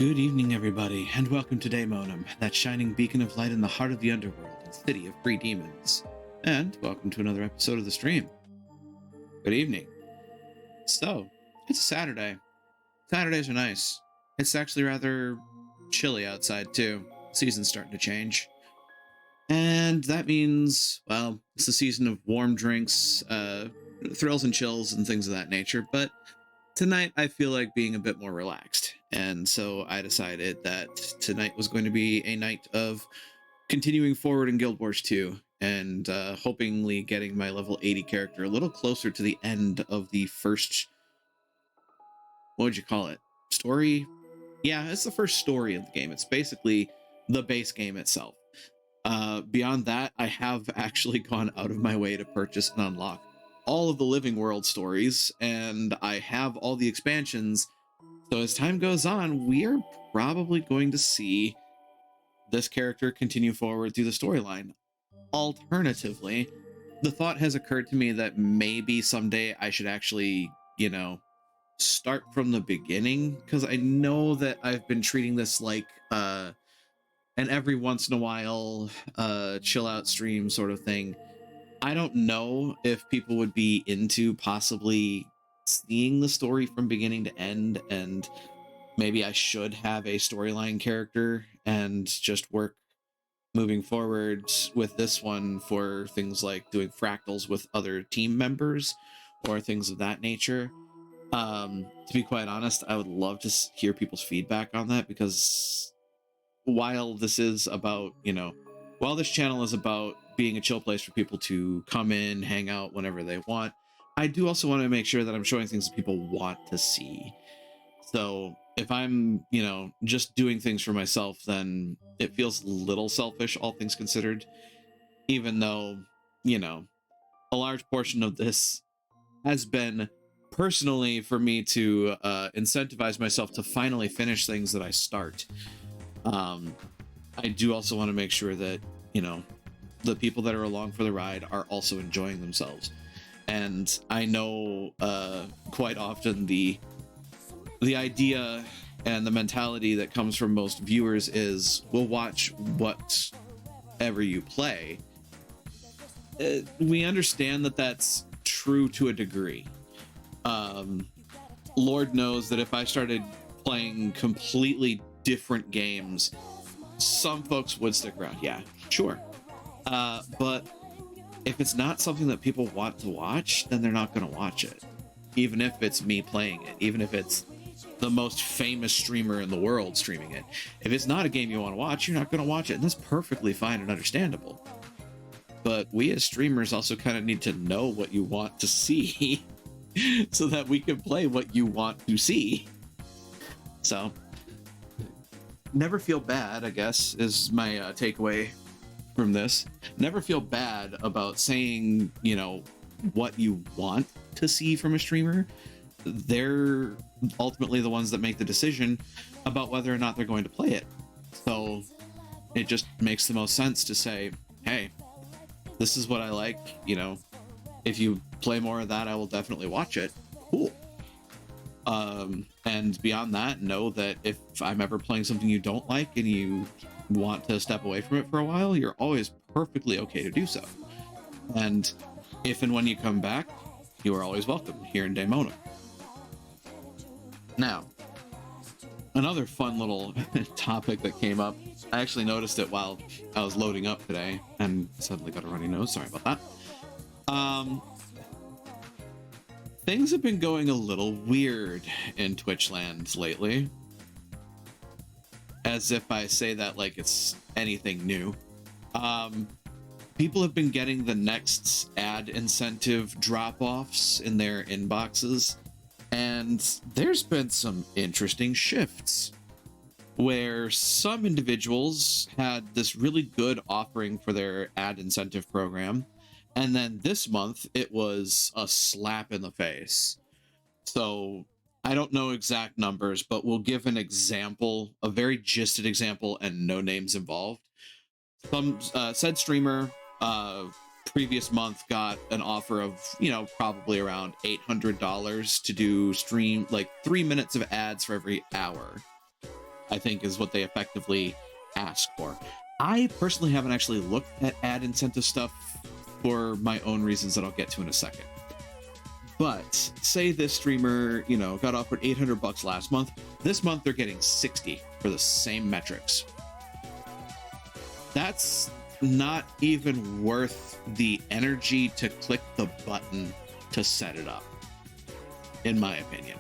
Good evening, everybody, and welcome to Daemonum, that shining beacon of light in the heart of the underworld and city of free demons. And welcome to another episode of the stream. Good evening. So, it's a Saturday. Saturdays are nice. It's actually rather chilly outside, too. Season's starting to change. And that means, well, it's the season of warm drinks, thrills and chills, and things of that nature, but tonight I feel like being a bit more relaxed, and so I decided that tonight was going to be a night of continuing forward in Guild Wars 2 and hopingly getting my level 80 character a little closer to the end of the first, what would you call it, story? Yeah, it's the first story of the game. It's basically the base game itself. Beyond that, I have actually gone out of my way to purchase and unlock all of the Living World stories, and I have all the expansions. So as time goes on, we are probably going to see this character continue forward through the storyline. Alternatively, the thought has occurred to me that maybe someday I should actually, start from the beginning, because I know that I've been treating this like an every once in a while chill out stream sort of thing. I don't know if people would be into possibly seeing the story from beginning to end, and maybe I should have a storyline character and just work moving forward with this one for things like doing fractals with other team members or things of that nature. To be quite honest, I would love to hear people's feedback on that, because while this is about, while this channel is about being a chill place for people to come in, hang out whenever they want, I do also want to make sure that I'm showing things that people want to see. So if I'm, just doing things for myself, then it feels a little selfish, all things considered, even though, a large portion of this has been personally for me to incentivize myself to finally finish things that I start. I do also want to make sure that, the people that are along for the ride are also enjoying themselves. And I know quite often the idea and the mentality that comes from most viewers is, we'll watch whatever you play. We understand that that's true to a degree. Lord knows that if I started playing completely different games, some folks would stick around. Yeah, sure. But if it's not something that people want to watch, then they're not going to watch it. Even if it's me playing it, even if it's the most famous streamer in the world streaming it. If it's not a game you want to watch, you're not going to watch it. And that's perfectly fine and understandable. But we as streamers also kind of need to know what you want to see so that we can play what you want to see. So never feel bad, I guess, is my takeaway from this. Never feel bad about saying, what you want to see from a streamer. They're ultimately the ones that make the decision about whether or not they're going to play it. So it just makes the most sense to say, hey, this is what I like. If you play more of that, I will definitely watch it. Cool. And beyond that, know that if I'm ever playing something you don't like and you want to step away from it for a while, you're always perfectly okay to do so. And if and when you come back, you are always welcome here in Daemonum. Now, another fun little topic that came up, I actually noticed it while I was loading up today and suddenly got a runny nose. Sorry about that. Things have been going a little weird in Twitch land lately. As if I say that like it's anything new. People have been getting the next ad incentive drop-offs in their inboxes, and there's been some interesting shifts where some individuals had this really good offering for their ad incentive program, and then this month it was a slap in the face. So I don't know exact numbers, but we'll give an example, a very gisted example, and no names involved. Some said streamer previous month got an offer of, probably around $800 to do stream like 3 minutes of ads for every hour. I think is what they effectively ask for. I personally haven't actually looked at ad incentive stuff for my own reasons that I'll get to in a second. But say this streamer, got offered $800 last month. This month they're getting 60 for the same metrics. That's not even worth the energy to click the button to set it up, in my opinion.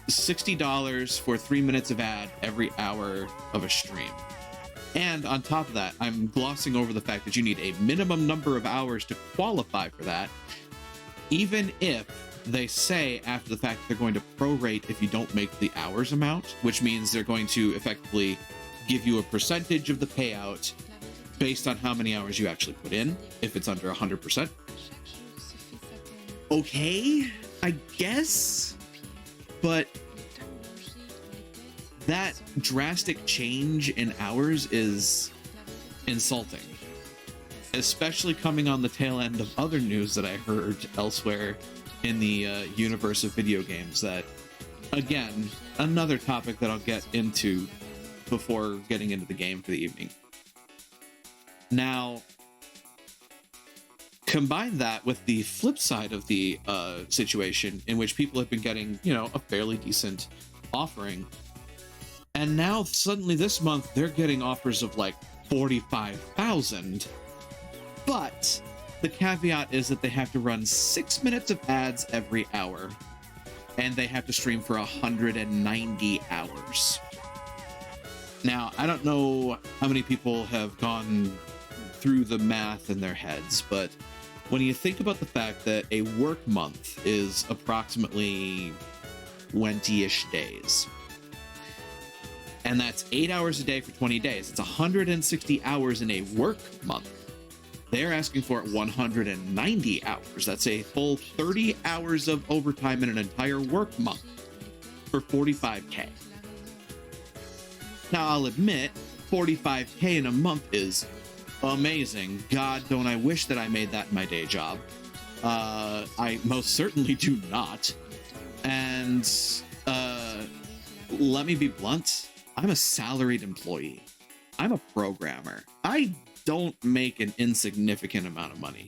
$60 for 3 minutes of ad every hour of a stream. And on top of that, I'm glossing over the fact that you need a minimum number of hours to qualify for that, even if they say after the fact they're going to prorate if you don't make the hours amount, which means they're going to effectively give you a percentage of the payout based on how many hours you actually put in, if it's under 100%. Okay, I guess, but that drastic change in hours is insulting, especially coming on the tail end of other news that I heard elsewhere in the universe of video games that, again, another topic that I'll get into before getting into the game for the evening. Now, combine that with the flip side of the situation in which people have been getting, a fairly decent offering. And now suddenly this month they're getting offers of like 45,000. But the caveat is that they have to run 6 minutes of ads every hour, and they have to stream for 190 hours. Now, I don't know how many people have gone through the math in their heads, but when you think about the fact that a work month is approximately 20-ish days, and that's 8 hours a day for 20 days, it's 160 hours in a work month. They're asking for 190 hours. That's a full 30 hours of overtime in an entire work month for 45K. Now, I'll admit, 45K in a month is amazing. God, don't I wish that I made that in my day job. I most certainly do not. And let me be blunt. I'm a salaried employee. I'm a programmer. I don't make an insignificant amount of money,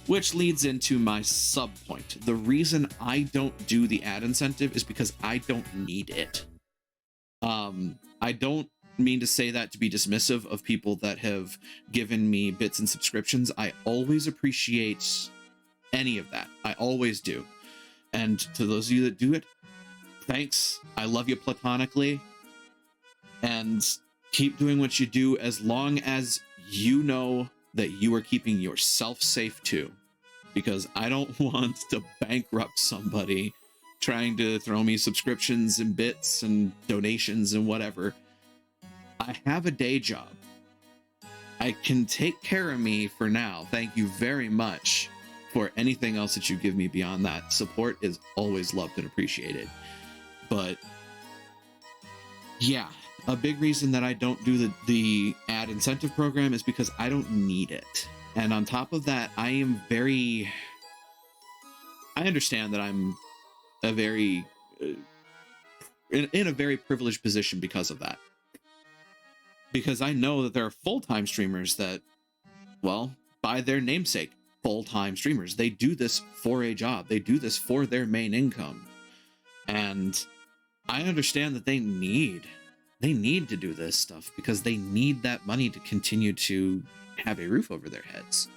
which leads into my sub point. The reason I don't do the ad incentive is because I don't need it. I don't mean to say that to be dismissive of people that have given me bits and subscriptions. I always appreciate any of that. I always do. And to those of you that do it, thanks. I love you platonically. And keep doing what you do as long as you know that you are keeping yourself safe too. Because I don't want to bankrupt somebody trying to throw me subscriptions and bits and donations and whatever. I have a day job. I can take care of me for now. Thank you very much for anything else that you give me beyond that. Support is always loved and appreciated. But yeah, a big reason that I don't do the ad incentive program is because I don't need it. And on top of that, I understand that I'm a very in a very privileged position because of that. Because I know that there are full-time streamers that, well, by their namesake, full-time streamers, they do this for a job. They do this for their main income. And I understand that they need to do this stuff because they need that money to continue to have a roof over their heads.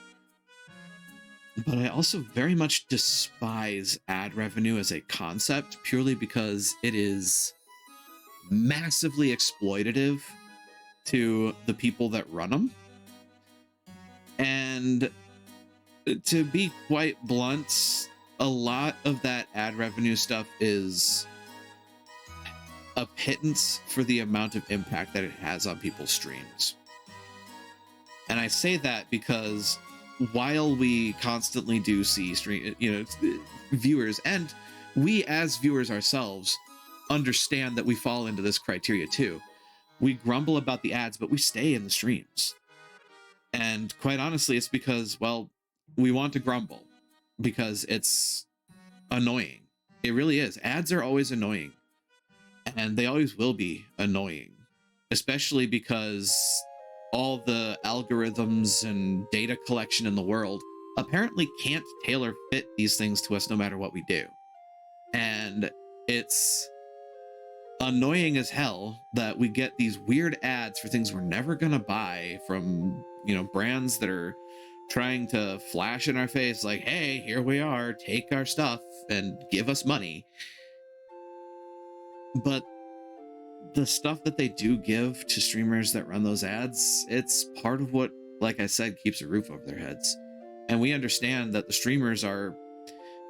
But I also very much despise ad revenue as a concept purely because it is massively exploitative to the people that run them. And to be quite blunt, a lot of that ad revenue stuff is a pittance for the amount of impact that it has on people's streams. And I say that because while we constantly do see viewers, and we as viewers ourselves understand that we fall into this criteria too. We grumble about the ads, but we stay in the streams. And quite honestly, it's because, well, we want to grumble because it's annoying. It really is. Ads are always annoying. And and they always will be annoying, especially because all the algorithms and data collection in the world apparently can't tailor fit these things to us no matter what we do. And it's annoying as hell that we get these weird ads for things we're never gonna buy from, brands that are trying to flash in our face like, hey, here we are, take our stuff and give us money. But the stuff that they do give to streamers that run those ads, it's part of what, like I said, keeps a roof over their heads. And we understand that the streamers are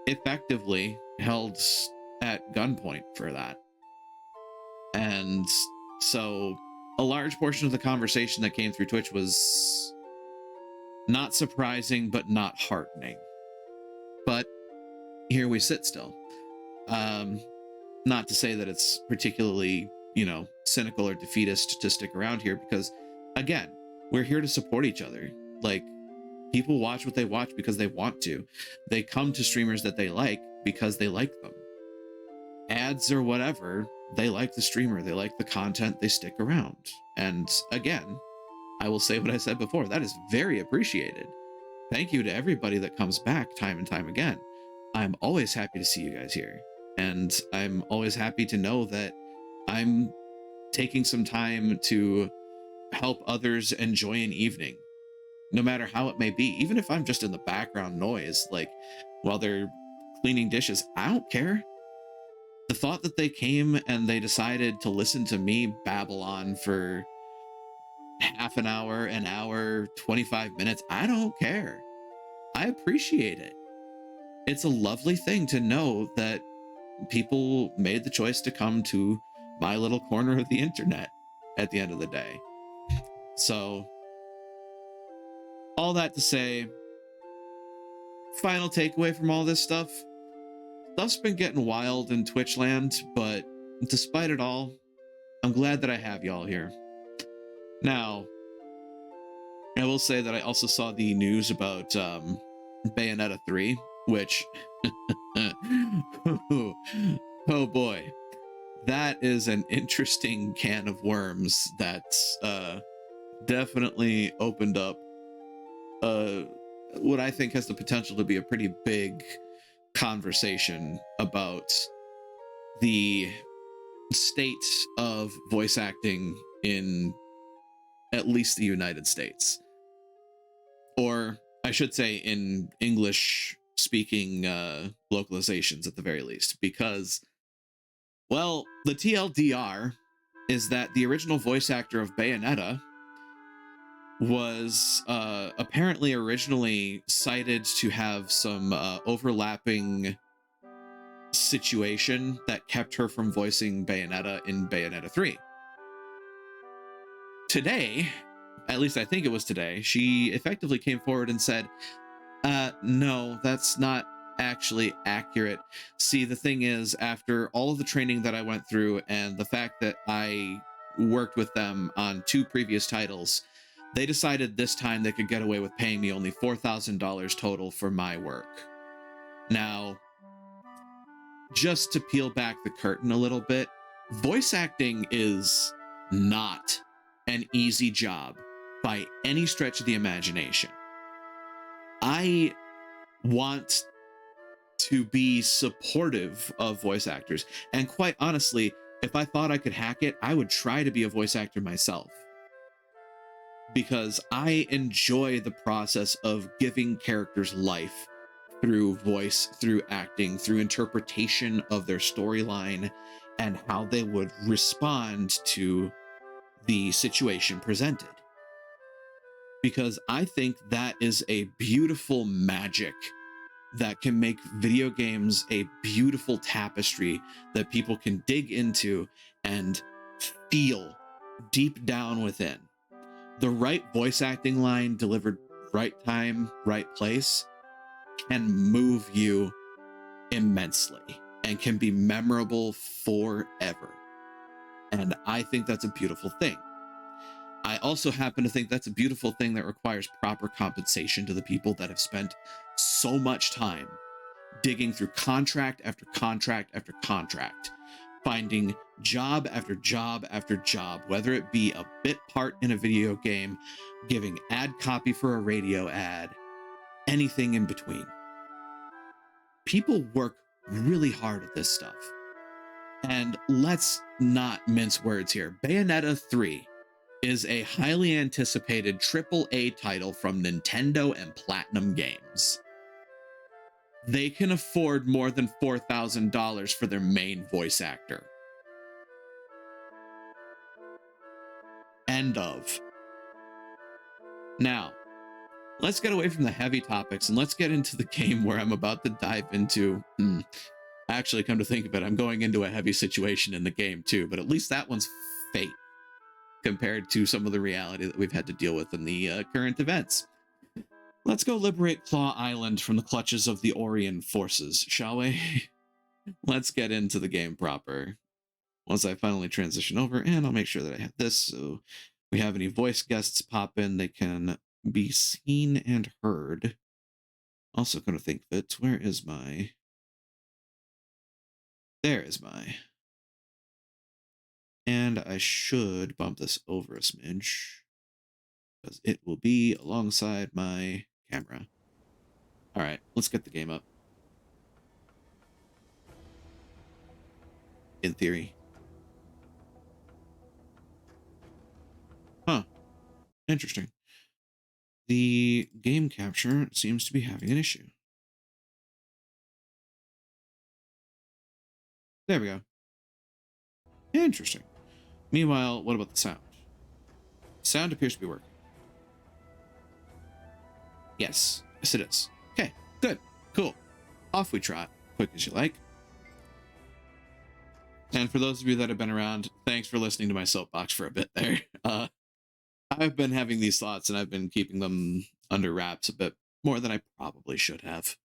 effectively held at gunpoint for that. And so a large portion of the conversation that came through Twitch was not surprising, but not heartening. But here we sit still. Not to say that it's particularly, cynical or defeatist to stick around here, because again, we're here to support each other. Like, people watch what they watch because they want to. They come to streamers that they like because they like them. Ads or whatever, they like the streamer, they like the content, they stick around. And again, I will say what I said before, that is very appreciated. Thank you to everybody that comes back time and time again. I'm always happy to see you guys here. And I'm always happy to know that I'm taking some time to help others enjoy an evening, no matter how it may be. Even if I'm just in the background noise, like while they're cleaning dishes, I don't care. The thought that they came and they decided to listen to me babble on for half an hour, 25 minutes, I don't care. I appreciate it. It's a lovely thing to know that people made the choice to come to my little corner of the internet at the end of the day. So, all that to say, final takeaway from all this stuff's been getting wild in Twitch land, but despite it all, I'm glad that I have y'all here. Now, I will say that I also saw the news about Bayonetta 3, which oh boy, that is an interesting can of worms that's definitely opened up what I think has the potential to be a pretty big conversation about the state of voice acting in at least the United States, or I should say in English speaking localizations at the very least, because, well, the TLDR is that the original voice actor of Bayonetta was apparently originally cited to have some overlapping situation that kept her from voicing Bayonetta in Bayonetta 3. Today, at least I think it was today, she effectively came forward and said, no, that's not actually accurate. See, the thing is, after all of the training that I went through and the fact that I worked with them on 2 previous titles, they decided this time they could get away with paying me only $4,000 total for my work. Now, just to peel back the curtain a little bit, voice acting is not an easy job by any stretch of the imagination. I want to be supportive of voice actors, and quite honestly, if I thought I could hack it, I would try to be a voice actor myself, because I enjoy the process of giving characters life through voice, through acting, through interpretation of their storyline and how they would respond to the situation presented. Because I think that is a beautiful magic that can make video games a beautiful tapestry that people can dig into and feel deep down within. The right voice acting line delivered right time, right place can move you immensely and can be memorable forever. And I think that's a beautiful thing. I also happen to think that's a beautiful thing that requires proper compensation to the people that have spent so much time digging through contract after contract after contract, finding job after job after job, whether it be a bit part in a video game, giving ad copy for a radio ad, anything in between. People work really hard at this stuff. And let's not mince words here. Bayonetta 3 is a highly anticipated AAA title from Nintendo and Platinum Games. They can afford more than $4,000 for their main voice actor. End of. Now, let's get away from the heavy topics and let's get into the game where I'm about to dive into. Actually, come to think of it, I'm going into a heavy situation in the game too, but at least that one's fate compared to some of the reality that we've had to deal with in the current events. Let's go liberate Claw Island from the clutches of the Orion forces, shall we? Let's get into the game proper. Once I finally transition over, and I'll make sure that I have this, so we have any voice guests pop in, they can be seen and heard. Also going to think fit, where is my... There is my... And I should bump this over a smidge, because it will be alongside my camera. All right, let's get the game up. In theory. Huh. Interesting. The game capture seems to be having an issue. There we go. Interesting. Meanwhile, what about the sound? Sound appears to be working. Yes. Yes, it is. Okay, good. Cool. Off we trot. Quick as you like. And for those of you that have been around, thanks for listening to my soapbox for a bit there. I've been having these thoughts and I've been keeping them under wraps a bit more than I probably should have.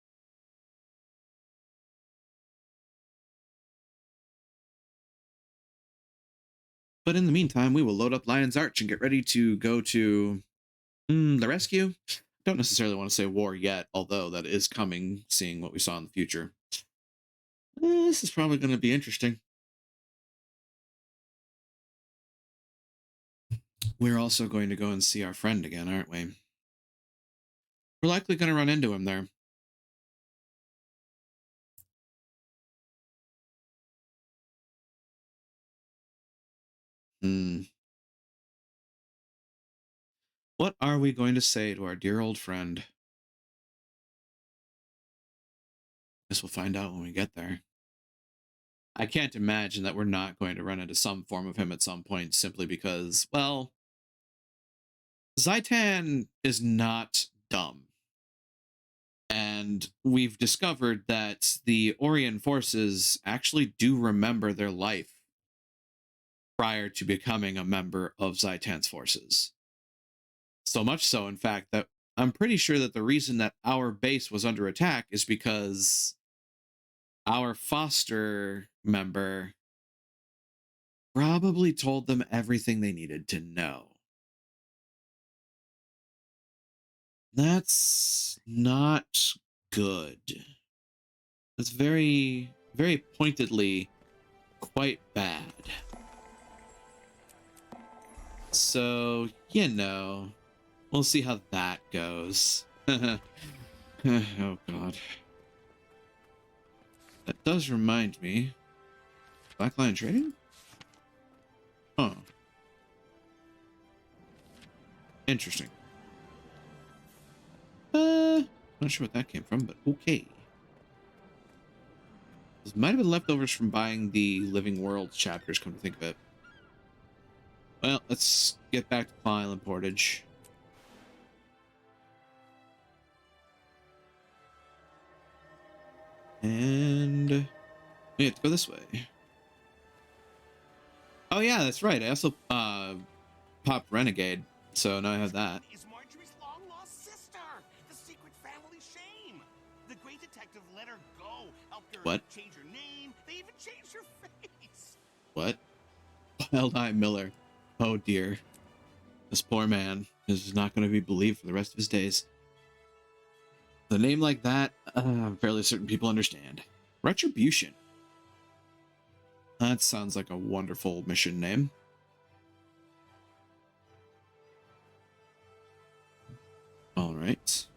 But in the meantime, we will load up Lion's Arch and get ready to go to the rescue. Don't necessarily want to say war yet, although that is coming, seeing what we saw in the future. This is probably going to be interesting. We're also going to go and see our friend again, aren't we? We're likely going to run into him there. What are we going to say to our dear old friend? Guess we'll find out when we get there. I can't imagine that we're not going to run into some form of him at some point simply because, well, Zhaitan is not dumb. And we've discovered that the Orion forces actually do remember their life prior to becoming a member of Zhaitan's forces. So much so, in fact, that I'm pretty sure that the reason that our base was under attack is because our foster member probably told them everything they needed to know. That's not good. That's very, very pointedly quite bad. So, you know, we'll see how that goes. Oh, God. That does remind me. Black Lion Trading? Oh. Interesting. Not sure what that came from, but okay. This might have been leftovers from buying the Living Worlds chapters, come to think of it. Well, let's get back to Claw Island Portage. And we have to go this way. Oh yeah, that's right. I also popped Renegade, so now I have that. Is Marjorie's long-lost sister, the secret family shame. The great detective let her go, helped her What? change her name. They even changed her face. What? Wild Eye Miller. Oh dear. This poor man is not going to be believed for the rest of his days. The name like that, I'm fairly certain people understand. Retribution. That sounds like a wonderful mission name. All right.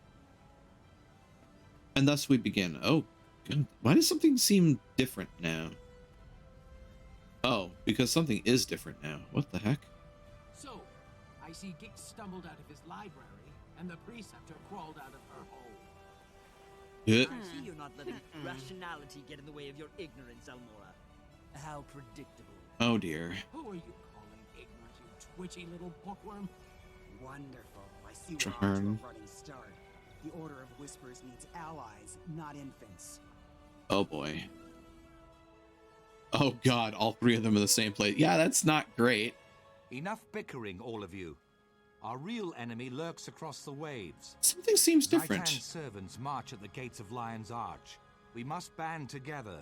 And thus we begin. Oh, God. Why does something seem different now? Oh, because something is different now. What the heck? So, I see Gix stumbled out of his library, and the preceptor crawled out of her hole. Yeah. I see you're not letting rationality get in the way of your ignorance, Almora. How predictable. Oh dear. Who are you calling ignorant, you twitchy little bookworm? Wonderful. I see we're Traherne. off to a running start. The Order of Whispers needs allies, not infants. Oh boy. Oh God, all three of them are the same place. Yeah, that's not great. Enough bickering, all of you. Our real enemy lurks across the waves. Something seems different. Zaitan's servants march at the gates of Lion's Arch. We must band together,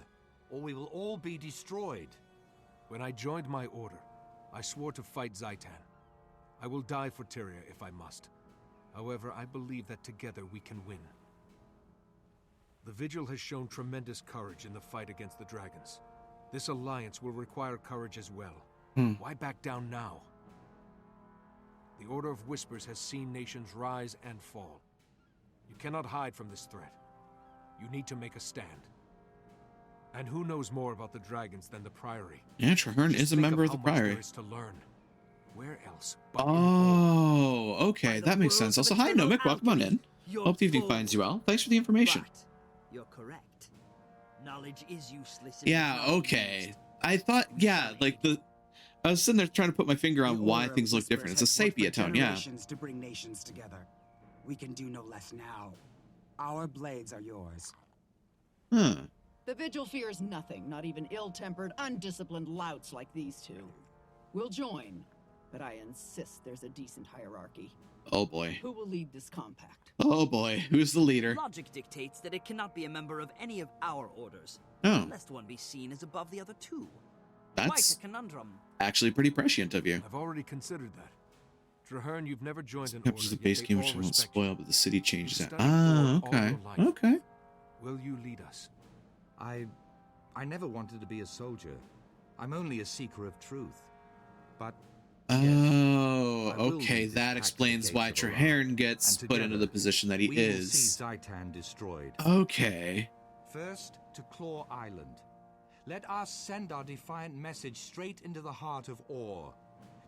or we will all be destroyed. When I joined my order, I swore to fight Zaitan. I will die for Tyria if I must. However, I believe that together we can win. The Vigil has shown tremendous courage in the fight against the dragons. This alliance will require courage as well. Why back down now? The Order of Whispers has seen nations rise and fall. You cannot hide from this threat. You need to make a stand. And who knows more about the dragons than the Priory? Yeah, Traherne Just is a think member of how the much Priory. there is to learn. Where else? But in the Hall? Oh, okay, By the that makes words sense. of Also, hi, eternal Nomic, welcome on in. Your Hope the evening foe. finds you well. Thanks for the information. Right. You're correct. Knowledge is useless. if Yeah, it's not okay. used. I thought, yeah, like I was sitting there trying to put my finger on The why Order of things look Whispers different. It's a has worked sepia for tone, yeah. generations to bring nations together. We can do no less now. Our blades are yours. Huh. The Vigil fears nothing, not even ill-tempered, undisciplined louts like these two. We'll join, but I insist there's a decent hierarchy. Oh boy. Who will lead this compact? Oh boy. Who's the leader? Logic dictates that it cannot be a member of any of our orders, Oh, lest one be seen as above the other two. that's Quite a conundrum. actually pretty prescient of you. I've already considered that. Traherne, you've never joined an Captures order, the base yet game they which all won't respect spoil, you. but the city changes You've that. studied Ah, war all okay. your life. Okay. Will you lead us? I never wanted to be a soldier. I'm only a seeker of truth. But Oh, I will okay. lead this That pack explains to the why gates of Orion, Traherne gets and put into the together, position that he we will see is. Zaitan destroyed. Okay. First, to Claw Island. Let us send our defiant message straight into the heart of Or.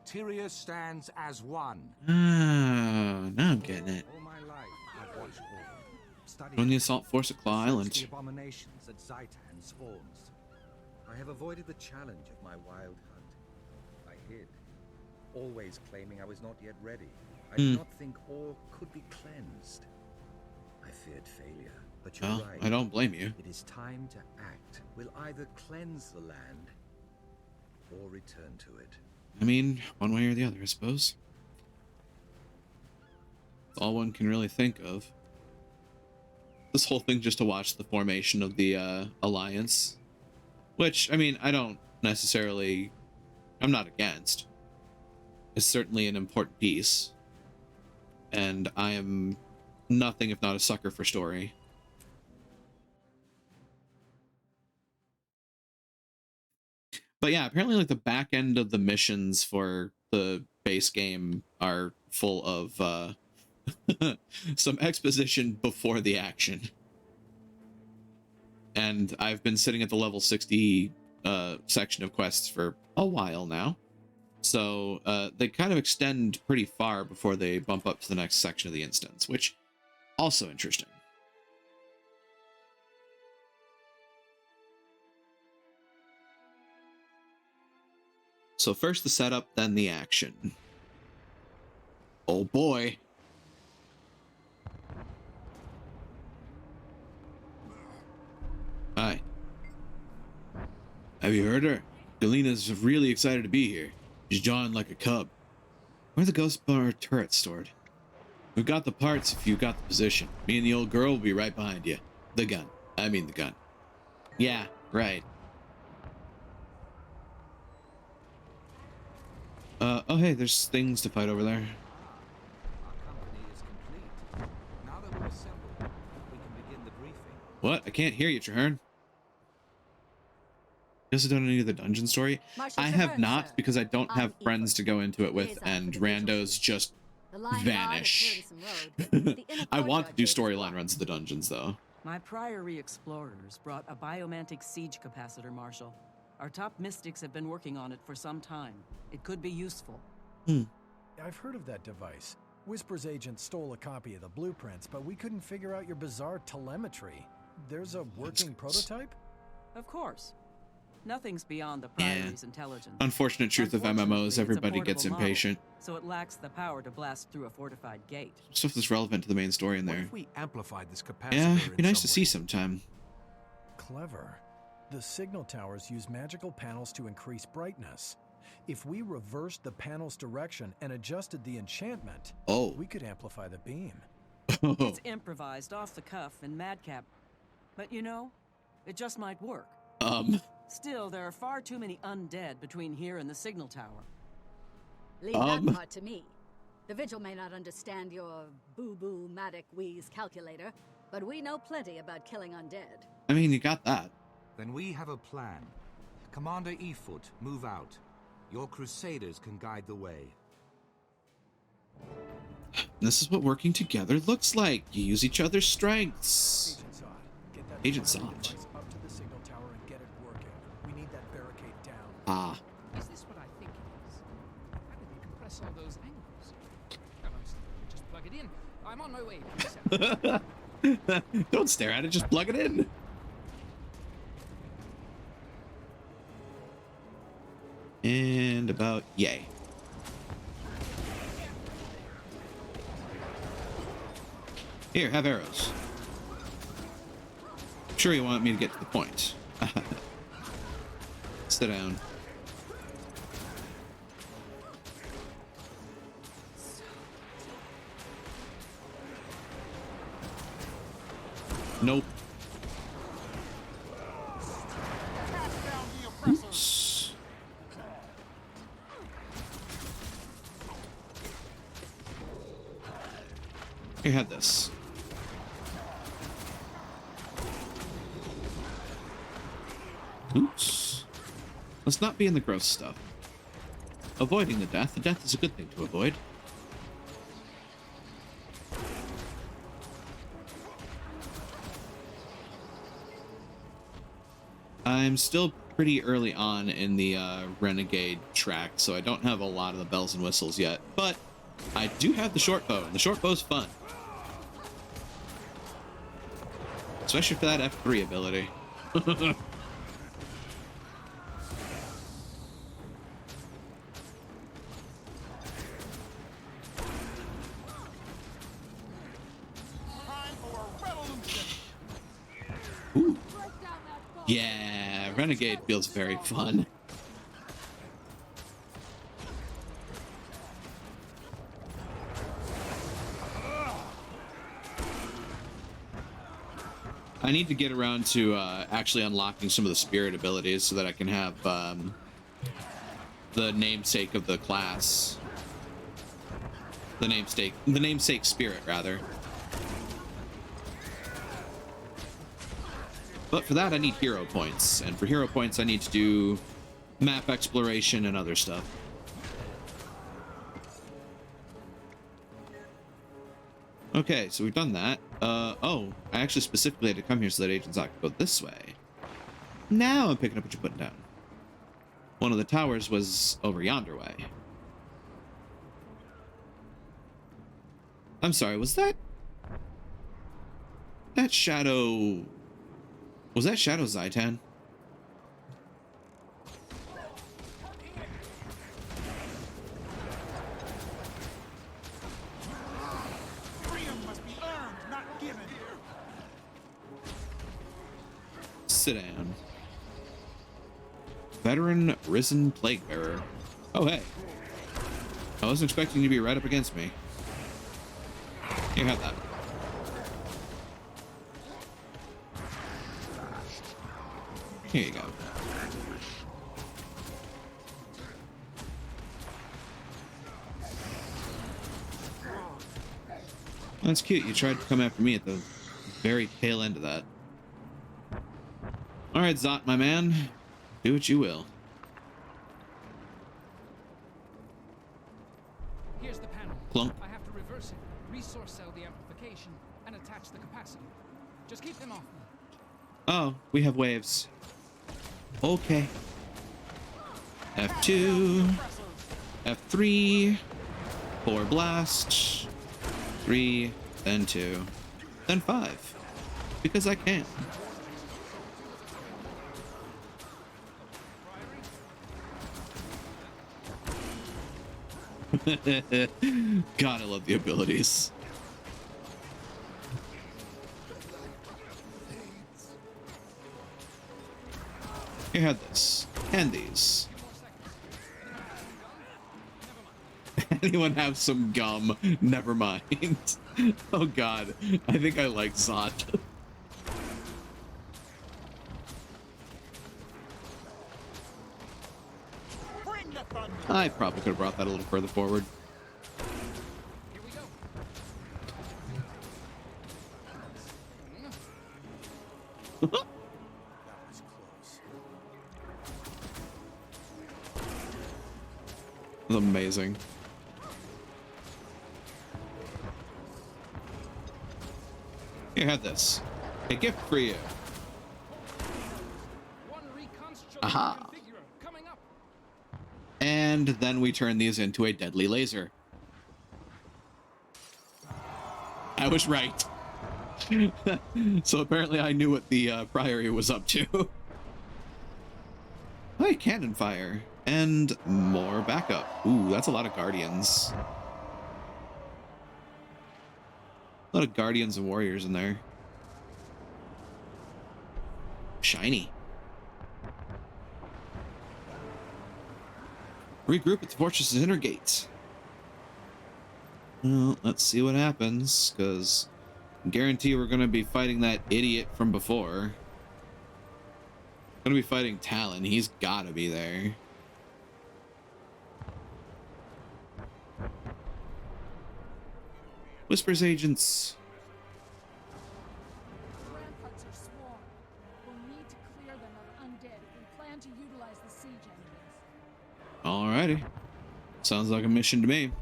Tyria stands as one. Ah, now I'm getting it. All my life, I've watched Or. Studied Join the assault force at Claw searched Island. the abominations that Zaitan spawns. I have avoided the challenge of my wild hunt. I hid, always claiming I was not yet ready. I did not think Or could be cleansed. I feared failure, but you're Well, right. I don't blame you. It is time to act. We'll either cleanse the land or return to it. I mean, one way or the other, I suppose. It's all one can really think of. This whole thing just to watch the formation of the Alliance. Which, I mean, I don't necessarily... I'm not against. It's certainly an important piece. And I am nothing if not a sucker for story. But yeah, apparently like the back end of the missions for the base game are full of some exposition before the action. And I've been sitting at the level 60 section of quests for a while now. So they kind of extend pretty far before they bump up to the next section of the instance, which also interesting. So first the setup, then the action. Oh boy. Hi. Have you heard her? Galena's really excited to be here. She's jawing like a cub. Where are the ghost bar turrets stored? We've got the parts if you've got the position. Me and the old girl will be right behind you. The gun. I mean the gun. Yeah, right. Oh hey, there's things to fight over there. Our company is complete. Now that we're assembled, we can begin the briefing. What? I can't hear you, Traherne. guys have done any of the dungeon story? Marshal I have Trevor, not sir. because I don't I'm have friends Ethan. to go into it with, Liaison and for the randos vigilance. just The Lion vanish. Guard at Curtisson Road, but the inner I want to courtyard do gate is storyline blocked. runs of the dungeons, though. My Priory explorers brought a biomantic siege capacitor, Marshal. Our top mystics have been working on it for some time. It could be useful. I've heard of that device. Whisper's agent stole a copy of the blueprints, but we couldn't figure out your bizarre telemetry. There's a working prototype? Of course. Nothing's beyond the Yeah. Priory's intelligence. Unfortunate truth of Unfortunately, MMOs, it's a everybody gets portable model, impatient. so it lacks the power to blast through a fortified gate. Stuff that's relevant to the main story in What there. if we amplified this capacitor Yeah, it'd be in nice some to see way? sometime. Clever. The signal towers use magical panels to increase brightness. If we reversed the panel's direction and adjusted the enchantment, Oh. we could amplify the beam. It's improvised, off the cuff, and madcap. But you know, it just might work. Still, there are far too many undead between here and the signal tower. Leave that part to me. The Vigil may not understand your boo-boo matic wheeze calculator, but we know plenty about killing undead. I mean, you got that. Then we have a plan. Commander Efoot, move out. Your crusaders can guide the way. This is what working together looks like. You use each other's strengths. Agent Zod, get that Agent primary Zod. device up to the signal tower and get it working. We need that barricade down. Ah. Is this what I think it is? How did they compress all those angles? Just plug it in. I'm on my way. Don't stare at it, just plug it in. And about yay. Here, have arrows. I'm sure you want me to get to the point. Sit down. Nope. Oops. Here, have this. Oops. Let's not be in the gross stuff. Avoiding the death. The death is a good thing to avoid. I'm still pretty early on in the Renegade track, so I don't have a lot of the bells and whistles yet. But I do have the short bow, and the short bow's fun. Especially for that F3 ability. Ooh. Yeah, Renegade feels very fun. I need to get around to actually unlocking some of the spirit abilities so that I can have the namesake of the class. The namesake spirit, rather. But for that, I need hero points. And for hero points, I need to do map exploration and other stuff. Okay, so we've done that. Oh, I actually specifically had to come here so that Agent Zod could go this way. Now I'm picking up what you're putting down. One of the towers was over yonder way. I'm sorry, was that... That shadow... Was that Shadow Zaitan? Freedom must be earned, not given. Sit down. Veteran Risen Plaguebearer. Oh, hey. I wasn't expecting you to be right up against me. Here, have that. Here you go. That's cute. You tried to come after me at the very tail end of that. Alright, Zot, my man. Do what you will. Here's the panel. Clunk. I have to reverse it, resource cell the amplification, and attach the capacitor. Just keep them off me. Oh, we have waves. Okay. F2. F3. 4 blast. 3. Then 2. Then 5. Because I can. God, I love the abilities. Here, have this. And these. Anyone have some gum? Never mind. Oh god, I think I like Zot. I probably could have brought that a little further forward. Here we go. That was close. It was amazing. Here, have this. A gift for you. Aha. Coming up. And then we turn these into a deadly laser. I was right. So apparently I knew what the Priory was up to. Hey, cannon fire. And more backup. Ooh, that's a lot of Guardians. A lot of Guardians and Warriors in there. Shiny. Regroup at the fortress's inner gate. Well, let's see what happens, because I guarantee we're going to be fighting that idiot from before. Going to be fighting Talon. He's got to be there. Whispers agents. The ramparts are swarmed. We'll need to clear them of undead if we plan to utilize the siege enemies. Alrighty. Sounds like a mission to me.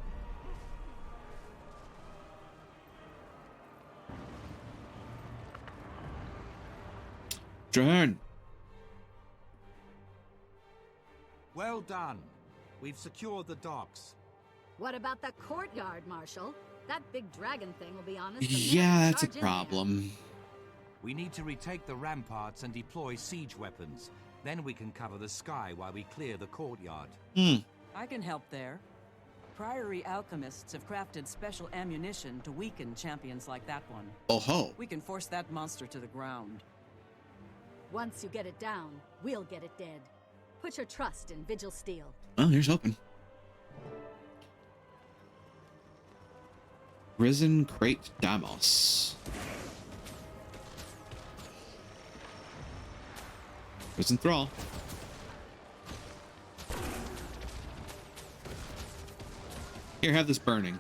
Traherne. Well done. We've secured the docks. What about the courtyard, Marshal? That big dragon thing will be on us. the minute Yeah, we that's a charge in problem. We need to retake the ramparts and deploy siege weapons. Then we can cover the sky while we clear the courtyard. I can help there. Priory alchemists have crafted special ammunition to weaken champions like that one. Oh ho. We can force that monster to the ground. Once you get it down, we'll get it dead. Put your trust in Vigil Steel. Oh, here's hoping. Risen Crate Damos. Risen Thrall. Here, have this burning.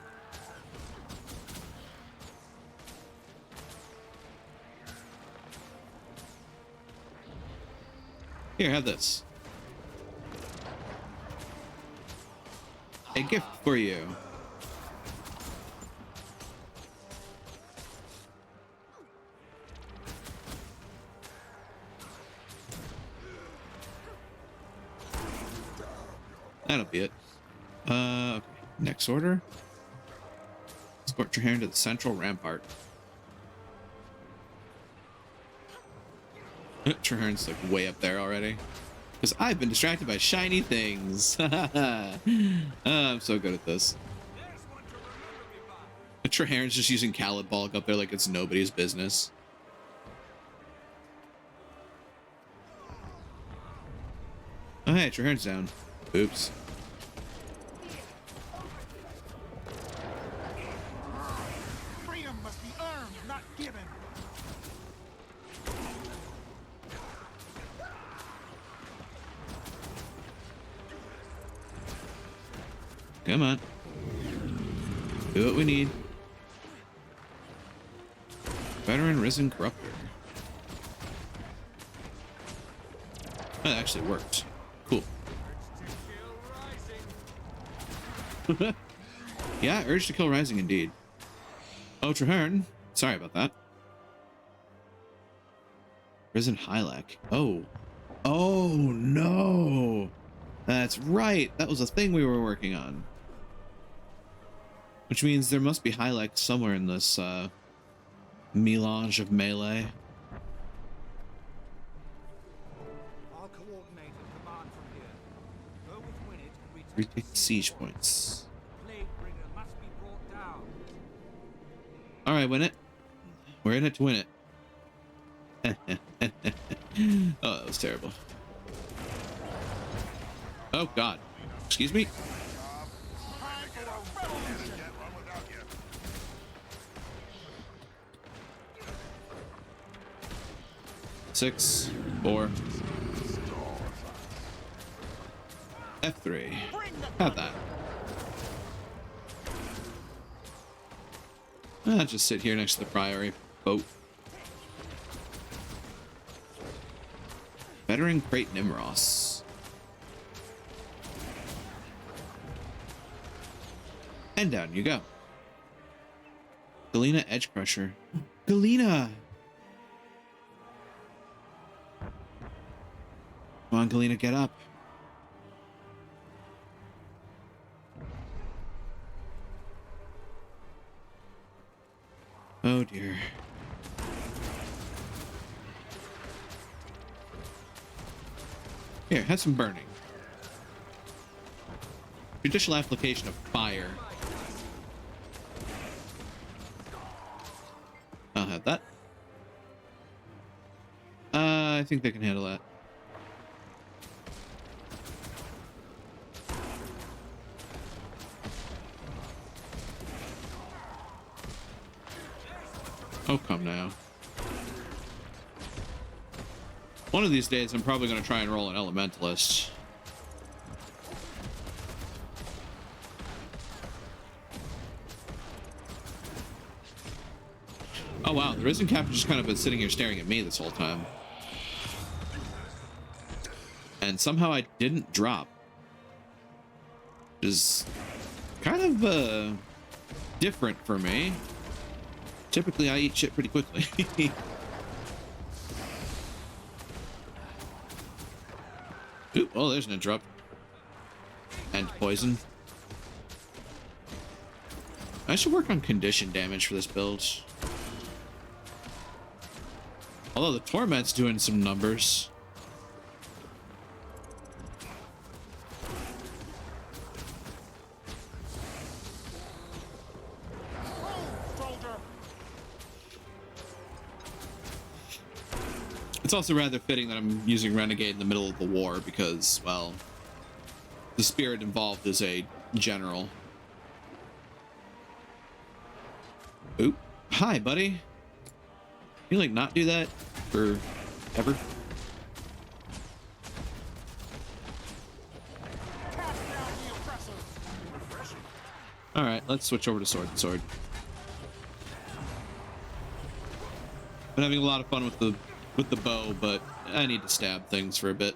Here, have this. A gift for you. That'll be it. Okay. Next order. Escort Traherne to the central rampart. Traherne's like way up there already. Because I've been distracted by shiny things. I'm so good at this. Traherne's just using Khalid Balk up there like it's nobody's business. Oh hey, Traherne's down. Oops. Freedom must be earned, not given. Come on. Do what we need. Veteran Risen Corruptor. That actually worked. Cool. Yeah, Urge to Kill Rising indeed. Oh, Traherne. Sorry about that. Risen Hylac. Oh. Oh, no. That's right. That was a thing we were working on. Which means there must be Hylac somewhere in this melange of melee. I'll coordinate a command from here. Go with Winnet and Retake the siege points. Plaguebringer must be brought down. Alright, win it. We're in it to win it. Oh, that was terrible. Oh, God. Excuse me? Six, 4. F3. Have that. I'll just sit here next to the Priory boat. Veteran Crate Nimros. And down you go. Galena Edge Crusher. Galena! Come on, Galena, get up. Oh dear. Here, have some burning. Judicial application of fire. I'll have that. I think they can handle that. Oh, come now. One of these days, I'm probably going to try and roll an Elementalist. Oh, wow. The Risen Captain's just kind of been sitting here staring at me this whole time. And somehow I didn't drop. Which is kind of different for me. Typically, I eat shit pretty quickly. Ooh, oh, there's an interrupt. And poison. I should work on condition damage for this build. Although the Torment's doing some numbers. It's also rather fitting that I'm using Renegade in the middle of the war because, well, the spirit involved is a general. Oop. Hi, buddy. Can you, like, not do that for ever? Alright, let's switch over to sword and sword. Been having a lot of fun with the bow, but I need to stab things for a bit.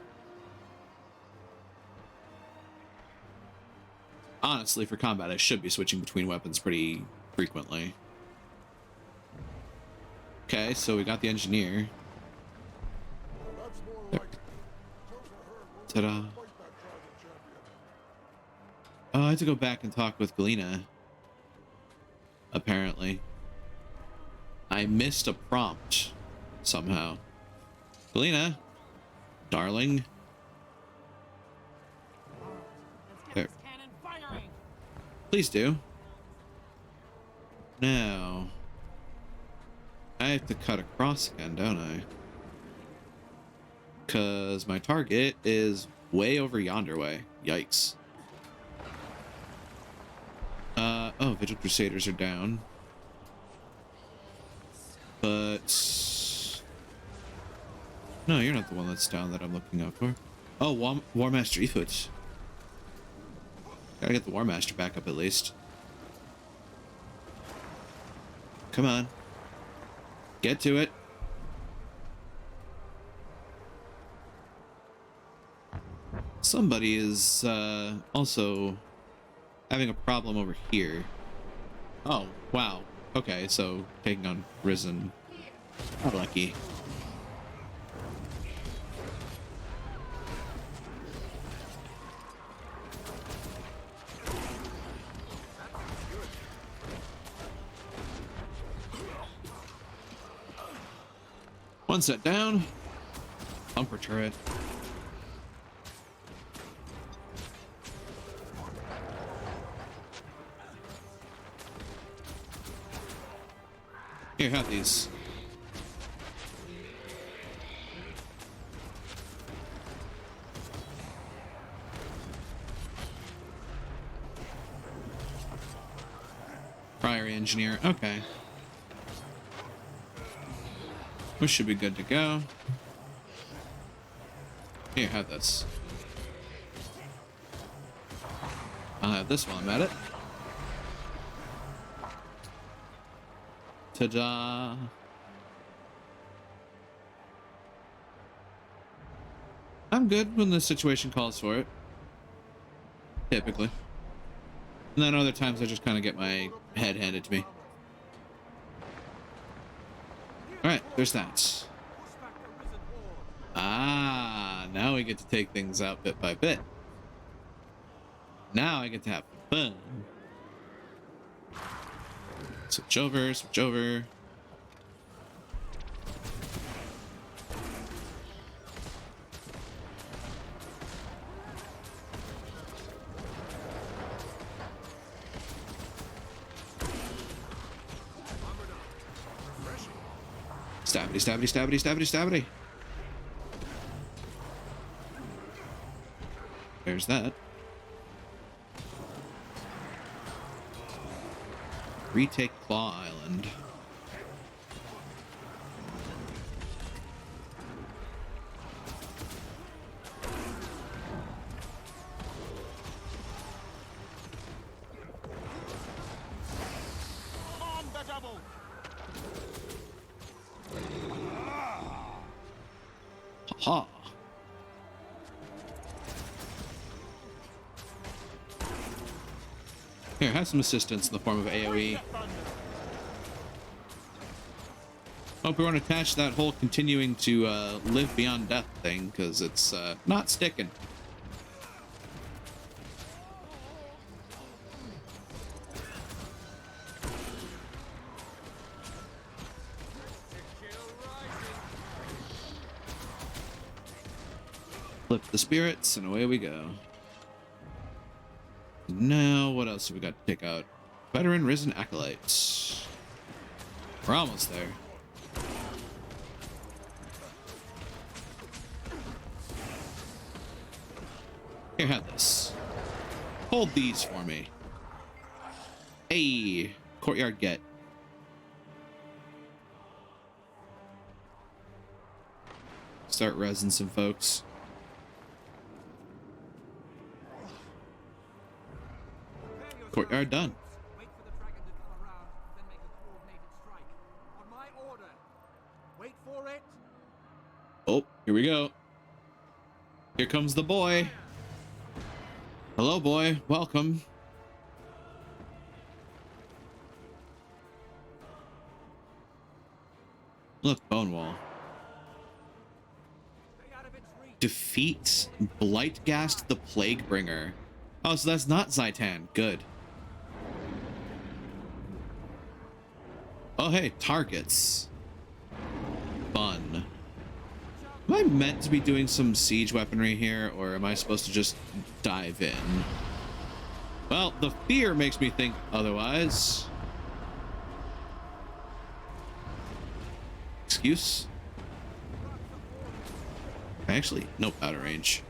Honestly, for combat, I should be switching between weapons pretty frequently. Okay, so we got the engineer. Ta-da. Oh, I had to go back and talk with Galena. Apparently. I missed a prompt somehow. Galena, darling. There. Please do. Now, I have to cut across again, don't I? Because my target is way over yonder way. Yikes. Oh, Vigil Crusaders are down. But... no, you're not the one that's down that I'm looking out for. Oh, War Master Efoot. Gotta get the War Master back up at least. Come on. Get to it. somebody is also having a problem over here. Oh, wow. Okay, so taking on Risen. Oh, lucky. One set down. Bumper turret. Here, have these. Priory engineer. Okay. We should be good to go. Here, have this. I'll have this while I'm at it. Ta-da! I'm good when the situation calls for it. Typically. And then other times I just kind of get my head handed to me. Alright, there's that. Ah, now we get to take things out bit by bit. Now I get to have fun. Switch over, switch over. Stabby, stabby, stabby, stabby, stabby. There's that. Retake Claw Island. On the double. Ha. Here, have some assistance in the form of AoE. Hope we won't attach that whole continuing to live beyond death thing, because it's not sticking. Flip the spirits, and away we go. Now, what else have we got to take out? Veteran Risen Acolytes. We're almost there. Here, have this. Hold these for me. Hey, Courtyard get. Start resin some folks. Courtyard done. Wait for the dragon to come around, then make a coordinated strike. On my order. Wait for it. Oh, here we go. Here comes the boy. Hello, boy. Welcome. Look, Bone Wall. Defeat Blightgast the Plaguebringer. Oh, so that's not Zhaitan. Good. Oh, hey, targets. Fun. Am I meant to be doing some siege weaponry here, or am I supposed to just dive in? Well, the fear makes me think otherwise. Excuse? Actually, no powder range.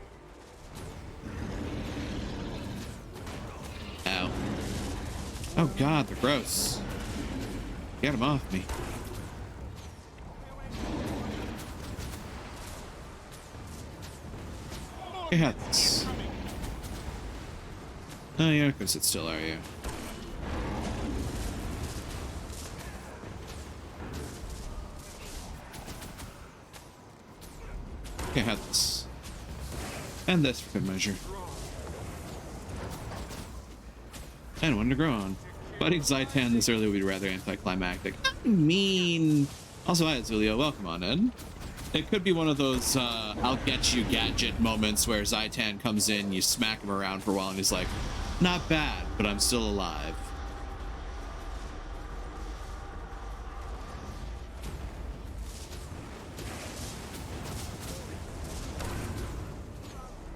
Ow. Oh god, they're gross. Get them off me. Yeah, that's... Oh, you're not gonna sit still, are you? Okay, have this. And this for good measure. And one to grow on. Fighting Zaitan this early would be rather anticlimactic. I mean... Also, hi, Zulio. Welcome on in. It could be one of those, I'll get you gadget moments where Zaitan comes in, you smack him around for a while, and he's like, not bad, but I'm still alive.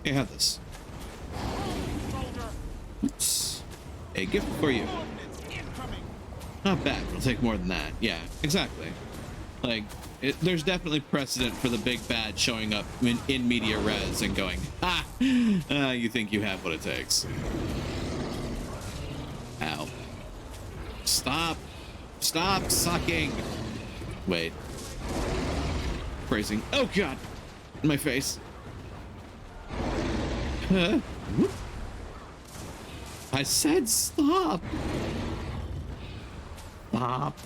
Here, have this. Oops. A gift for you. Not bad, it'll take more than that. Yeah, exactly. Like, there's definitely precedent for the big bad showing up in media res and going, you think you have what it takes. Ow. Stop. Stop sucking. Wait. Phrasing. Oh, God. In my face. I said stop. Stop.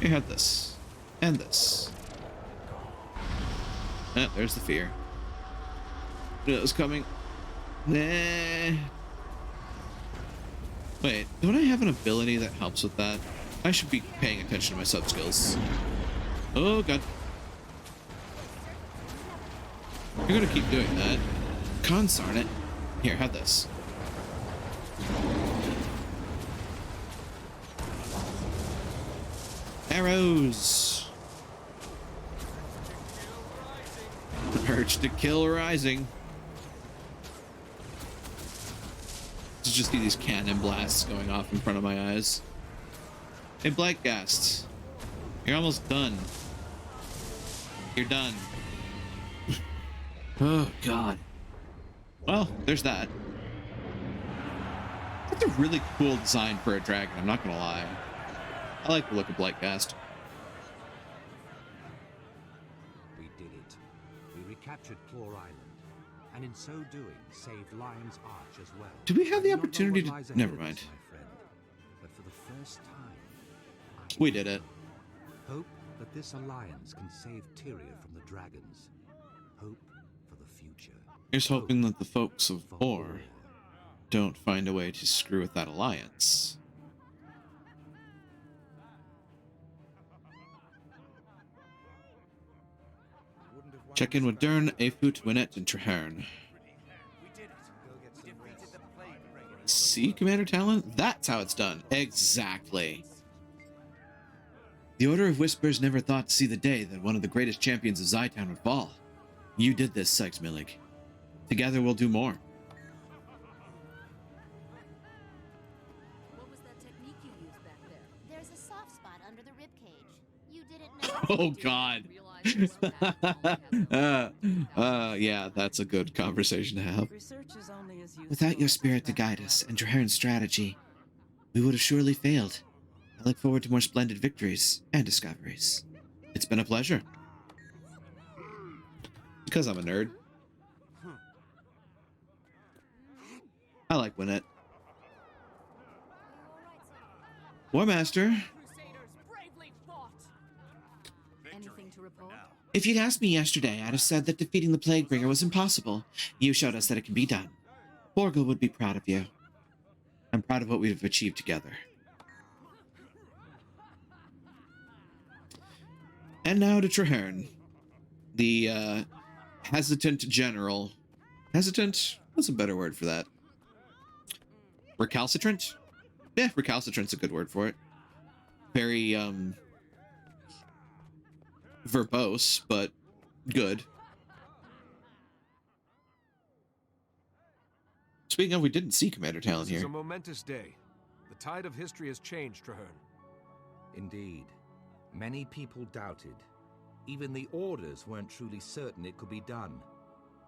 You had this. And this. There's the fear. Knew it was coming. Nah. Wait, don't I have an ability that helps with that? I should be paying attention to my sub skills. Oh, God. You're gonna keep doing that. Consarn it. Here, have this. Arrows. Urge to kill rising. Let's just see these cannon blasts going off in front of my eyes. Hey, Blightghast. You're almost done. You're done. Oh, God. Well, there's that. That's a really cool design for a dragon, I'm not gonna lie. I like the look of Blightghast. We did it. We recaptured Claw Island, and in so doing, saved Lion's Arch as well. Do we have the opportunity to... Never mind. But for the first time, we did it. Hope that this alliance can save Tyria from the dragons. Hope for the future. Here's hoping that the folks of Or don't find a way to screw with that alliance. Check in with Dern, Aphut, Winnet, and Traherne. See, Commander Talon? That's how it's done. Exactly. The Order of Whispers never thought to see the day that one of the greatest champions of Zaitan would fall. You did this, Sykes Millig. Together we'll do more. What was that technique you used back there? There's a soft spot under the ribcage. You didn't know. Oh, God. Yeah, that's a good conversation to have. Without your spirit to guide us and Traherne's strategy, we would have surely failed. I look forward to more splendid victories and discoveries. It's been a pleasure. Because I'm a nerd. I like Winnet. War Master. Anything to report? If you'd asked me yesterday, I'd have said that defeating the Plaguebringer was impossible. You showed us that it can be done. Borgo would be proud of you. I'm proud of what we've achieved together. And now to Traherne. The, hesitant general. Hesitant? What's a better word for that? Recalcitrant? Yeah, recalcitrant's a good word for it. Very, verbose, but good. Speaking of, we didn't see Commander Talon here. It's a momentous day. The tide of history has changed, Traherne. Indeed. Many people doubted. Even the Orders weren't truly certain it could be done.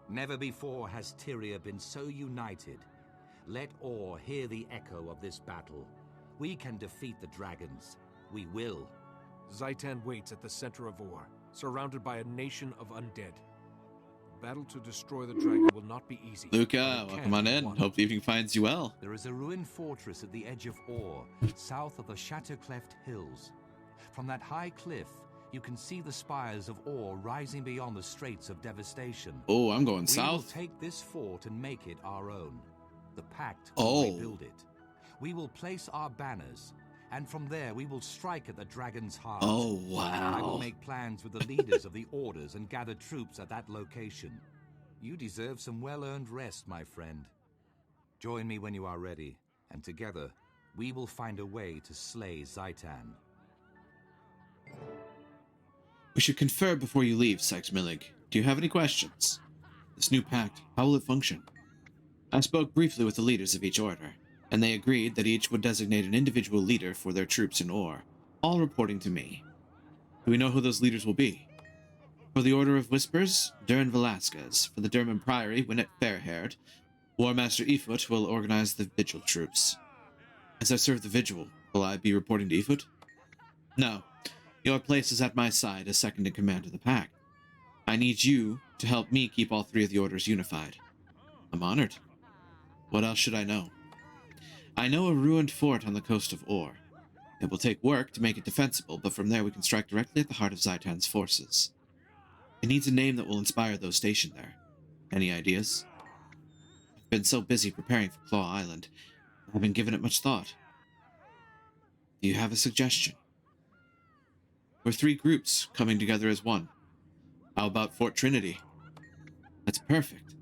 Never before has Tyria been so united. Let Or hear the echo of this battle. We can defeat the dragons. We will. Zaitan waits at the center of Or, surrounded by a nation of undead. The battle to destroy the dragon will not be easy. Luca, welcome on in. Hope the evening finds you well. There is a ruined fortress at the edge of Or, south of the Shattercleft Hills. From that high cliff, you can see the spires of ore rising beyond the Straits of Devastation. Oh, I'm going We south. will take this fort and make it our own. The Pact will rebuild it. We will place our banners, and from there we will strike at the dragon's heart. Oh, wow. I will make plans with the leaders of the orders and gather troops at that location. You deserve some well-earned rest, my friend. Join me when you are ready, and together we will find a way to slay Zhaitan. We should confer before you leave, Sykes-Milling. Do you have any questions? This new pact, how will it function? I spoke briefly with the leaders of each order, and they agreed that each would designate an individual leader for their troops in Ore, all reporting to me. Do we know who those leaders will be? For the Order of Whispers, Durin Velasquez. For the Durman Priory, Winnet Fairhaired. War Master Ifut will organize the Vigil troops. As I serve the Vigil, will I be reporting to Ifut? No. Your place is at my side as second in command of the pack. I need you to help me keep all three of the orders unified. I'm honored. What else should I know? I know a ruined fort on the coast of Ore. It will take work to make it defensible, but from there we can strike directly at the heart of Zhaitan's forces. It needs a name that will inspire those stationed there. Any ideas? I've been so busy preparing for Claw Island, I haven't given it much thought. Do you have a suggestion? We're three groups coming together as one. How about Fort Trinity? That's perfect.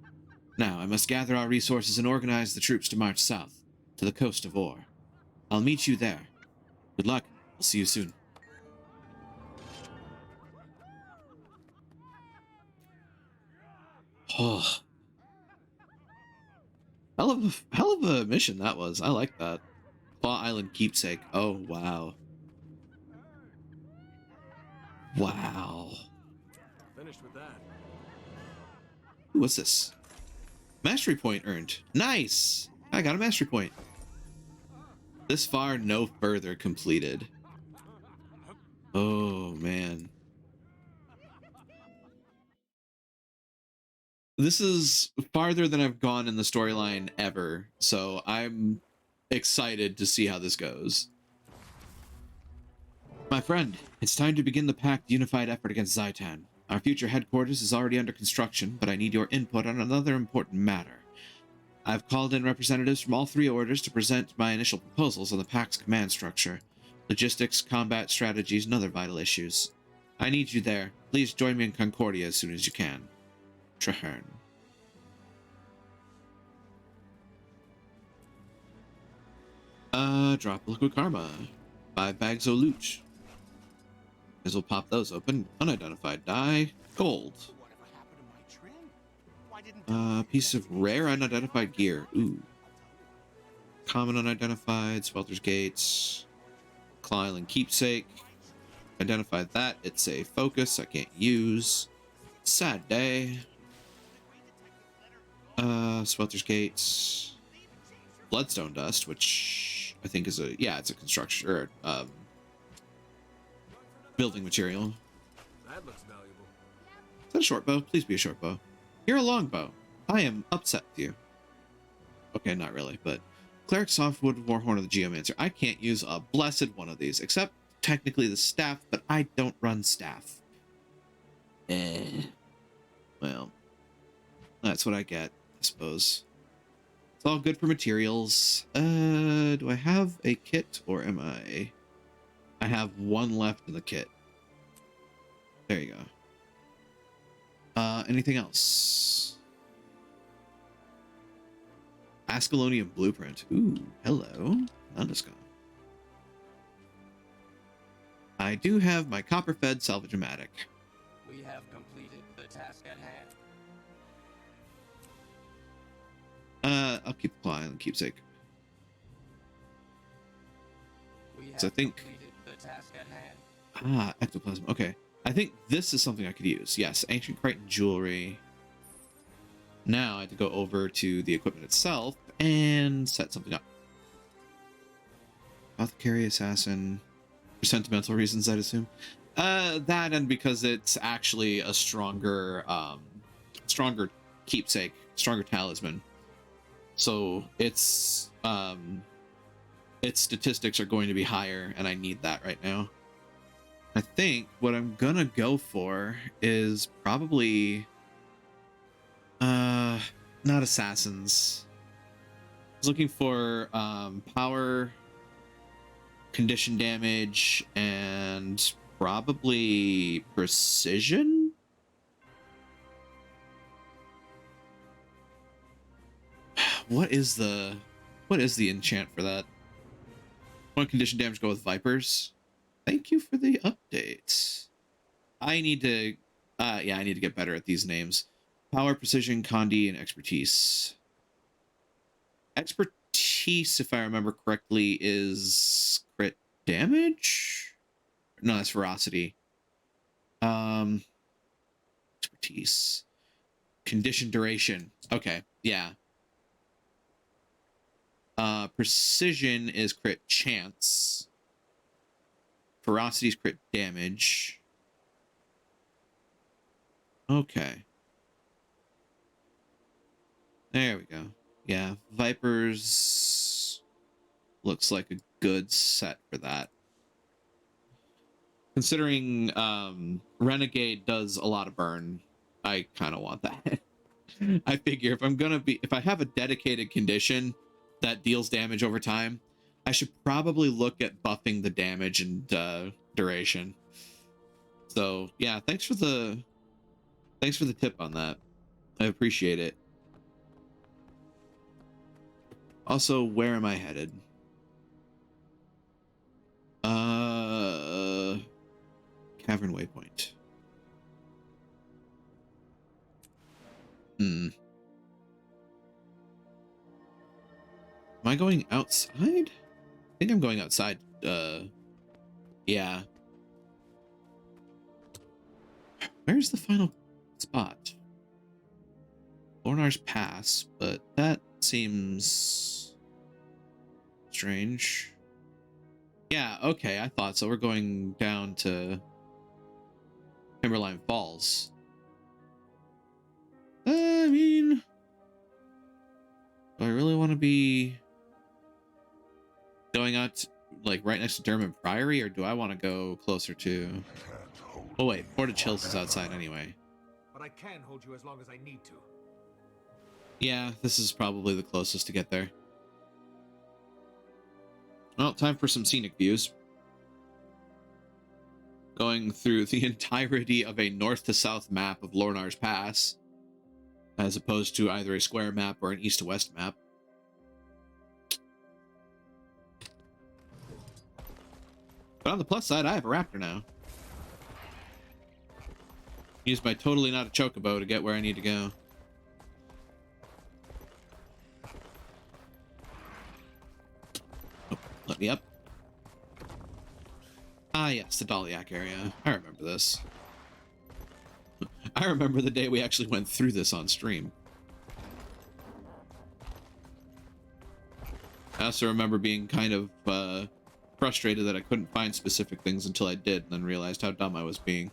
Now, I must gather our resources and organize the troops to march south, to the coast of Ore. I'll meet you there. Good luck. I'll see you soon. Oh. Hell of a mission that was. I like that. Claw Island Keepsake. Oh, wow. Wow. Finished with that. Ooh, what's this? Mastery point earned. Nice! I got a mastery point. This far, no further completed. Oh, man. This is farther than I've gone in the storyline ever, so I'm excited to see how this goes. My friend, it's time to begin the Pact unified effort against Zhaitan. Our future headquarters is already under construction, but I need your input on another important matter. I've called in representatives from all three orders to present my initial proposals on the Pact's command structure, logistics, combat strategies, and other vital issues. I need you there. Please join me in Concordia as soon as you can. Traherne. Drop liquid karma. 5 bags of loot. As we'll pop those open. Unidentified die. Gold. Piece of rare unidentified gear. Ooh. Common unidentified. Swelter's Gates. Claw Island Keepsake. Identified that. It's a focus I can't use. Sad day. Swelter's Gates. Bloodstone Dust, which I think is a, yeah, it's a construction, or, building material. That looks valuable. Is that a short bow? Please be a short bow. You're a long bow. I am upset with you. Okay, not really, but Cleric Softwood Warhorn of the Geomancer. I can't use a blessed one of these, except technically the staff, but I don't run staff. Well, that's what I get, I suppose. It's all good for materials. Do I have a kit, or am I have one left in the kit. There you go. Anything else? Ascalonian Blueprint. Ooh, hello. Nondescon. I do have my copper-fed salvage-o-matic. We have completed the task at hand. I'll keep the Claw Island Keepsake. So I think... the task at hand. Ectoplasm. Okay. I think this is something I could use. Yes, Ancient Crichton Jewelry. Now I have to go over to the equipment itself and set something up. Apothecary Assassin. For sentimental reasons, I'd assume. That and because it's actually a stronger keepsake, stronger talisman. So its statistics are going to be higher, and I need that right now. I think what I'm gonna go for is probably not assassins. I was looking for power, condition damage, and probably precision. What is the enchant for that? One condition damage, go with Vipers. Thank you for the updates. I need to yeah, I need to get better at these names. Power, precision, condi, and expertise. Expertise, if I remember correctly, is crit damage? No, that's ferocity. Expertise. Condition duration. Okay, yeah. Precision is crit chance. Ferocity is crit damage. Okay. There we go. Yeah, Vipers looks like a good set for that. Considering Renegade does a lot of burn, I kind of want that. I figure if I have a dedicated condition that deals damage over time, I should probably look at buffing the damage and duration. So yeah, thanks for the tip on that. I appreciate it. Also, where am I headed? Cavern Waypoint. Am I going outside? I think I'm going outside. Yeah. Where's the final spot? Lornar's Pass, but that seems strange. Yeah, okay, I thought so. We're going down to Timberline Falls. I mean, do I really want to be going out like right next to Durham Priory, or do I want to go closer to... Oh wait, Portage Hills is outside anyway. But I can hold you as long as I need to. Yeah, this is probably the closest to get there. Well, time for some scenic views. Going through the entirety of a north to south map of Lornar's Pass, as opposed to either a square map or an east to west map. But on the plus side, I have a raptor now. Use my totally not a chocobo to get where I need to go. Oh, let me up. Ah, yes, the Dalyak area. I remember this. I remember the day we actually went through this on stream. I also remember being kind of frustrated that I couldn't find specific things until I did, and then realized how dumb I was being.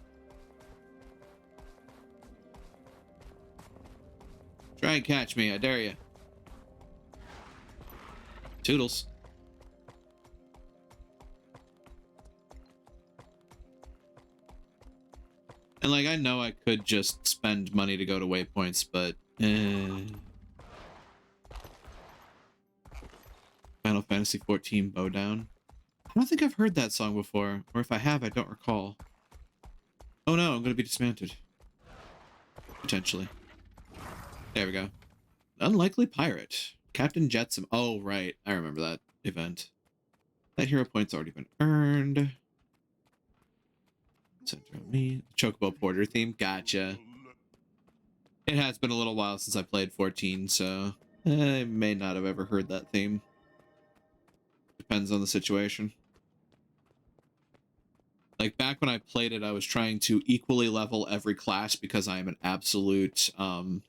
Try and catch me, I dare you. Toodles. And like, I know I could just spend money to go to waypoints, but Final Fantasy XIV Bowdown. I don't think I've heard that song before, or if I have, I don't recall. Oh no, I'm gonna be dismantled. Potentially. There we go. Unlikely Pirate. Captain Jetsam. Oh, right. I remember that event. That hero point's already been earned. Center of me. Chocobo Porter theme. Gotcha. It has been a little while since I played 14, so I may not have ever heard that theme. Depends on the situation. Like, back when I played it, I was trying to equally level every class because I am an absolute, you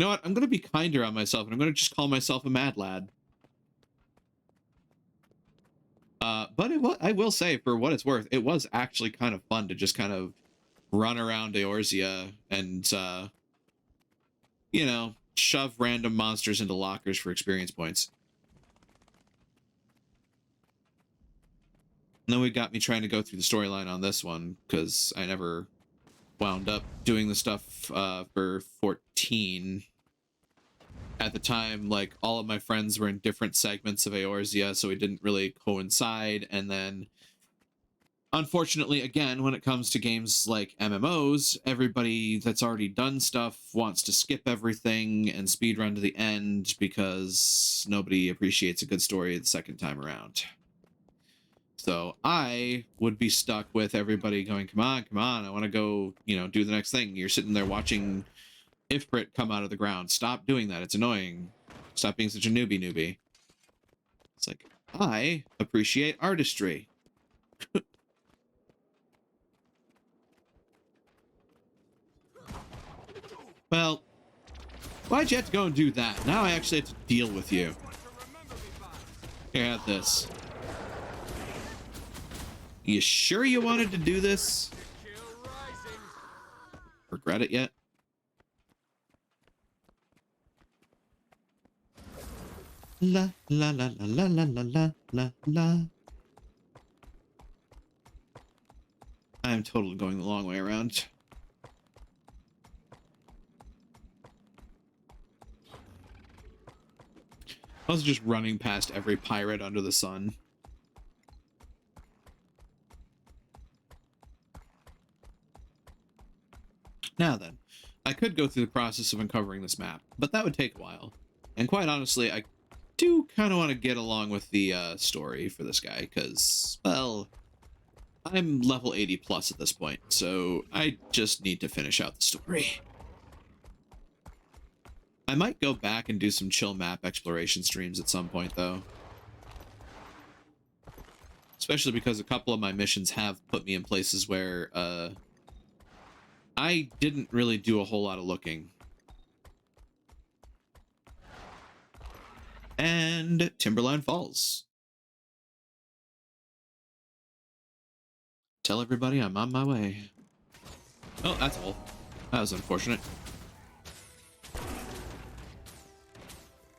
know what? I'm going to be kinder on myself, and I'm going to just call myself a mad lad. But I will say, for what it's worth, it was actually kind of fun to just kind of run around Eorzea and, you know, shove random monsters into lockers for experience points. And then we got me trying to go through the storyline on this one, because I never wound up doing the stuff for 14. At the time, like, all of my friends were in different segments of Eorzea, so it didn't really coincide. And then, unfortunately, again, when it comes to games like MMOs, everybody that's already done stuff wants to skip everything and speedrun to the end because nobody appreciates a good story the second time around. So I would be stuck with everybody going, come on, I want to go, you know, do the next thing. You're sitting there watching Ifrit come out of the ground. Stop doing that. It's annoying. Stop being such a newbie. It's like, I appreciate artistry. Well, why'd you have to go and do that? Now I actually have to deal with you. Here, have this. You sure you wanted to do this? Regret it yet? La la la la la la la la la. I'm totally going the long way around. I was just running past every pirate under the sun. Now then, I could go through the process of uncovering this map, but that would take a while. And quite honestly, I do kind of want to get along with the story for this guy, because, well, I'm level 80 plus at this point, so I just need to finish out the story. I might go back and do some chill map exploration streams at some point, though. Especially because a couple of my missions have put me in places where, I didn't really do a whole lot of looking. And Timberline Falls. Tell everybody I'm on my way. Oh, that's all. That was unfortunate.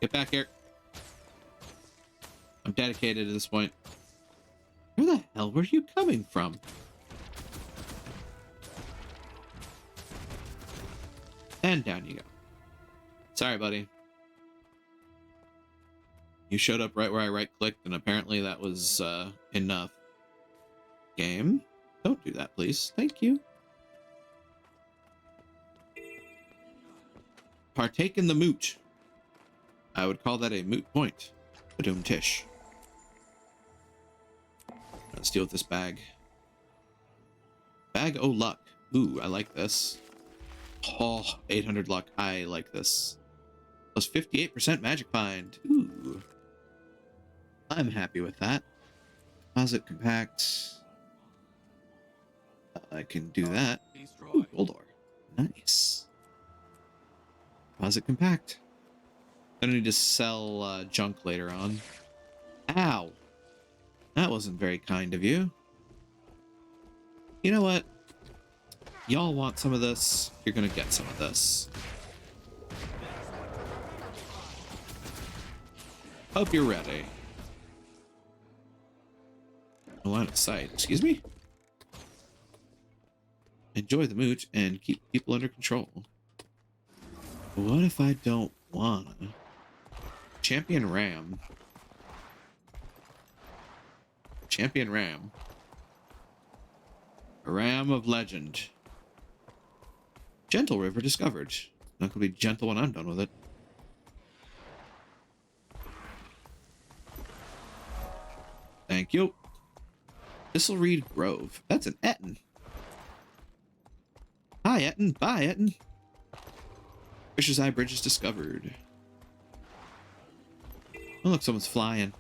Get back here. I'm dedicated at this point. Where the hell were you coming from? And down you go. Sorry, buddy. You showed up right where I right-clicked, and apparently that was enough. Game? Don't do that, please. Thank you. Partake in the moot. I would call that a moot point. Badoom tish. Let's deal with this bag. Bag o' luck. Ooh, I like this. Oh, 800 luck. I like this. Plus 58% magic find. Ooh. I'm happy with that. Deposit compact. I can do that. Ooh, Goldor. Nice. Deposit compact. Gonna need to sell junk later on. Ow. That wasn't very kind of you. You know what? Y'all want some of this? You're gonna get some of this. Hope you're ready. No line of sight. Excuse me? Enjoy the moot and keep people under control. What if I don't wanna? Champion Ram. Champion Ram. A ram of legend. Gentle River discovered. Not gonna be gentle when I'm done with it. Thank you. Thistlereed Grove. That's an Etten. Hi, Etten. Bye, Etten. Fisher's Eye Bridge is discovered. Oh, look, someone's flying.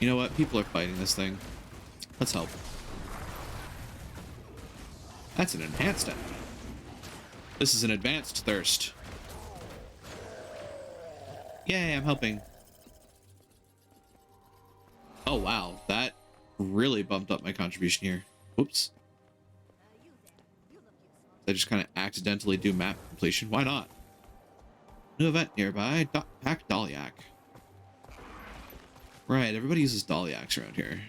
You know what? People are fighting this thing. Let's help. That's an enhanced Etten. This is an advanced thirst. Yay, I'm helping. Oh, wow. That really bumped up my contribution here. Whoops. I just kind of accidentally do map completion. Why not? New event nearby. Pack Daliak. Right, everybody uses Dalyaks around here.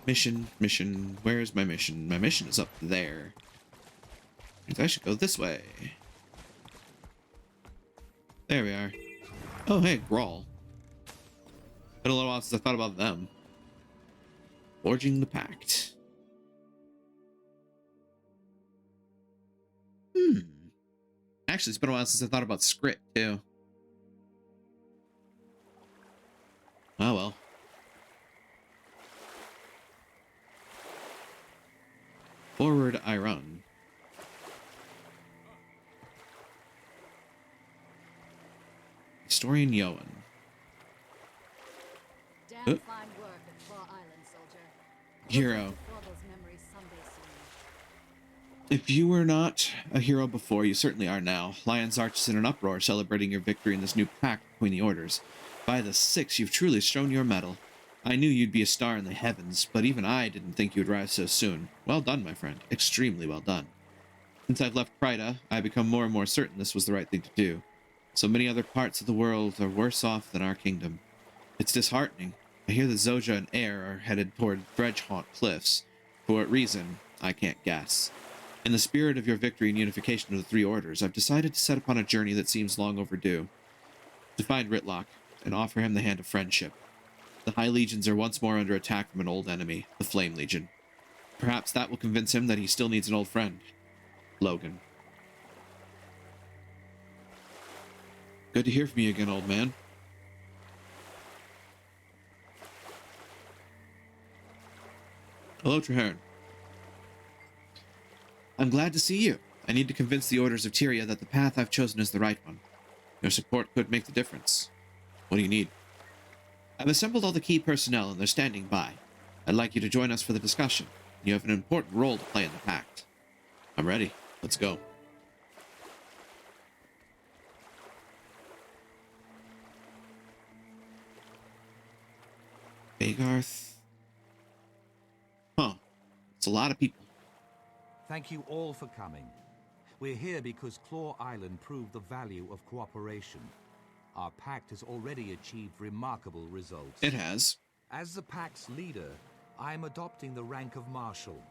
Mission. Where's my mission? My mission is up there. I should go this way. There we are. Oh, hey, Grawl. Been a little while since I thought about them. Forging the Pact. Actually, it's been a while since I thought about script, too. Oh, well. Forward I run. Historian Yoan. Damn fine work at Claw Island, soldier. Hero. If you were not a hero before, you certainly are now. Lion's Arch is in an uproar, celebrating your victory in this new pact between the orders. By the Six, you've truly shown your mettle. I knew you'd be a star in the heavens, but even I didn't think you'd rise so soon. Well done, my friend. Extremely well done. Since I've left Pryda, I've become more and more certain this was the right thing to do. So many other parts of the world are worse off than our kingdom. It's disheartening. I hear that Zoja and Air are headed toward Dredgehaunt Cliffs. For what reason, I can't guess. In the spirit of your victory and unification of the three orders, I've decided to set upon a journey that seems long overdue. To find Rytlock and offer him the hand of friendship. The High Legions are once more under attack from an old enemy, the Flame Legion. Perhaps that will convince him that he still needs an old friend. Logan. Good to hear from you again, old man. Hello, Traherne. I'm glad to see you. I need to convince the Orders of Tyria that the path I've chosen is the right one. Your support could make the difference. What do you need? I've assembled all the key personnel and they're standing by. I'd like you to join us for the discussion. You have an important role to play in the pact. I'm ready. Let's go. Bagarth. Huh. It's a lot of people. Thank you all for coming. We're here because Claw Island proved the value of cooperation. Our pact has already achieved remarkable results. It has. As the pact's leader, I am adopting the rank of Marshal.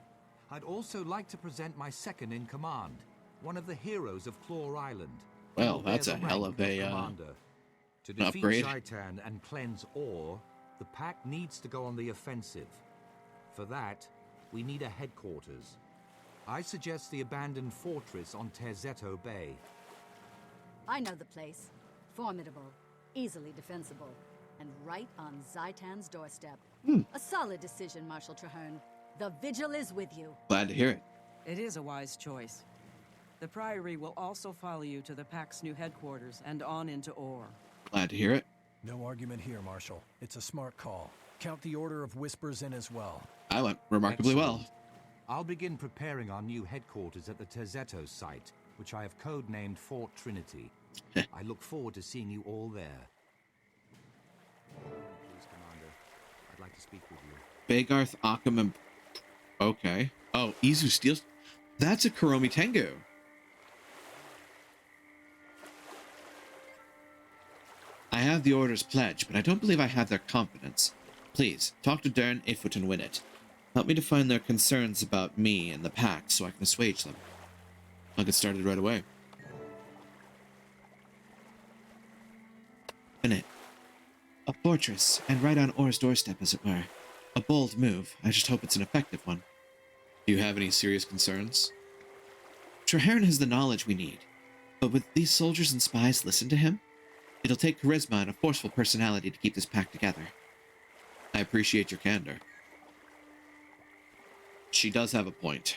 I'd also like to present my second in command, one of the heroes of Claw Island. Well, that's a hell of a To defeat upgrade. Zhaitan and cleanse Ore, the pact needs to go on the offensive. For that, we need a headquarters. I suggest the abandoned fortress on Terzetto Bay. I know the place. Formidable, easily defensible, and right on Zhaitan's doorstep. A solid decision, Marshal Traherne. The Vigil is with you. Glad to hear it. It is a wise choice. The Priory will also follow you to the Pact's new headquarters and on into Ore. Glad to hear it. No argument here, Marshal. It's a smart call. Count the Order of Whispers in as well. I went remarkably well. I'll begin preparing our new headquarters at the Terzetto site, which I have codenamed Fort Trinity. I look forward to seeing you all there. Please, Commander. I'd like to speak with you. Bagarth, Occam, and... Okay. Oh, Izu steals... That's a Kuromi Tengu. I have the Order's pledge, but I don't believe I have their confidence. Please, talk to Dern, Ifut, and Winnet. Help me define their concerns about me and the Pact so I can assuage them. I'll get started right away. Winnet. A fortress, and right on Ore's doorstep, as it were. A bold move. I just hope it's an effective one. Do you have any serious concerns? Traherne has the knowledge we need, but would these soldiers and spies listen to him? It'll take charisma and a forceful personality to keep this pact together. I appreciate your candor. She does have a point.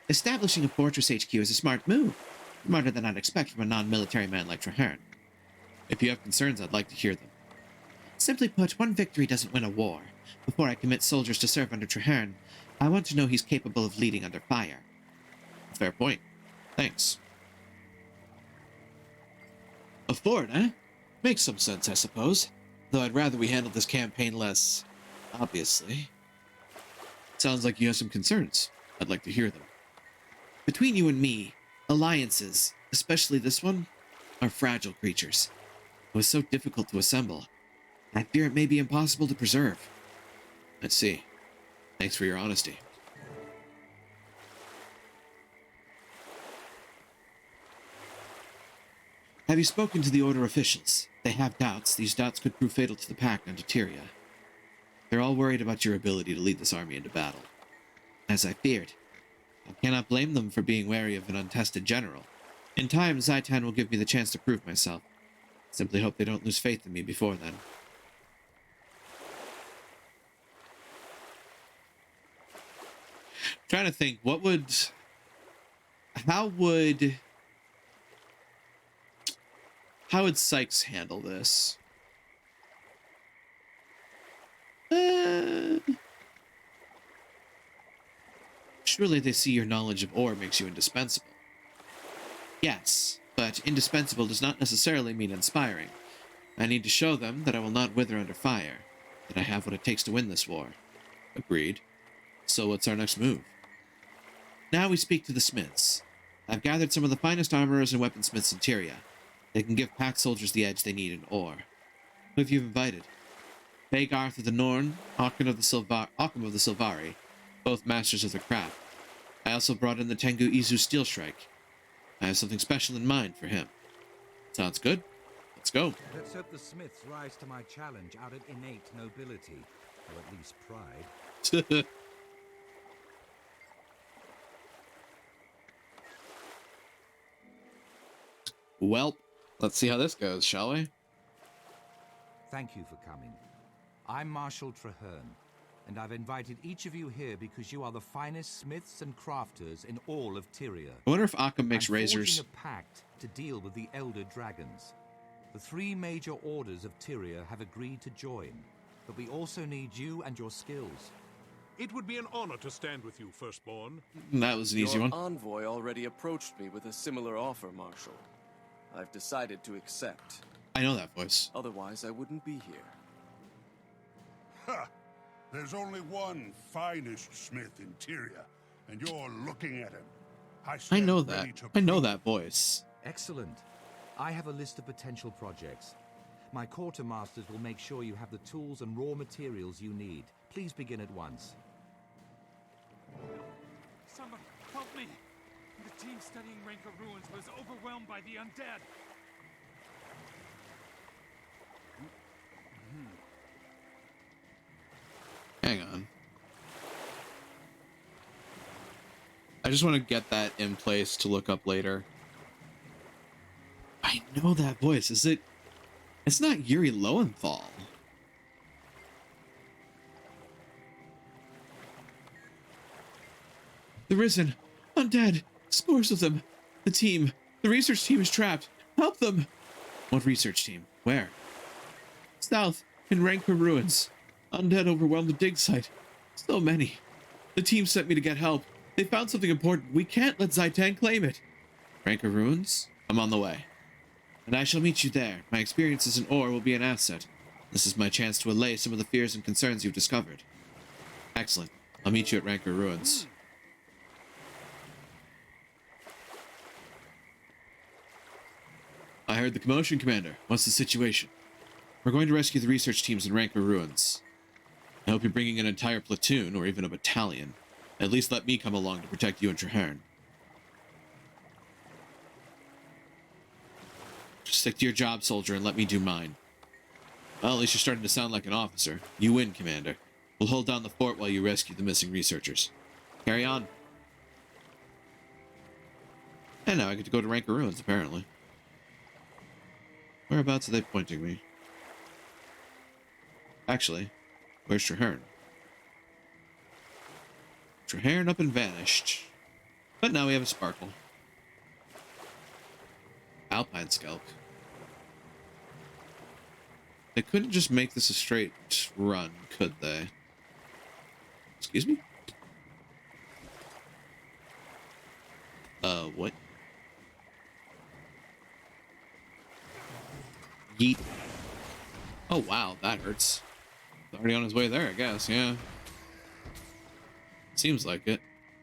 Establishing a fortress HQ is a smart move. Smarter than I'd expect from a non-military man like Traherne. If you have concerns, I'd like to hear them. Simply put, one victory doesn't win a war. Before I commit soldiers to serve under Traherne, I want to know he's capable of leading under fire. Fair point. Thanks. A fort, eh? Makes some sense, I suppose. Though I'd rather we handled this campaign less... obviously. Sounds like you have some concerns. I'd like to hear them. Between you and me, alliances, especially this one, are fragile creatures. It was so difficult to assemble. I fear it may be impossible to preserve. I see. Thanks for your honesty. Have you spoken to the Order officials? They have doubts. These doubts could prove fatal to the Pact and to Tyria. They're all worried about your ability to lead this army into battle. As I feared. I cannot blame them for being wary of an untested general. In time, Zhaitan will give me the chance to prove myself. Simply hope they don't lose faith in me before then. Trying to think, how would Sykes handle this? Surely they see your knowledge of ore makes you indispensable. Yes, but indispensable does not necessarily mean inspiring. I need to show them that I will not wither under fire, that I have what it takes to win this war. Agreed. So what's our next move? Now we speak to the smiths. I've gathered some of the finest armorers and weaponsmiths in Tyria. They can give pack soldiers the edge they need in ore. Who have you invited? Bagarth of the Norn, Occam of the Silvari, both masters of their craft. I also brought in the Tengu Izu Steelshrike. I have something special in mind for him. Sounds good. Let's go. Let's hope the Smiths rise to my challenge out of innate nobility, or at least pride. Well, let's see how this goes, shall we? Thank you for coming. I'm Marshal Traherne, and I've invited each of you here because you are the finest smiths and crafters in all of Tyria. I wonder if Occam makes razors. I'm forging a pact to deal with the Elder Dragons. The 3 major orders of Tyria have agreed to join, but we also need you and your skills. It would be an honor to stand with you, Firstborn. That was an easy one. Your envoy already approached me with a similar offer, Marshal. I've decided to accept. I know that voice. Otherwise, I wouldn't be here. Ha! There's only one finest smith in Tyria, and you're looking at him. I know that. I know that voice. Excellent. I have a list of potential projects. My quartermasters will make sure you have the tools and raw materials you need. Please begin at once. Someone help me! The team studying Rancor Ruins was overwhelmed by the undead. Hang on. I just want to get that in place to look up later. I know that voice. Is it? It's not Yuri Lowenthal. The Risen. Undead. Scores of them. The research team is trapped. Help them! What research team? Where? South, in Rancor Ruins. Undead overwhelmed the dig site. So many. The team sent me to get help. They found something important. We can't let Zhaitan claim it. Rancor Ruins? I'm on the way. And I shall meet you there. My experiences in ore will be an asset. This is my chance to allay some of the fears and concerns you've discovered. Excellent. I'll meet you at Rancor Ruins. I heard the commotion, Commander. What's the situation? We're going to rescue the research teams in Rancor Ruins. I hope you're bringing an entire platoon, or even a battalion. At least let me come along to protect you and Traherne. Just stick to your job, soldier, and let me do mine. Well, at least you're starting to sound like an officer. You win, Commander. We'll hold down the fort while you rescue the missing researchers. Carry on. And now I get to go to Rancor Ruins, apparently. Whereabouts are they pointing me? Actually, where's Traherne? Traherne up and vanished. But now we have a sparkle. Alpine Skelk. They couldn't just make this a straight run, could they? Excuse me? What? Yeet. Oh, wow, that hurts. He's already on his way there, I guess, yeah. Seems like it.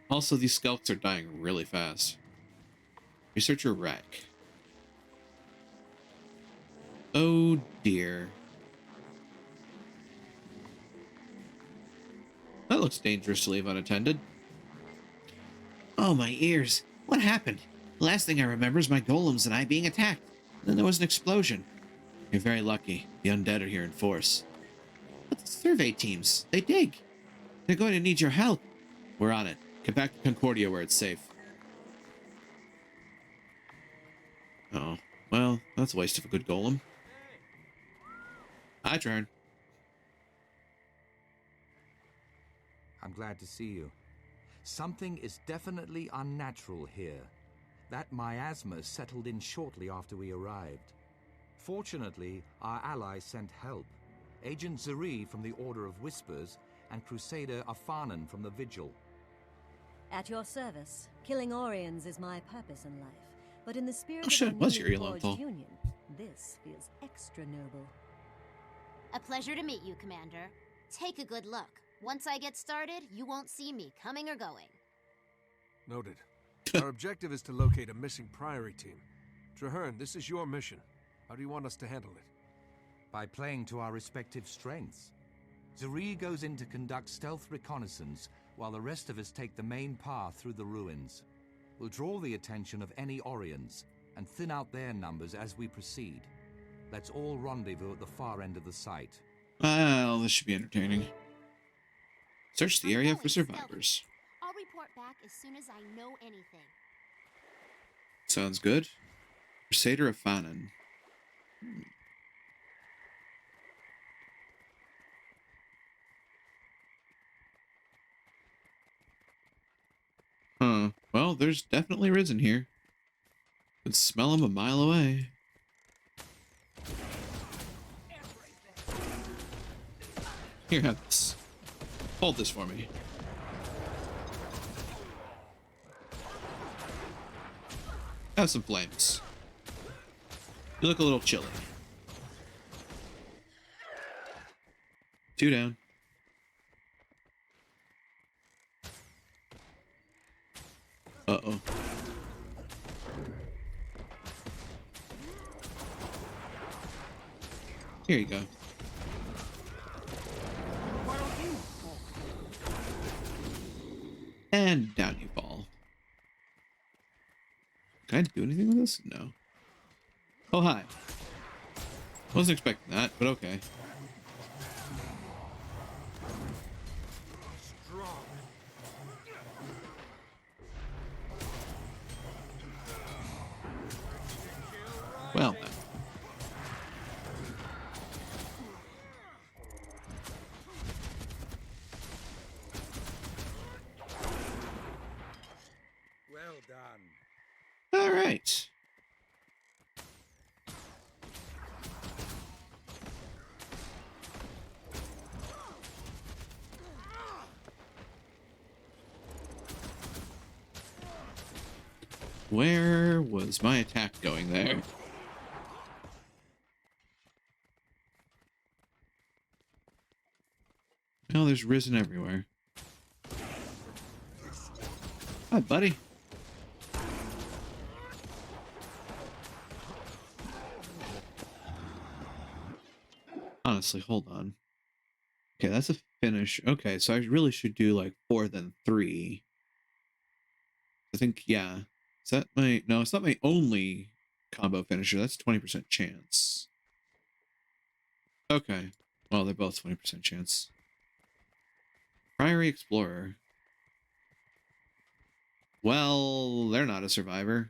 Also, these skelks are dying really fast. Researcher Wreck. Oh dear. That looks dangerous to leave unattended. Oh, my ears. What happened? The last thing I remember is my golems and I being attacked. Then there was an explosion. You're very lucky. The undead are here in force. But the survey teams, they dig. They're going to need your help. We're on it. Get back to Concordia where it's safe. Oh, well, that's a waste of a good golem. Hi, Traherne. I'm glad to see you. Something is definitely unnatural here. That miasma settled in shortly after we arrived. Fortunately, our allies sent help. Agent Zuri from the Order of Whispers and Crusader Afanan from the Vigil. At your service. Killing Orions is my purpose in life. But in the spirit shit, of our was newly your forged Yellowfall. union, this feels extra noble. A pleasure to meet you, Commander. Take a good look. Once I get started, you won't see me coming or going. Noted. Our objective is to locate a missing Priory team. Traherne, this is your mission. How do you want us to handle it? By playing to our respective strengths. Zuri goes in to conduct stealth reconnaissance, while the rest of us take the main path through the ruins. We'll draw the attention of any Orions, and thin out their numbers as we proceed. Let's all rendezvous at the far end of the site. Well, this should be entertaining. Search the area for survivors. I'll report back as soon as I know anything. Sounds good. Crusader Afanan. Huh. Well, there's definitely risen here. Could smell him a mile away. Here, have this. Hold this for me. Have some flames. You look a little chilly. 2 down. Uh-oh. Here you go. And down you fall. Can I do anything with this? No. Oh, hi. Wasn't expecting that, but okay. Well, then. Well done. All right. Where was my attack going there? Oh, there's risen everywhere. Hi, buddy. Honestly, hold on. Okay, that's a finish. Okay, so I really should do like 4 then 3. I think, yeah. Is that my... No, it's not my only combo finisher. That's 20% chance. Okay. Well, they're both 20% chance. Priory Explorer. Well, they're not a survivor.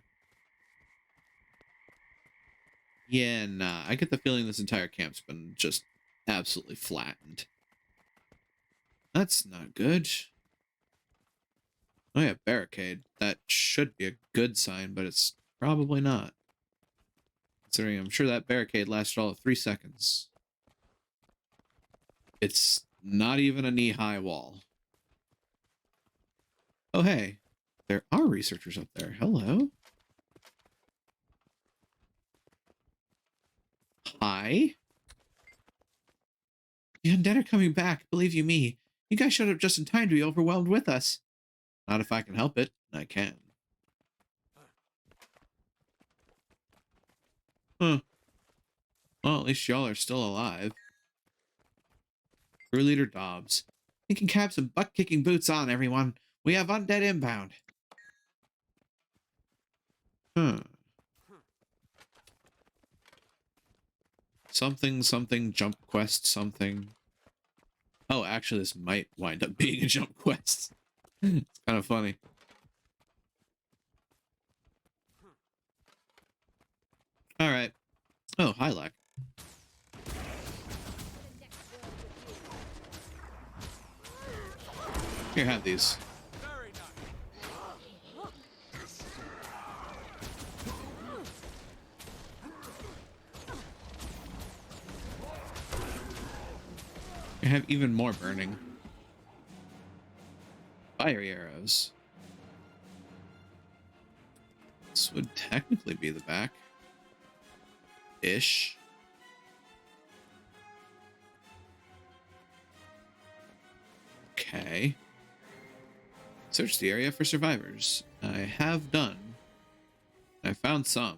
Yeah, nah. I get the feeling this entire camp's been just absolutely flattened. That's not good. Oh yeah, barricade. That should be a good sign, but it's probably not. Considering I'm sure that barricade lasted all of 3 seconds. It's not even a knee-high wall. Oh hey, there are researchers up there. Hello. Hi. The undead are coming back, believe you me. You guys showed up just in time to be overwhelmed with us. Not if I can help it. I can. Huh. Well, at least y'all are still alive. Crew leader Dobbs. You can cap some butt-kicking boots on, everyone. We have undead inbound. Something, jump quest, something. Oh, actually, this might wind up being a jump quest. It's kind of funny. Alright. Oh, hi, Lack. Here, have these. I have even more burning. Fiery arrows. This would technically be the back. Ish. Okay. Search the area for survivors. I have done. I found some.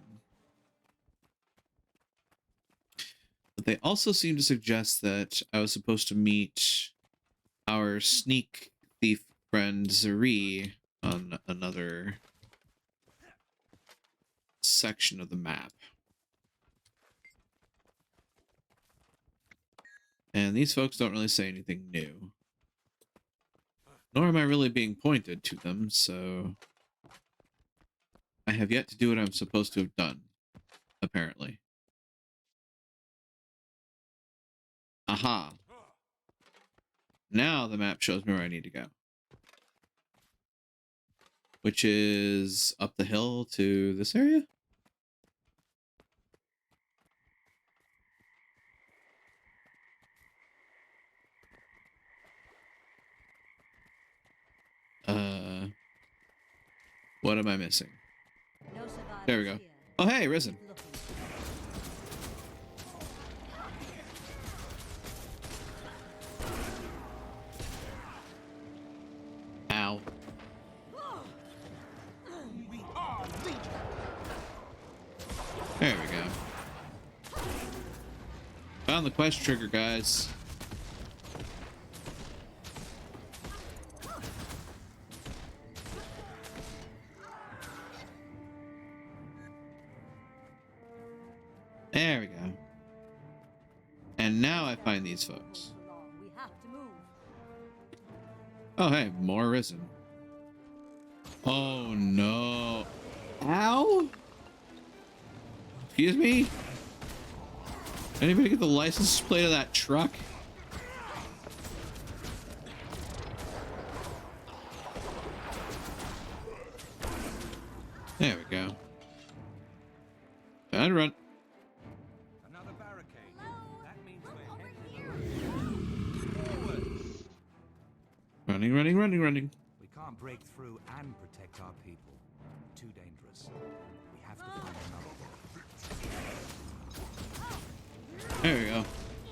But they also seem to suggest that I was supposed to meet our sneak thief friend Zuri on another section of the map. And these folks don't really say anything new. Nor am I really being pointed to them, so I have yet to do what I'm supposed to have done, apparently. Aha. Now the map shows me where I need to go. Which is up the hill to this area? What am I missing? There we go. Oh, hey, Risen. Ow. There we go. Found the quest trigger, guys. There we go. And now I find these folks. Oh, hey, more Risen. Oh, no. Ow? Excuse me? Anybody get the license plate of that truck? There we go. Time to run. Another barricade. That means we're heading Running, running, running, running. We can't break through and protect our people. Too dangerous. We have to find another. There we go.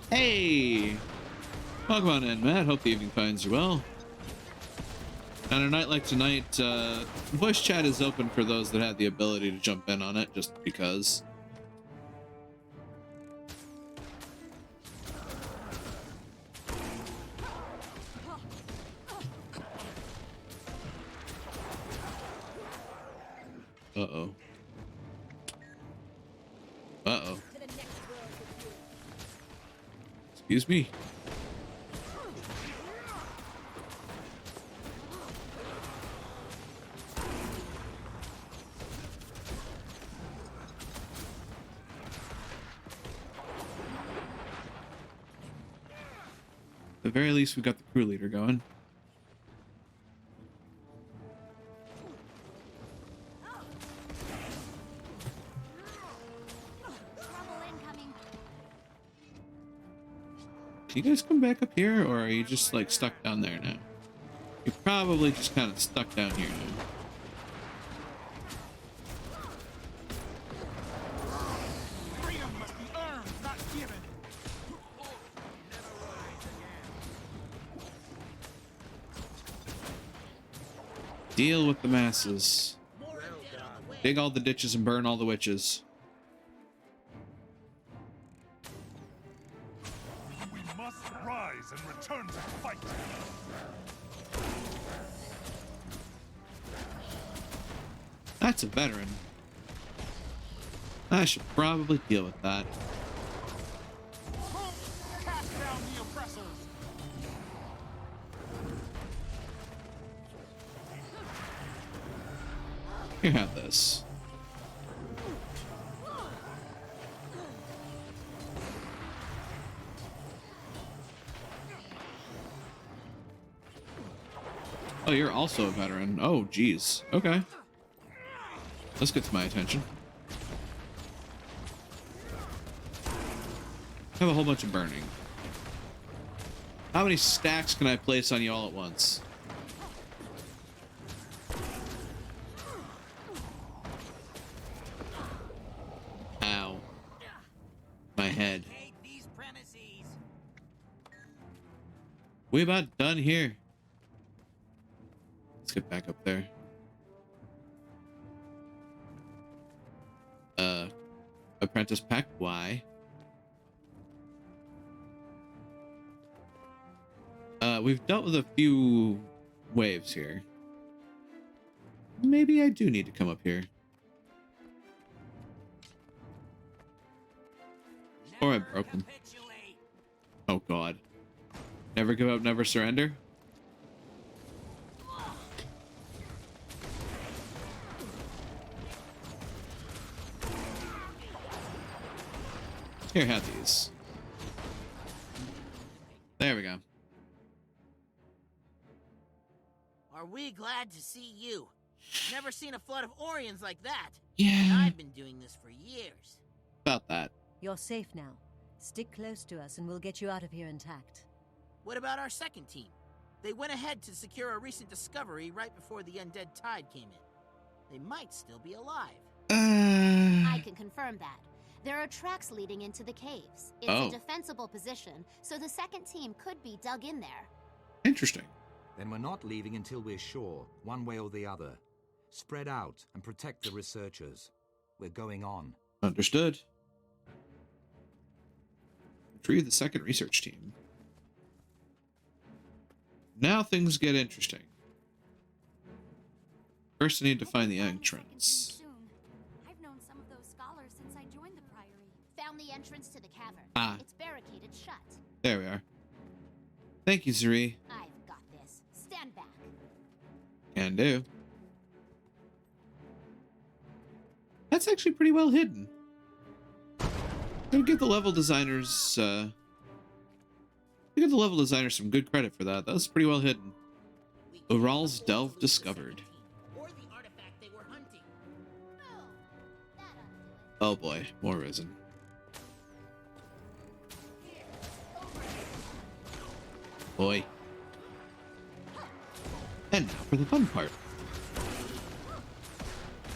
Hey! Welcome on in, Matt. Hope the evening finds you well. On a night like tonight, voice chat is open for those that have the ability to jump in on it, just because. Uh-oh. Uh-oh. Excuse me. At the very least, we got the crew leader going. Can you guys come back up here, or are you just like stuck down there now? You're probably just kind of stuck down here now. Freedom must be earned, not given. Deal with the masses. Dig all the ditches and burn all the witches. That's a veteran. I should probably deal with that. Cast down the oppressors. Here, have this. Oh, you're also a veteran. Oh, geez. Okay. This gets my attention. I have a whole bunch of burning. How many stacks can I place on you all at once? Ow. My head. We about done here. Let's get back up there. Apprentice pack, why? We've dealt with a few waves here. Maybe I do need to come up here. Or I broke them. Oh god. Never give up, never surrender? Here, have these. There we go. Are we glad to see you? Never seen a flood of Orions like that. Yeah. I've been doing this for years. About that. You're safe now. Stick close to us and we'll get you out of here intact. What about our second team? They went ahead to secure a recent discovery right before the undead tide came in. They might still be alive. I can confirm that. There are tracks leading into the caves. It's a defensible position, so the second team could be dug in there. Interesting. Then we're not leaving until we're sure, one way or the other. Spread out and protect the researchers. We're going on. Understood. Retrieve the second research team. Now things get interesting. First I need to find the entrance. I've known some of those scholars since I joined the Priory. Found the entrance to the cavern. Ah. It's barricaded shut. There we are. Thank you, Zuri. I've got this. Stand back. Can do. That's actually pretty well hidden. I'll give the level designers, give the level designers some good credit for that. That was pretty well hidden. Ural's Delve discovered. Or the artifact they were hunting. Oh boy, more risen. Boy. And now for the fun part.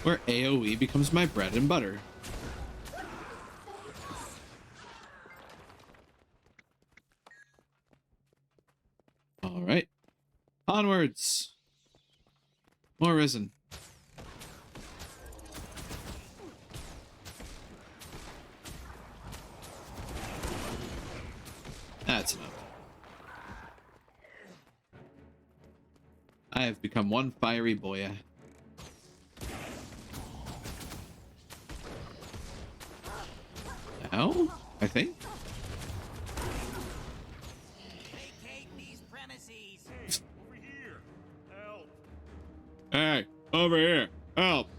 Where AoE becomes my bread and butter. Alright. Onwards. More risen. That's enough. I have become one fiery boy. Now, I think. Vacate these premises. Over here. Help. Hey, over here. Help.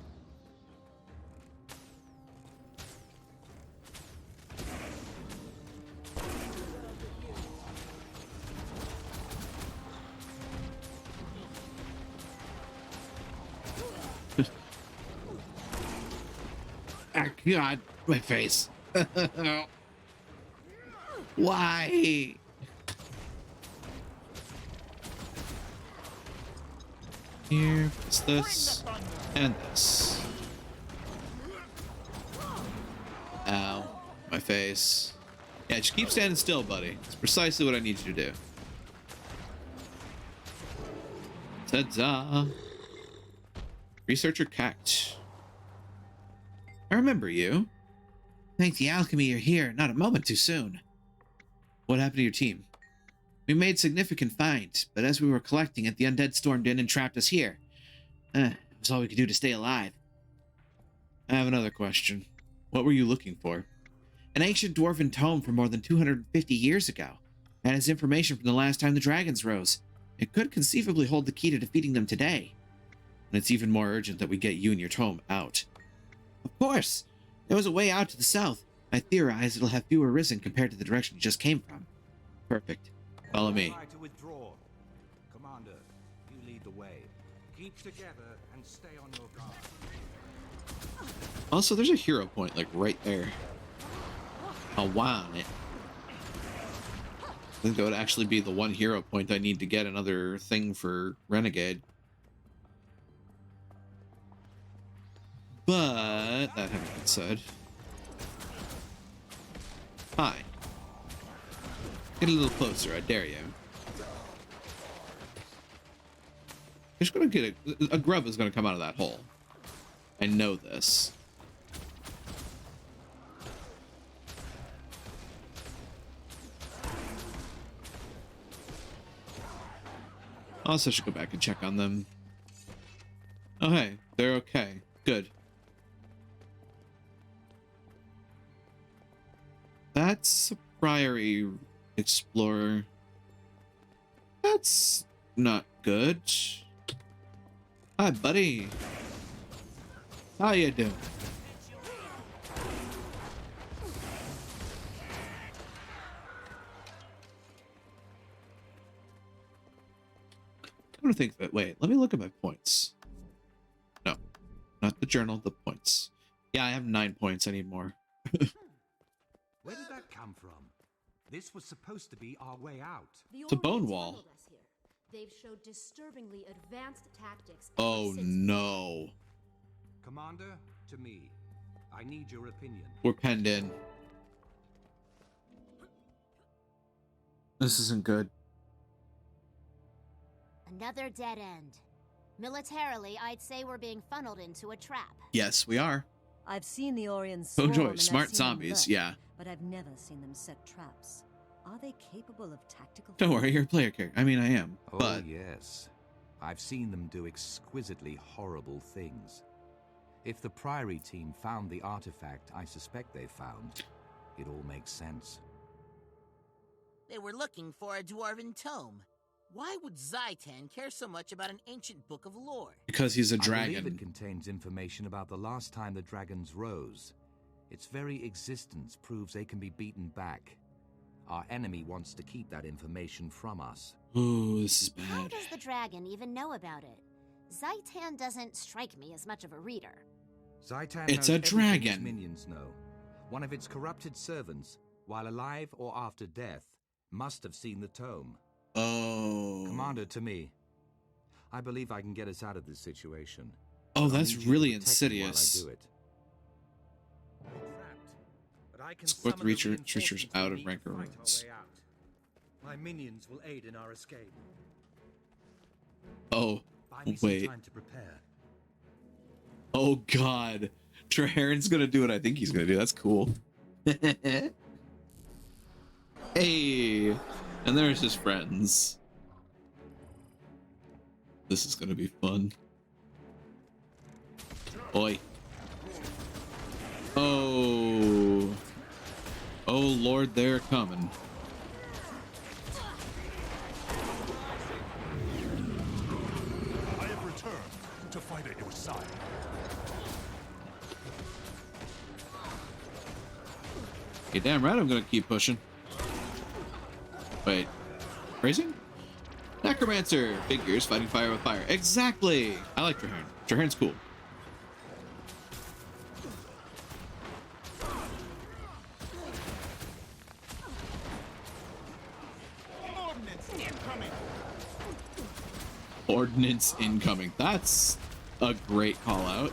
Ah, God, my face. Why? Here, it's this, and this. Ow, my face. Yeah, just keep standing still, buddy. It's precisely what I need you to do. Ta-da! Researcher Cact. I remember you. Thank the alchemy you're here, not a moment too soon. What happened to your team? We made significant finds, but as we were collecting it, the undead stormed in and trapped us here. It was all we could do to stay alive. I have another question. What were you looking for? An ancient dwarven tome from more than 250 years ago. That is information from the last time the dragons rose. It could conceivably hold the key to defeating them today. And it's even more urgent that we get you and your tome out. Of course! There was a way out to the south. I theorize it'll have fewer risen compared to the direction you just came from. Perfect. Follow me. Try to withdraw. Commander, you lead the way. Keep together and stay on your guard. Also, there's a hero point, like, right there. I'll wow it. I think that would actually be the one hero point I need to get another thing for Renegade. But, that having been said... Hi. Get a little closer, I dare you. Just gonna get a grub is gonna come out of that hole. I know this. Also, I should go back and check on them. Oh, hey, they're okay. Good. That's a Priory Explorer. That's not good. Hi, buddy. How you doing? I'm gonna think that. Wait, let me look at my points. No, not the journal, the points. Yeah, I have 9 points. I need more. Where did that come from? This was supposed to be our way out. It's a bone wall. They've showed disturbingly advanced tactics. Oh no. Commander, to me. I need your opinion. We're penned in. This isn't good. Another dead end. Militarily, I'd say we're being funneled into a trap. Yes, we are. I've seen the Orions Oh swarm, joy, and smart I've seen them zombies, lurk, yeah. But I've never seen them set traps. Are they capable of tactical... Don't worry, you're a player character. I mean, I am, Oh, but... yes. I've seen them do exquisitely horrible things. If the Priory team found the artifact I suspect they found, it all makes sense. They were looking for a dwarven tome. Why would Zhaitan care so much about an ancient book of lore? Because he's a I dragon. believe it contains information about the last time the dragons rose. Its very existence proves they can be beaten back. Our enemy wants to keep that information from us. Ooh, this is How bad. does the dragon even know about it? Zhaitan doesn't strike me as much of a reader. Zhaitan It's knows a everything dragon. its minions know. One of its corrupted servants, while alive or after death, must have seen the tome. Oh. Commander, to me. I believe I can get us out of this situation. Oh, I'll that's need you to really protect me while I insidious. do it. But I can Escort the summon the researchers out of reinforcements we need Rancor to fight our Ruins. way out. My minions will aid in our escape. Oh, Buy me some wait. time to prepare. Oh god. Traheron's gonna do what I think he's gonna do. That's cool. Hey! And there's his friends. This is gonna be fun. Oi. Oh. Oh lord, they're coming. I have returned to fight at your side. You're damn right I'm gonna keep pushing. Wait. Phrasing? Necromancer! Figures fighting fire with fire. Exactly! I like Trahern. Trahern's cool. Ordnance incoming. Ordnance incoming. That's a great call out.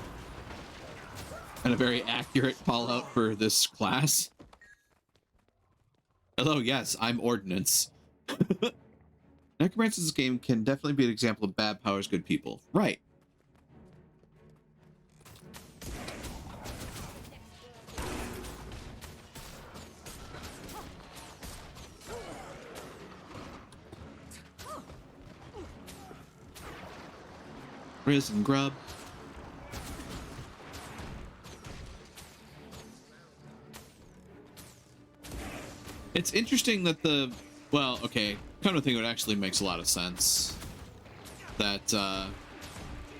And a very accurate call out for this class. Hello, yes, I'm Ordnance. Necromancer's game can definitely be an example of bad powers, good people. Right. Risen grub. It's interesting that the... Well, okay, come to think of it, actually makes a lot of sense. That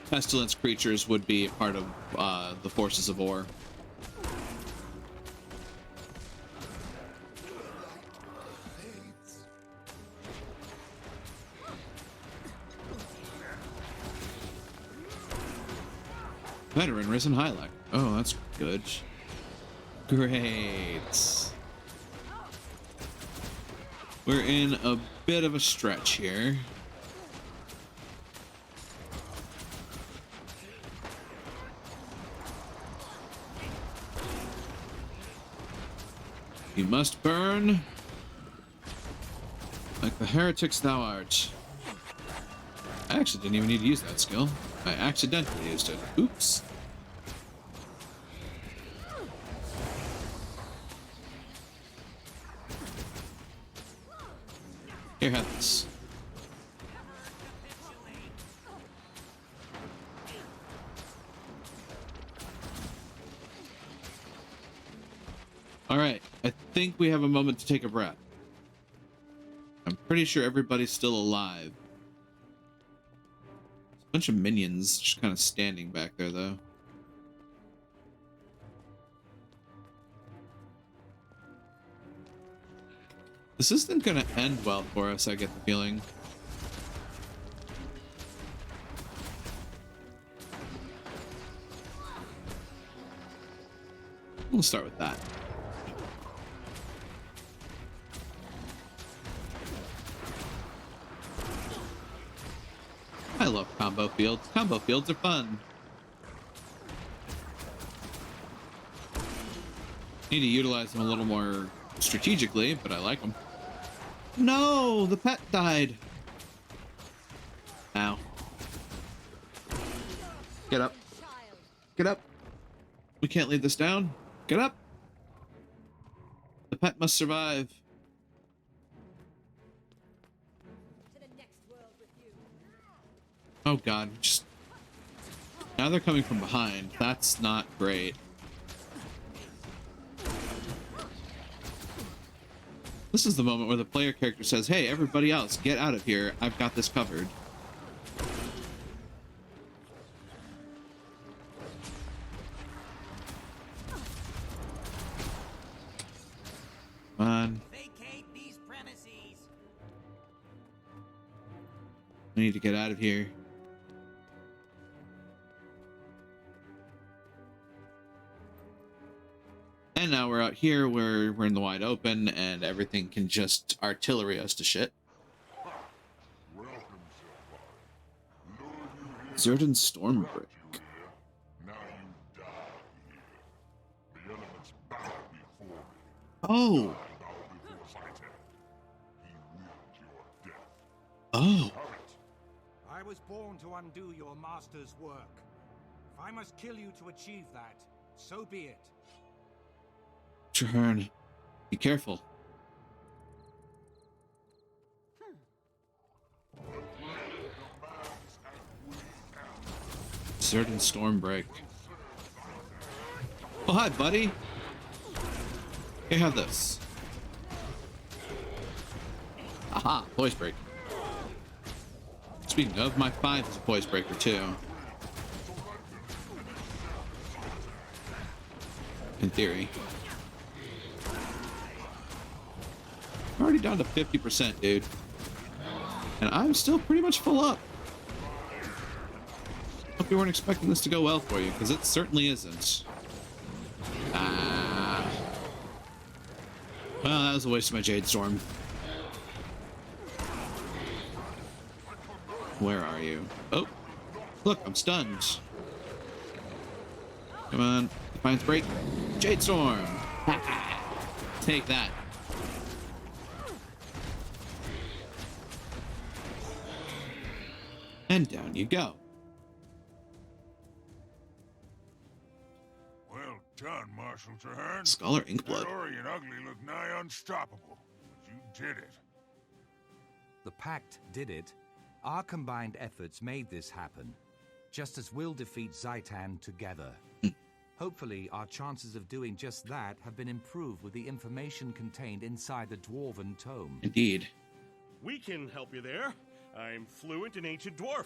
pestilence creatures would be part of the forces of Or. Veteran Risen Hylac. Oh, that's good. Great. We're in a bit of a stretch here. You must burn like the heretics thou art. I actually didn't even need to use that skill. I accidentally used it. Oops. Here, have this. All right, I think we have a moment to take a breath. I'm pretty sure everybody's still alive. There's a bunch of minions just kind of standing back there, though. This isn't going to end well for us, I get the feeling. We'll start with that. I love combo fields. Combo fields are fun. Need to utilize them a little more strategically, but I like them. No, the pet died. Ow. Get up. Get up. We can't leave this down. Get up. The pet must survive. Oh god, just... Now they're coming from behind. That's not great. This is the moment where the player character says, hey, everybody else, get out of here. I've got this covered. Come on. Vacate these premises. I need to get out of here. And now we're out here where we're in the wide open and everything can just artillery us to shit. Zerdan Stormbreak. Oh. Oh. I was born to undo your master's work. If I must kill you to achieve that, so be it. Trahearne, be careful. Zerdan Stormbreak. Oh, hi, buddy. Here, have this. Aha, Poise Break. Speaking of, my 5 is a Poise Breaker, too. In theory. I'm already down to 50%, dude. And I'm still pretty much full up. Hope you weren't expecting this to go well for you, because it certainly isn't. Ah. Well, that was a waste of my Jade Storm. Where are you? Oh, look, I'm stunned. Come on, Defiance Break. Jade Storm. Take that. And down you go. Well done, Marshal Trahearne. Scholar Inkblood. That Orient Ugly looked nigh unstoppable, but you did it. The Pact did it. Our combined efforts made this happen, just as we'll defeat Zhaitan together. Hopefully, our chances of doing just that have been improved with the information contained inside the Dwarven Tome. Indeed. We can help you there. I'm fluent in Ancient Dwarf.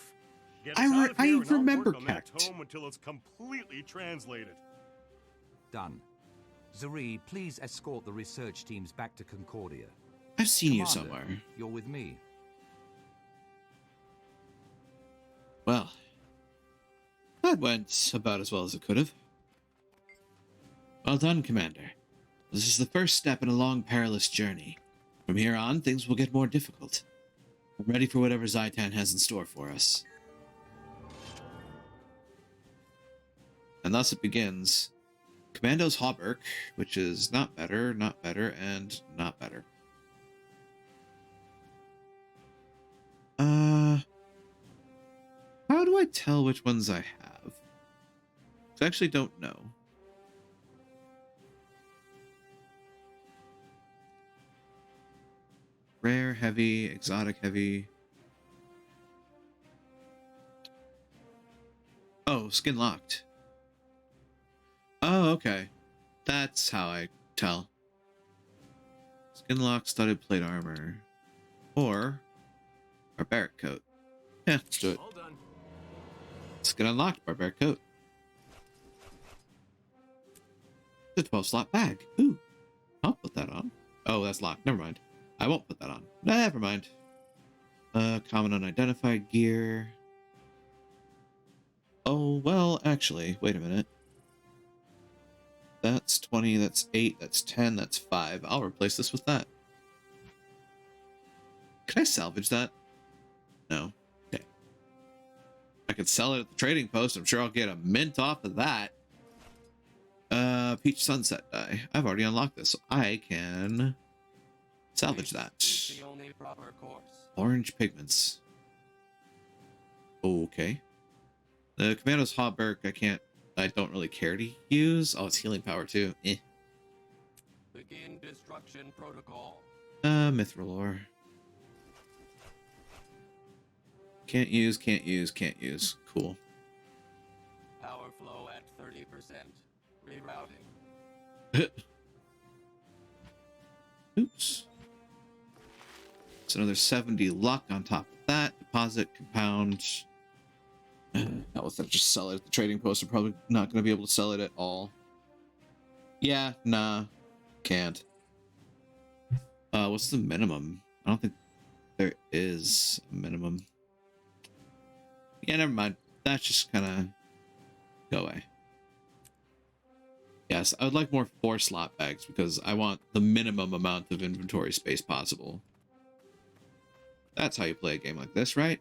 Get us I out of here and I'll remember work on that Kect. tome until it's completely translated. Done. Zuri, please escort the research teams back to Concordia. I've seen you Commander, somewhere. You're with me. Well, that went about as well as it could have. Well done, Commander. This is the first step in a long, perilous journey. From here on, things will get more difficult. I'm ready for whatever Zhaitan has in store for us. And thus it begins. Commando's Hauberk, which is not better, and not better. How do I tell which ones I have? I actually don't know. Rare, heavy, exotic, heavy. Oh, skin locked. Oh, okay. That's how I tell. Skin locked, studded plate armor. Or barbaric coat. Yeah, let's do it. All done. Skin unlocked, barbaric coat. The 12-slot bag. Ooh. I'll put that on. Oh, that's locked. Never mind. I won't put that on. Never mind. Common unidentified gear. Oh, well, actually, wait a minute. That's 20, that's 8, that's 10, that's 5. I'll replace this with that. Can I salvage that? No. Okay. I could sell it at the trading post. I'm sure I'll get a mint off of that. Peach Sunset die. I've already unlocked this, so I can salvage that. The only proper course. Orange pigments. Okay. The Commando's Hauberk, I don't really care to use. Oh, it's healing power too. Eh. Begin destruction protocol. Mithril ore. Can't use. Cool. Power flow at 30%. Rerouting. Oops. It's another 70 luck on top of that. Deposit, compound. Not with that, just sell it at the trading post. I'm probably not going to be able to sell it at all. Yeah, nah. Can't. What's the minimum? I don't think there is a minimum. Yeah, never mind. That's just kind of go away. Yes, I would like more 4-slot bags because I want the minimum amount of inventory space possible. That's how you play a game like this, right?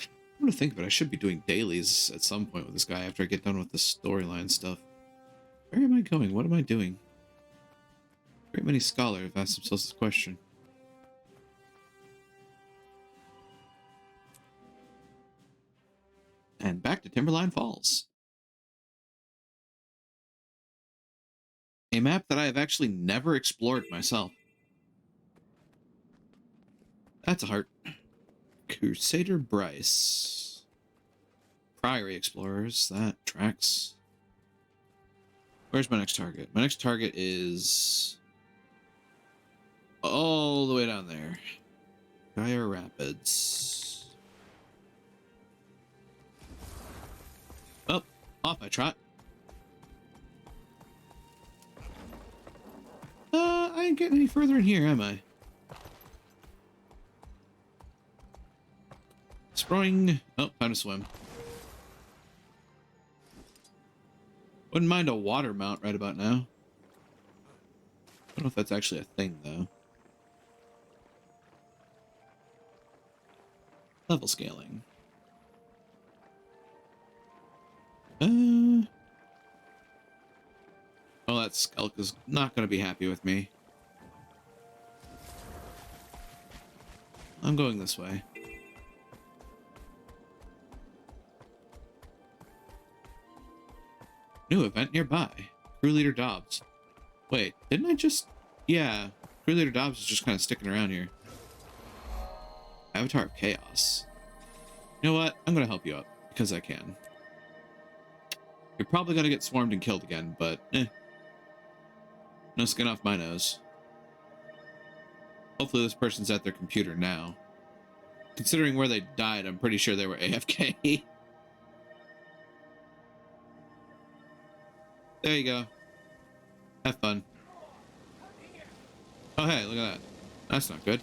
I'm gonna think of it. I should be doing dailies at some point with this guy after I get done with the storyline stuff. Where am I going? What am I doing? Very many scholars have asked themselves this question. And back to Timberline Falls. A map that I have actually never explored myself. That's a heart. Crusader Bryce. Priory Explorers. That tracks. Where's my next target? My next target is all the way down there. Gaia Rapids. Oh, off I trot. I ain't getting any further in here, am I? Spring. Oh, time to swim. Wouldn't mind a water mount right about now. I don't know if that's actually a thing, though. Level scaling. Oh, that Skulk is not going to be happy with me. I'm going this way. New event nearby. Crew Leader Dobbs. Wait, didn't I just... Yeah, Crew Leader Dobbs is just kind of sticking around here. Avatar of Chaos. You know what? I'm gonna help you up because I can. You're probably gonna get swarmed and killed again, but no skin off my nose. Hopefully this person's at their computer now. Considering where they died, I'm pretty sure they were AFK. There you go. Have fun. Oh, hey, look at that. That's not good.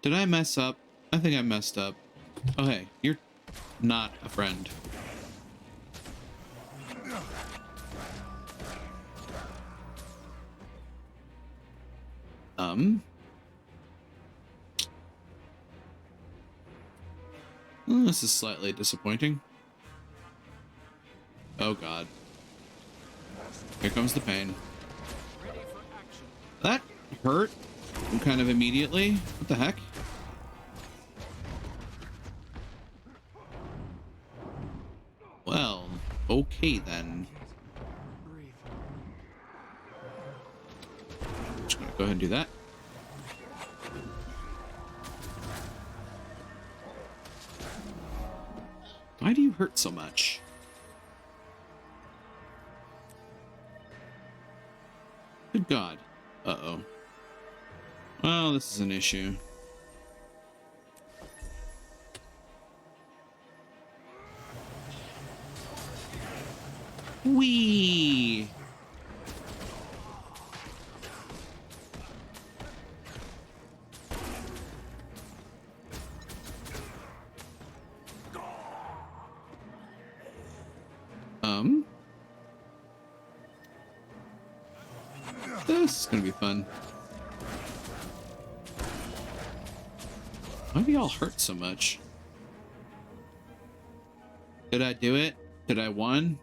Did I mess up? I think I messed up. Oh, hey, you're not a friend. This is slightly disappointing. Oh, God. Here comes the pain. That hurt kind of immediately. What the heck? Well, okay then. Just gonna go ahead and do that. Why do you hurt so much? Good God. Uh-oh. Well, this is an issue. Whee! This is gonna be fun. Why do y'all hurt so much? Did I do it? Did I win?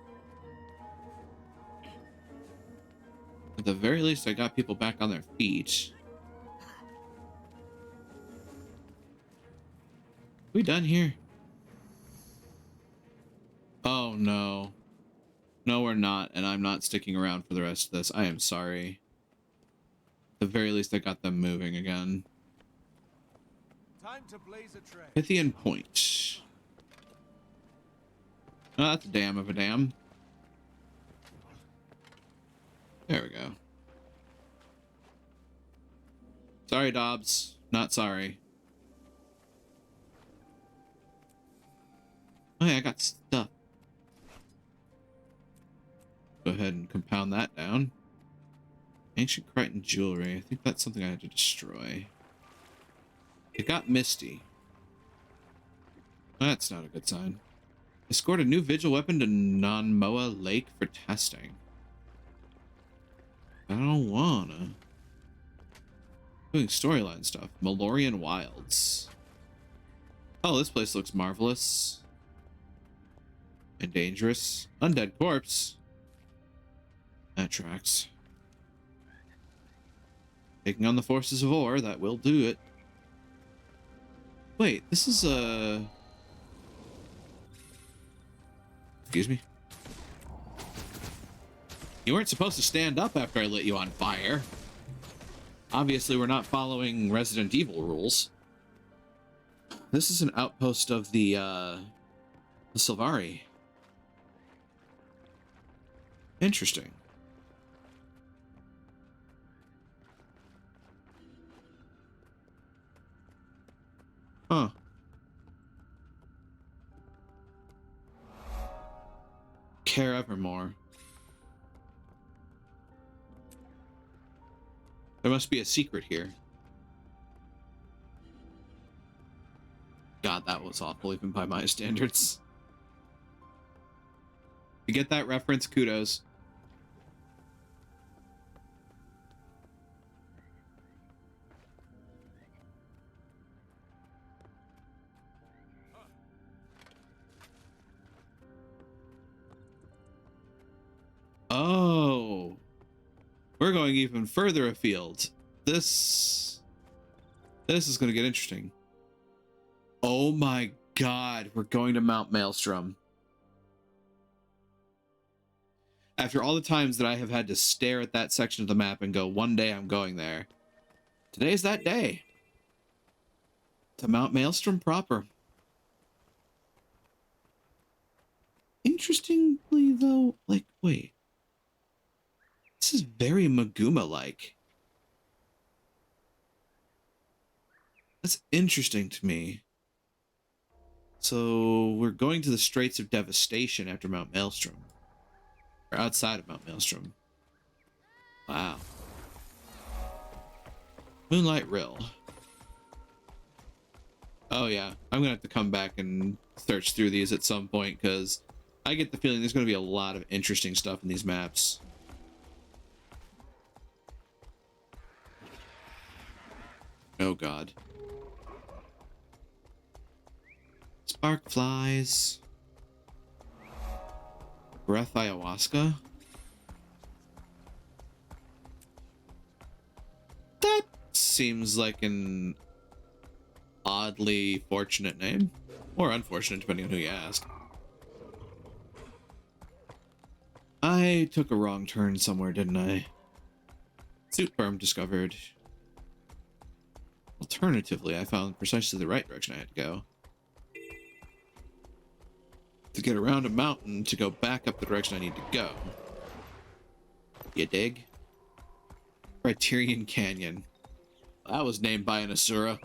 At the very least, I got people back on their feet. We done here? Oh no. No, we're not, and I'm not sticking around for the rest of this. I am sorry. At the very least, I got them moving again. Time to blaze a trail. Pythian Point. Oh, that's a dam of a dam. There we go. Sorry, Dobbs. Not sorry. Oh yeah, I got stuff. Go ahead and compound that down. Ancient Crichton jewelry. I think that's something I had to destroy. It got misty. That's not a good sign. Escort a new vigil weapon to Non-Moa Lake for testing. I don't wanna. Doing storyline stuff. Malorian Wilds. Oh, this place looks marvelous. And dangerous. Undead corpse. That tracks. Taking on the forces of Or, that will do it. Wait, this is a... Excuse me. You weren't supposed to stand up after I lit you on fire. Obviously, we're not following Resident Evil rules. This is an outpost of the Sylvari. Interesting. Huh. Care Evermore. There must be a secret here. God, that was awful, even by my standards. You get that reference? Kudos. Oh, we're going even further afield. This is going to get interesting. Oh my God, we're going to Mount Maelstrom. After all the times that I have had to stare at that section of the map and go, one day I'm going there. Today's that day. To Mount Maelstrom proper. Interestingly, though, like, wait. This is very Maguma-like. That's interesting to me. So, we're going to the Straits of Devastation after Mount Maelstrom. Or outside of Mount Maelstrom. Wow. Moonlight Rill. Oh yeah, I'm gonna have to come back and search through these at some point, because I get the feeling there's gonna be a lot of interesting stuff in these maps. Oh god. Spark flies. Breath ayahuasca. That seems like an oddly fortunate name. Or unfortunate, depending on who you ask. I took a wrong turn somewhere, didn't I? Suit berm discovered. Alternatively, I found precisely the right direction I had to go. To get around a mountain to go back up the direction I need to go. You dig? Criterion Canyon. That was named by an Asura.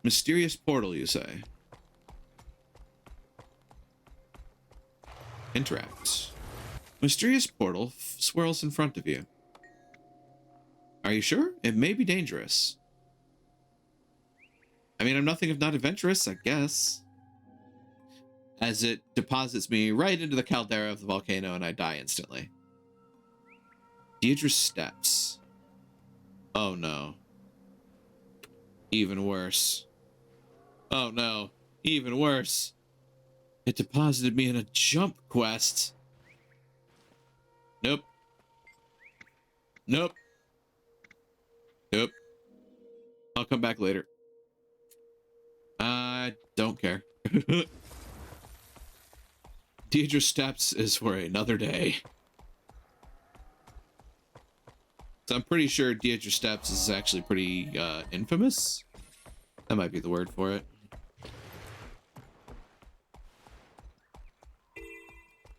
Mysterious portal, you say? Interact. Mysterious portal swirls in front of you. Are you sure? It may be dangerous. I mean, I'm nothing if not adventurous, I guess. As it deposits me right into the caldera of the volcano and I die instantly. Deidre's Steps. Oh no. Even worse. Oh no. Even worse. It deposited me in a jump quest. Nope. Nope. Nope. I'll come back later. I don't care. Deidre's Steps is for another day. So I'm pretty sure Deidre's Steps is actually pretty infamous. That might be the word for it.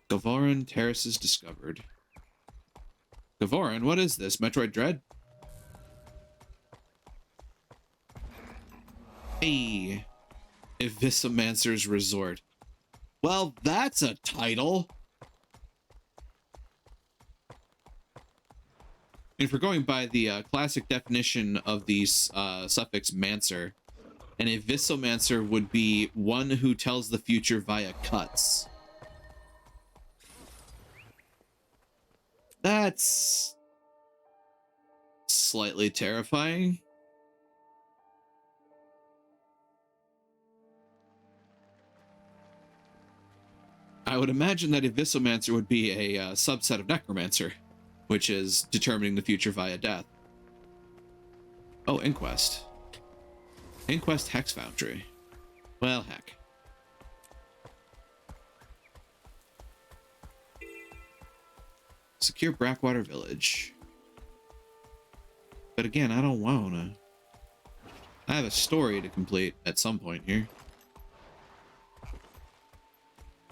Gavoran Terraces discovered. Gavoran, what is this? Metroid Dread? Hey. Evisomancer's Resort. Well, that's a title. If we're going by the classic definition of the suffix mancer, an Evisomancer would be one who tells the future via cuts. That's slightly terrifying. I would imagine that Evisomancer would be a subset of Necromancer, which is determining the future via death. Oh, Inquest. Inquest Hex Foundry. Well, heck. Secure Brackwater Village. But again, I don't wanna. I have a story to complete at some point here.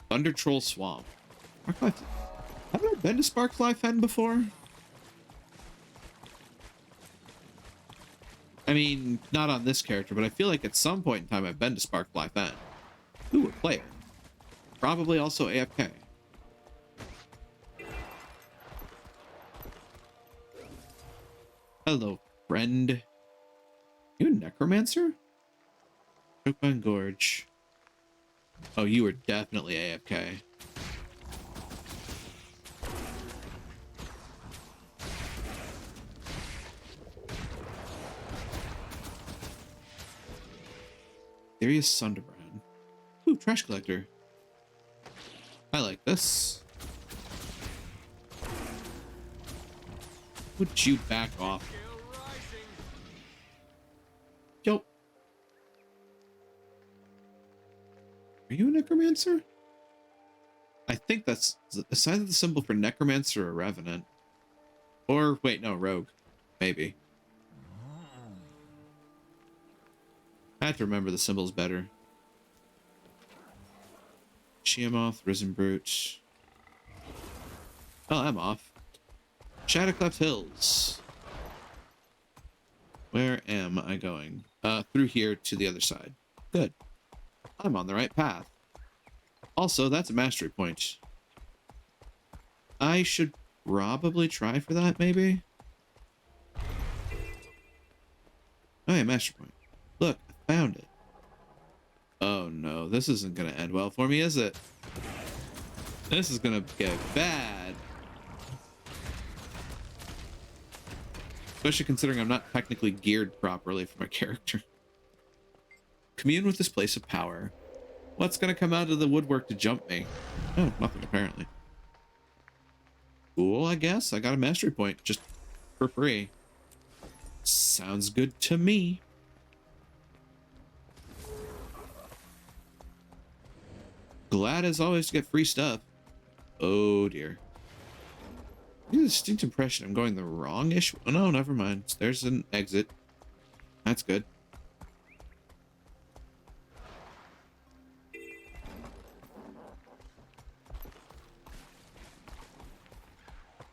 Thunder Troll Swamp. Haven't I been to Sparkfly Fen before? I mean, not on this character, but I feel like at some point in time I've been to Sparkfly Fen. Ooh, a player. Probably also AFK. Hello, friend. You a Necromancer? Chokebone Gorge. Oh, you were definitely AFK. Darius Sunderbrand. Ooh, trash collector. I like this. Would you back off? Yo. Are you a necromancer? I think that's either the symbol for necromancer or revenant. Or, wait, no, rogue. Maybe. I have to remember the symbols better. Sheamoth, Risen Brute. Oh, I'm off. Shadowcleft Hills. Where am I going? Through here to the other side. Good. I'm on the right path. Also, that's a mastery point. I should probably try for that, maybe? Oh yeah, mastery point. Look, I found it. Oh no, this isn't gonna end well for me, is it? This is gonna get bad. Especially considering I'm not technically geared properly for my character. Commune with this place of power. What's gonna come out of the woodwork to jump me? Oh, nothing apparently. Cool, I guess. I got a mastery point just for free. Sounds good to me. Glad as always to get free stuff. Oh dear. I get a distinct impression I'm going the wrong-ish. Oh no, never mind. There's an exit. That's good.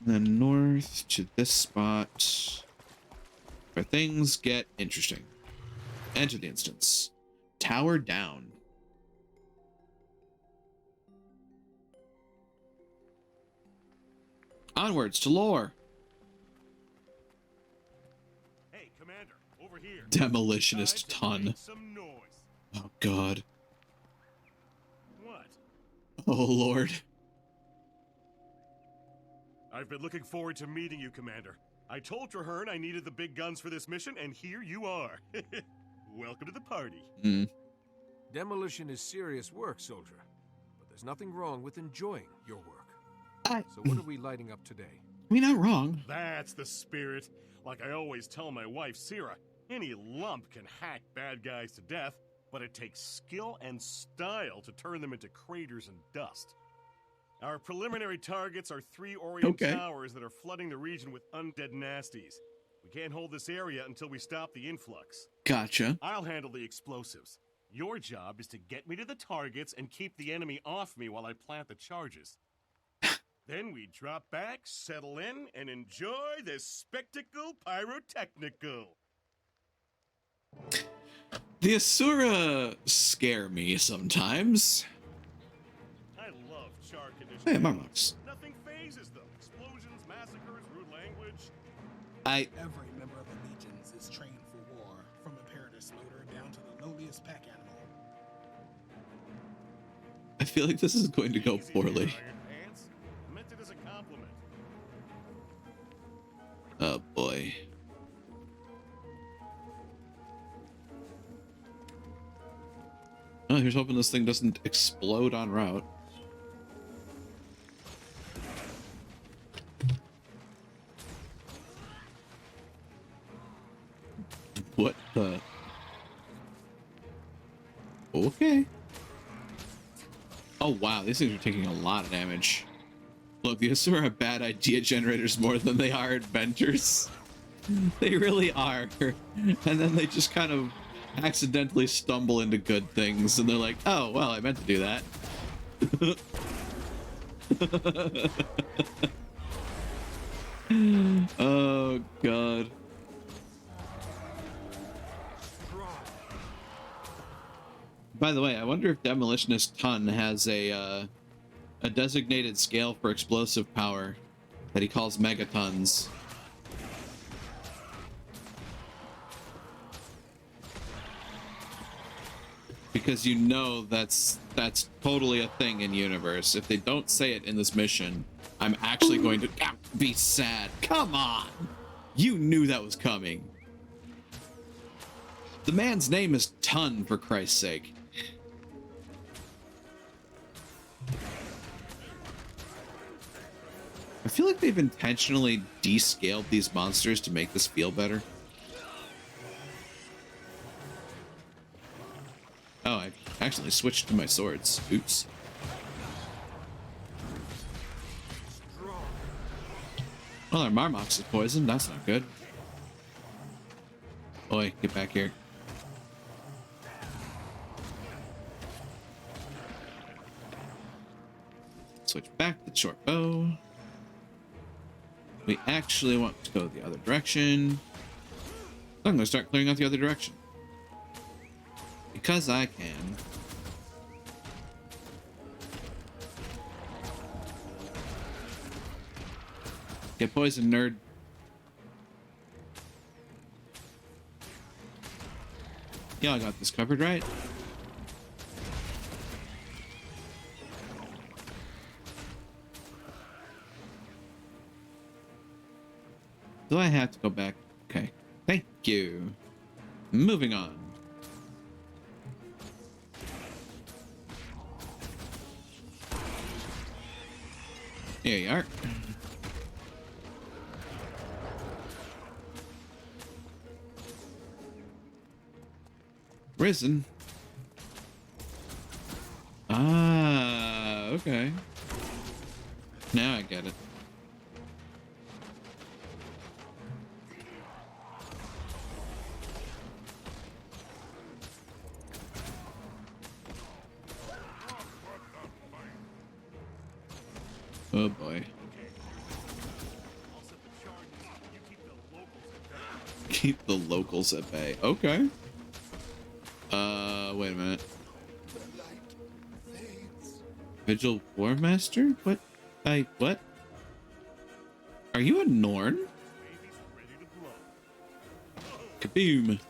And then north to this spot where things get interesting. Enter the instance. Tower down. Onwards to lore. Hey, Commander, over here. Demolitionist ton. Some noise. Oh God. What? Oh Lord. I've been looking forward to meeting you, Commander. I told Traherne I needed the big guns for this mission, and here you are. Welcome to the party. Demolition is serious work, soldier. But there's nothing wrong with enjoying your work. So what are we lighting up today? I mean, not wrong. That's the spirit. Like I always tell my wife, Sira, any lump can hack bad guys to death, but it takes skill and style to turn them into craters and dust. Our preliminary targets are 3 Orion towers that are flooding the region with undead nasties. We can't hold this area until we stop the influx. Gotcha. I'll handle the explosives. Your job is to get me to the targets and keep the enemy off me while I plant the charges. Then we drop back, settle in, and enjoy this spectacle pyrotechnical. The Asura scare me sometimes. I love char conditions. Hey, Marmox. Nothing phases them. Explosions, massacres, rude language. Every member of the Legions is trained for war, from Imperator Smoter down to the lowliest pack animal. I feel like this is going to go poorly. Meant it as a compliment. Oh boy. Oh, here's hoping this thing doesn't explode en route. What the? Okay. Oh wow, these things are taking a lot of damage. Look, the Asura are bad idea generators more than they are inventors. They really are. And then they just kind of accidentally stumble into good things, and they're like, oh, well, I meant to do that. Oh, God. By the way, I wonder if Demolitionist Ton has a designated scale for explosive power that he calls megatons. Because you know that's totally a thing in universe. If they don't say it in this mission, I'm actually going to be sad. Come on! You knew that was coming. The man's name is Ton, for Christ's sake. I feel like they've intentionally descaled these monsters to make this feel better. Oh, I accidentally switched to my swords. Oops. Well, our Marmox is poisoned. That's not good. Oi, get back here. Switch back to the short bow. We actually want to go the other direction. I'm going to start clearing out the other direction. Because I can. Get poisoned, nerd. Yeah, I got this covered, right? Do I have to go back? Okay. Thank you. Moving on. Here you are. Risen. Ah, okay. Now I get it. Oh boy. Keep the locals at bay. Okay. Wait a minute. Vigil War Master? What? What? Are you a Norn? Kaboom.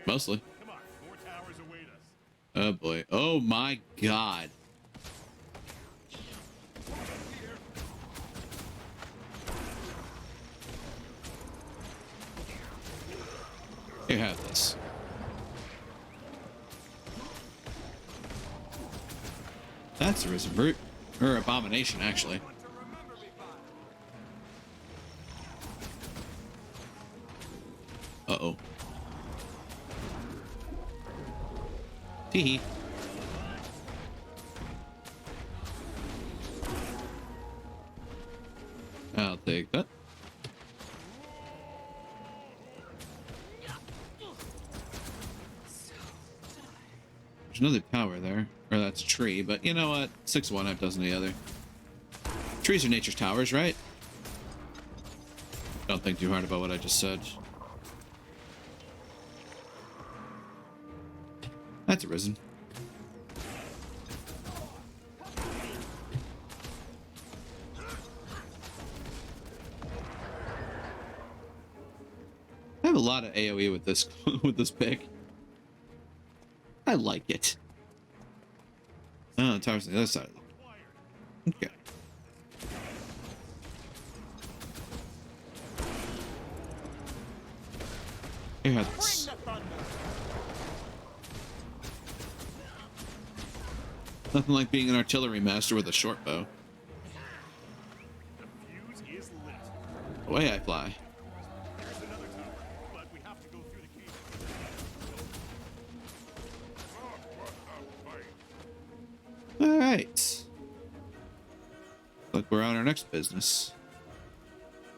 Mostly. Oh boy. Oh my god. You have this. That's a Risen Brute. Or Abomination, actually. Uh-oh. Tee-hee. I'll take that. There's another tower there. Or that's a tree, but you know what? 6 of one, half dozen of the other. Trees are nature's towers, right? Don't think too hard about what I just said. That's a Risen. I have a lot of AoE with this with this pick. I like it. Oh, the tower's on the other side. Okay. Here has this. Nothing like being an artillery master with a short bow. Away I fly. All right. Look, we're on our next business.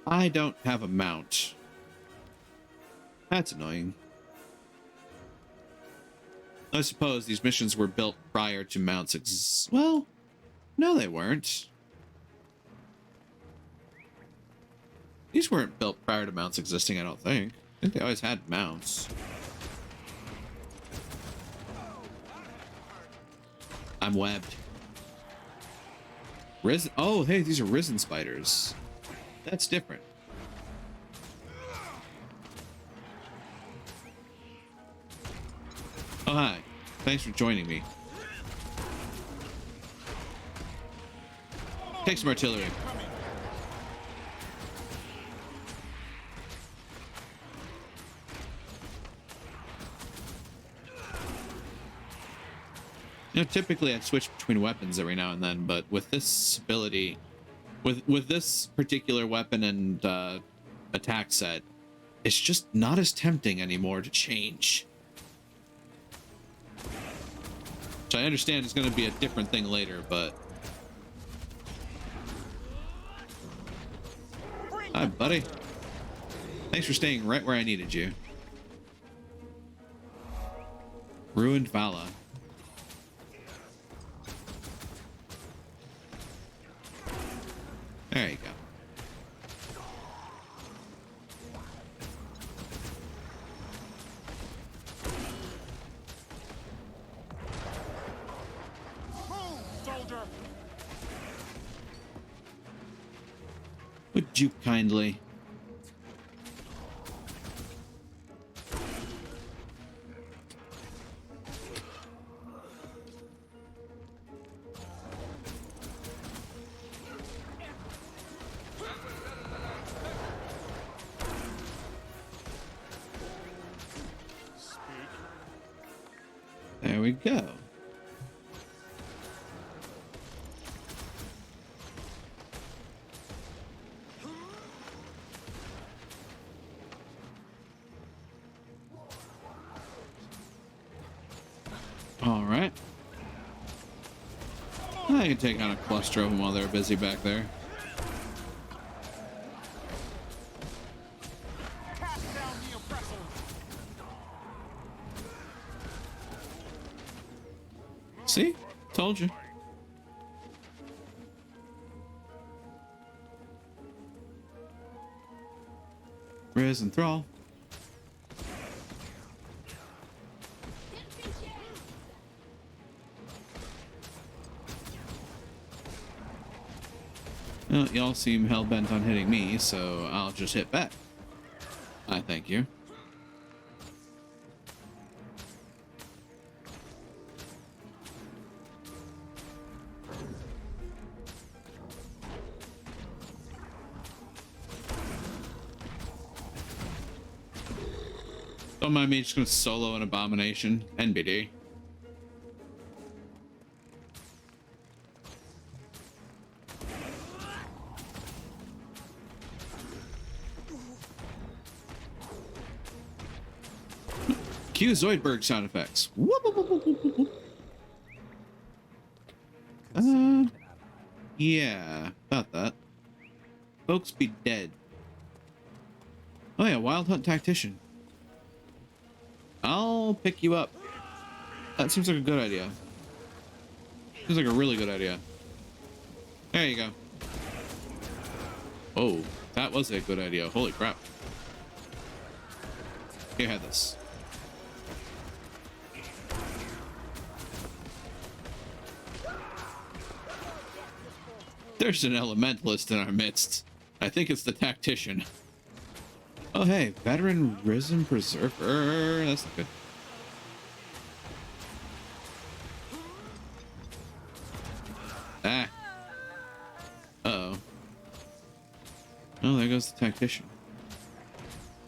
I don't have a mount. That's annoying. I suppose these missions were built prior to mounts well, no they weren't. These weren't built prior to mounts existing, I don't think. I think they always had mounts. I'm webbed. Risen. Oh, hey, these are Risen spiders. That's different. Oh, hi. Thanks for joining me. Take some artillery. You know, typically I'd switch between weapons every now and then, but with this ability, with this particular weapon and attack set, it's just not as tempting anymore to change. Which I understand is going to be a different thing later, but... Hi, buddy. Thanks for staying right where I needed you. Ruined Vala. There you go. Would you kindly? There we go. All right. I can take on a cluster of them while they're busy back there. See? Told you. Riz and Thrall. Well, y'all seem hell-bent on hitting me, so I'll just hit back. I thank you. Don't mind me just gonna solo an abomination. NBD. Cue Zoidberg sound effects. Yeah, about that. Folks be dead. Oh yeah, Wild Hunt Tactician. I'll pick you up. That seems like a good idea. Seems like a really good idea. There you go. Oh, that was a good idea. Holy crap. Here, have this. There's an elementalist in our midst. I think it's the tactician. Oh, hey, veteran risen berserker. That's not good. Ah. Uh-oh. Oh, there goes the tactician.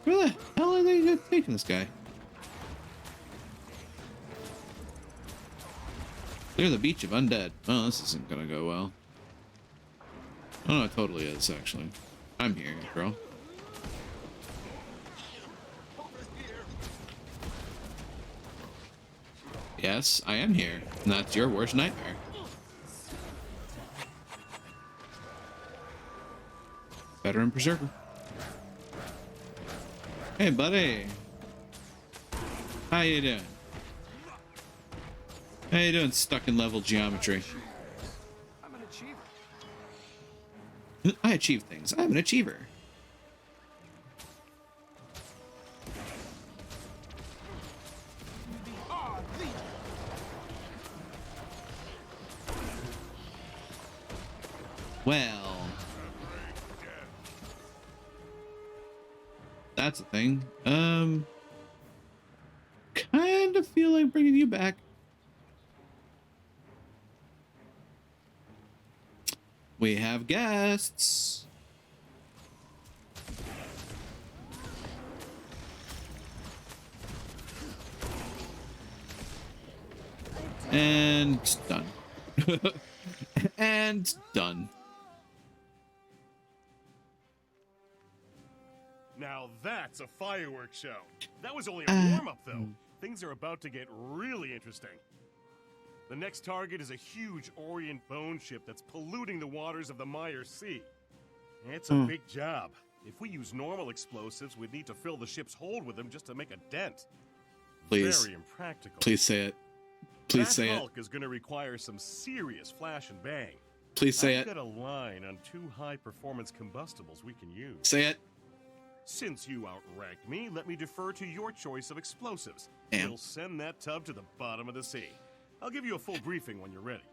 Where the hell are they taking this guy? Clear the beach of undead. Oh, this isn't gonna go well. Oh, no, it totally is, actually. I'm here, girl. Yes, I am here, and that's your worst nightmare. Veteran Berserker. Hey, buddy. How you doing? How you doing, stuck in level geometry? I'm an achiever. I achieve things. I'm an achiever. Well, that's a thing. Kind of feel like bringing you back. We have guests. And done. And done. Now that's a fireworks show. That was only a warm-up, though. Things are about to get really interesting. The next target is a huge Orient bone ship that's polluting the waters of the Meyer Sea. It's a big job. If we use normal explosives, we'd need to fill the ship's hold with them just to make a dent. Please. Very impractical. Please say it. Please say it. Hulk is going to require some serious flash and bang. Please say it. I've got a line on 2 high-performance combustibles we can use. Say it. Since you outrank me, let me defer to your choice of explosives. Damn. We'll send that tub to the bottom of the sea. I'll give you a full briefing when you're ready.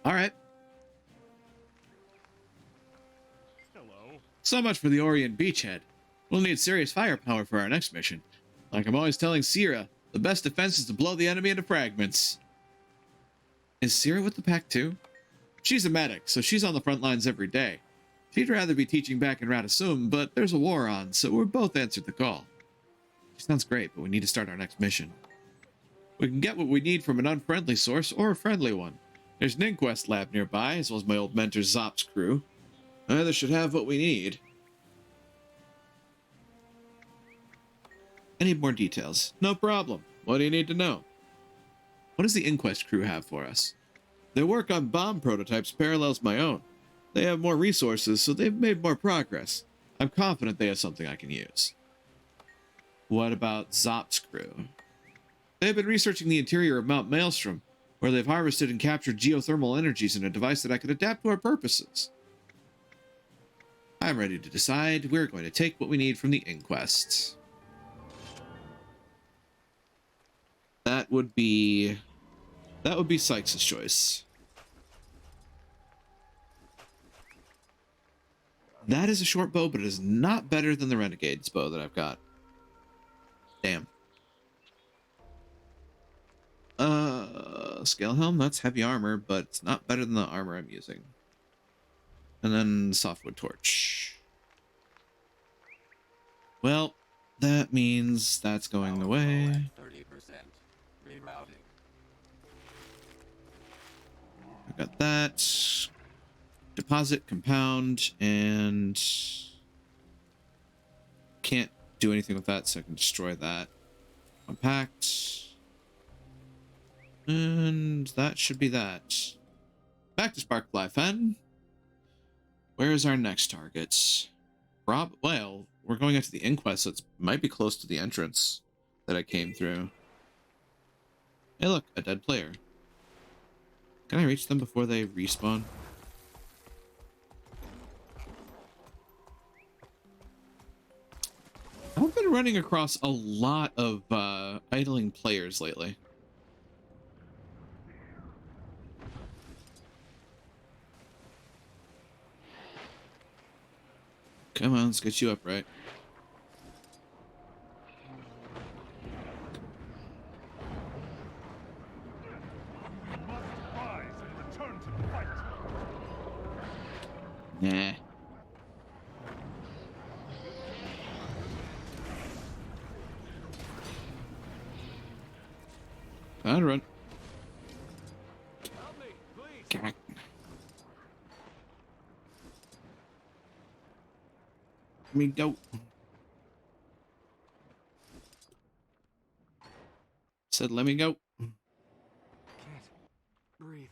All right. Hello. So much for the Orient beachhead. We'll need serious firepower for our next mission. Like I'm always telling Sierra, the best defense is to blow the enemy into fragments. Is Sierra with the pack too? She's a medic, so she's on the front lines every day. She'd rather be teaching back in Radisum, but there's a war on, so we're both answered the call. She sounds great, but we need to start our next mission. We can get what we need from an unfriendly source or a friendly one. There's an Inquest lab nearby, as well as my old mentor Zop's crew. Either should have what we need. I need more details. No problem. What do you need to know? What does the Inquest crew have for us? Their work on bomb prototypes parallels my own. They have more resources, so they've made more progress. I'm confident they have something I can use. What about Zop's crew? They've been researching the interior of Mount Maelstrom, where they've harvested and captured geothermal energies in a device that I could adapt to our purposes. I'm ready to decide. We're going to take what we need from the Inquest. That would be Sykes' choice. That is a short bow, but it is not better than the Renegade's bow that I've got. Damn. Scale helm, that's heavy armor, but it's not better than the armor I'm using. And then softwood torch. Well, that means that's going away. 30%. Rerouting. I got that. Deposit, compound, and can't do anything with that, so I can destroy that. Compact. And that should be that. Back to Sparkfly Fen. Where's our next target? Well, we're going after the Inquest, so it might be close to the entrance that I came through. Hey look, a dead player. Can I reach them before they respawn? I've been running across a lot of idling players lately. Come on, let's get you up right. Nah. I'd run. Help me, please. God. Let me go. Said let me go. Can't breathe.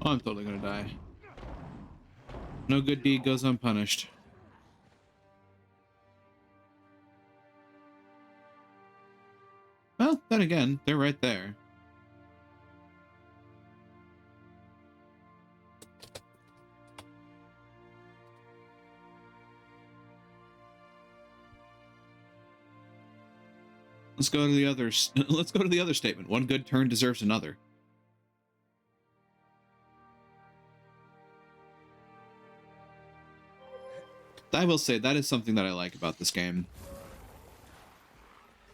Oh, I'm totally gonna die. No good deed goes unpunished. Well, then again, they're right there. Let's go to the others. Let's go to the other statement. One good turn deserves another. I will say that is something that I like about this game.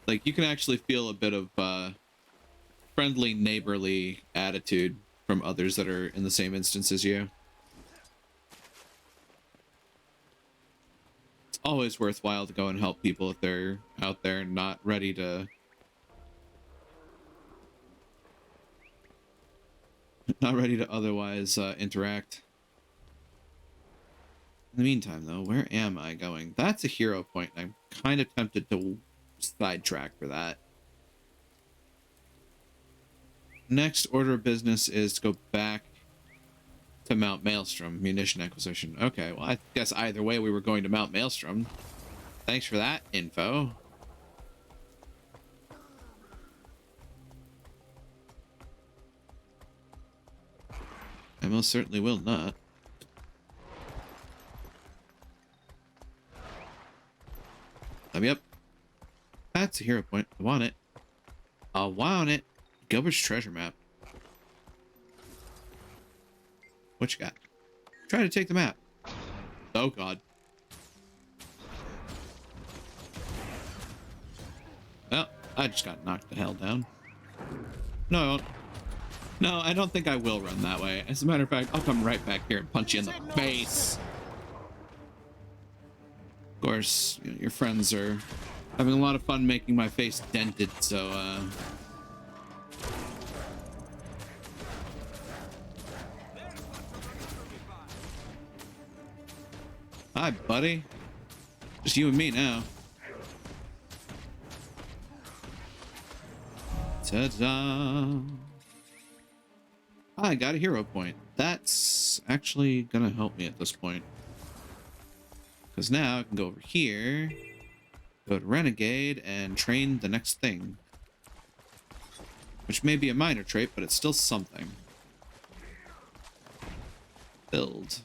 Like, you can actually feel a bit of friendly, neighborly attitude from others that are in the same instance as you. It's always worthwhile to go and help people if they're out there not ready to... not ready to otherwise interact. In the meantime, though, where am I going? That's a hero point. I'm kind of tempted to sidetrack for that. next order of business is to go back to Mount Maelstrom, munition acquisition. Okay, well, I guess either way we were going to Mount Maelstrom. Thanks for that info. I most certainly will not. Let me up. That's a hero point. I want it. I want it. Gilbert's treasure map. What you got? Try to take the map. Oh, God. Well, I just got knocked the hell down. No, I won't. No, I don't think I will run that way. As a matter of fact, I'll come right back here and punch you in the face. Of course, you know, your friends are having a lot of fun making my face dented, so, Hi, buddy. Just you and me now. Ta-da! I got a hero point. That's actually gonna help me at this point. Because now I can go over here, go to Renegade, and train the next thing. Which may be a minor trait, but it's still something. Build.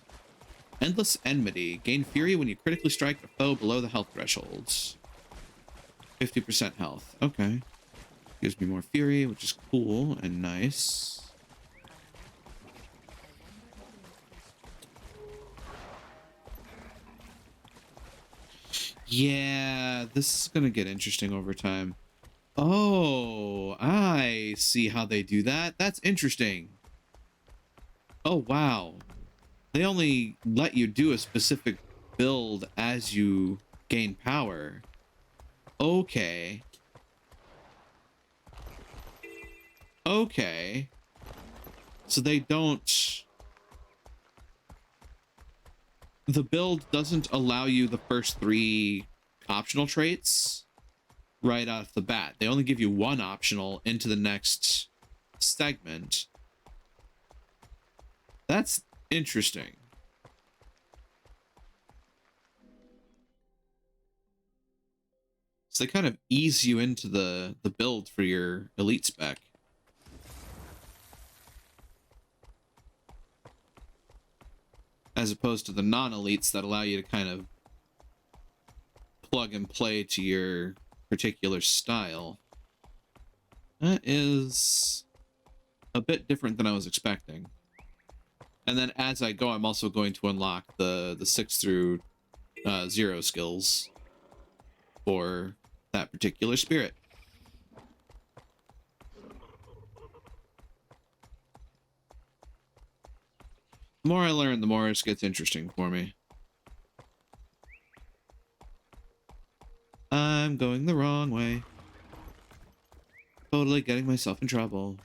Endless Enmity. Gain fury when you critically strike a foe below the health thresholds. 50% health. Okay. Gives me more fury, which is cool and nice. Yeah, this is gonna get interesting over time. Oh, I see how they do that. That's interesting. Oh, wow. They only let you do a specific build as you gain power. Okay. Okay. So they don't... The build doesn't allow you the first 3 optional traits right off the bat. They only give you 1 optional into the next segment. That's interesting. So they kind of ease you into the build for your elite spec. As opposed to the non-elites that allow you to kind of plug and play to your particular style. That is a bit different than I was expecting. And then as I go, I'm also going to unlock the 6 through 0 skills for that particular spirit. The more I learn, the more it gets interesting for me. I'm going the wrong way. Totally getting myself in trouble.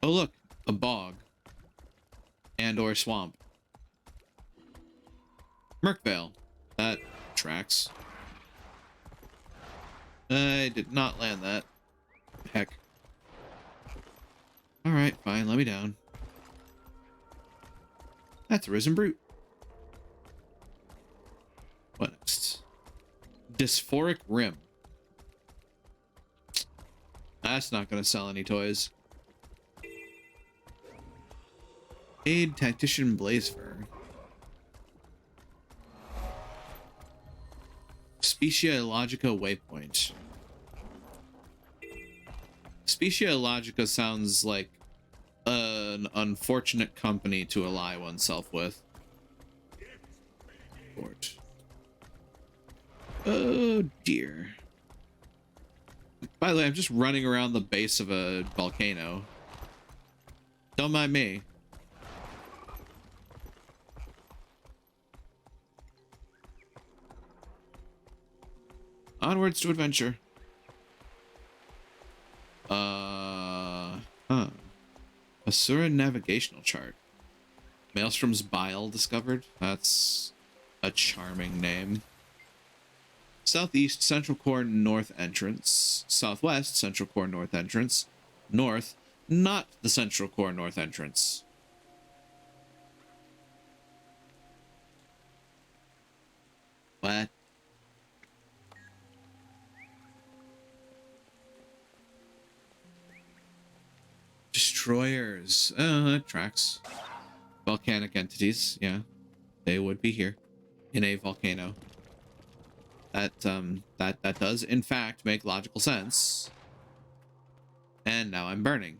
Oh look, a bog. And or swamp. Merkvale. That tracks. I did not land that. Heck. Alright, fine, let me down. That's a Risen Brute. What next? Dysphoric Rim. That's not going to sell any toys. Aid Tactician Blazefer. Specia Illogica Waypoint. Specia Illogica sounds like an unfortunate company to ally oneself with. Fort. Oh dear. By the way, I'm just running around the base of a volcano. Don't mind me. Onwards to adventure. Asura navigational chart. Maelstrom's Bile discovered. That's a charming name. Southeast, Central Core North entrance. Southwest, Central Core North entrance. North, not the Central Core North entrance. What? Destroyers. That tracks. Volcanic entities, yeah. They would be here. In a volcano. That does, in fact, make logical sense. And now I'm burning.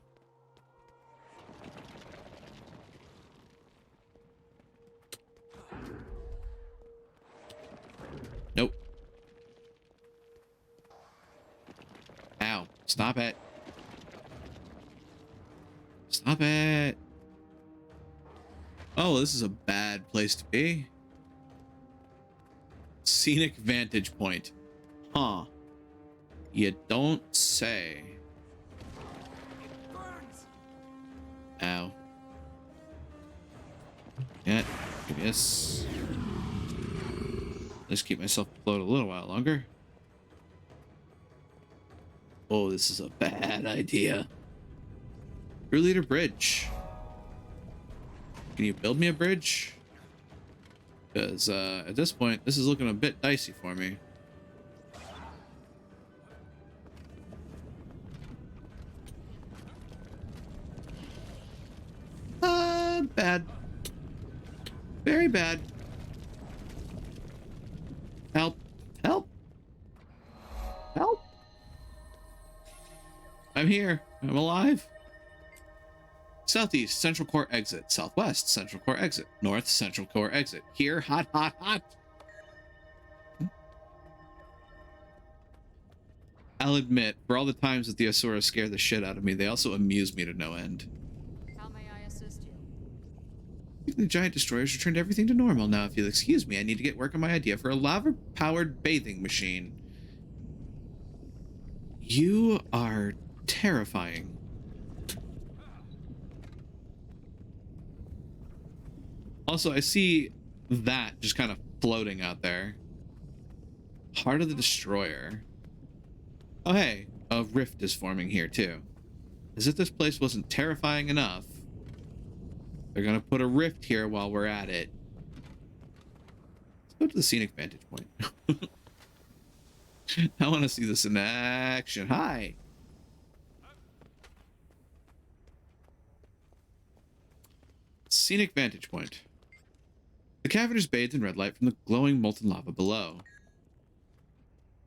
Nope. Ow. Stop it. Stop it. Oh, this is a bad place to be. Scenic vantage point. Huh. You don't say. Ow. Yeah, I guess. Let's keep myself afloat a little while longer. Oh, this is a bad idea. Crew leader bridge. Can you build me a bridge? Because at this point, this is looking a bit dicey for me. Bad. Very bad. Help. Help. Help. I'm here. I'm alive. Southeast, Central Core exit. Southwest, Central Core exit. North, Central Core exit. Here, hot, hot, hot. I'll admit, for all the times that the Asura scare the shit out of me, they also amuse me to no end. How may I assist you? The giant destroyers returned everything to normal. Now, if you'll excuse me, I need to get work on my idea for a lava-powered bathing machine. You are terrifying. Also, I see that just kind of floating out there. Heart of the Destroyer. Oh, hey, a rift is forming here, too. As if this place wasn't terrifying enough, they're gonna put a rift here while we're at it. Let's go to the scenic vantage point. I want to see this in action. Hi! Scenic vantage point. The cavern is bathed in red light from the glowing molten lava below.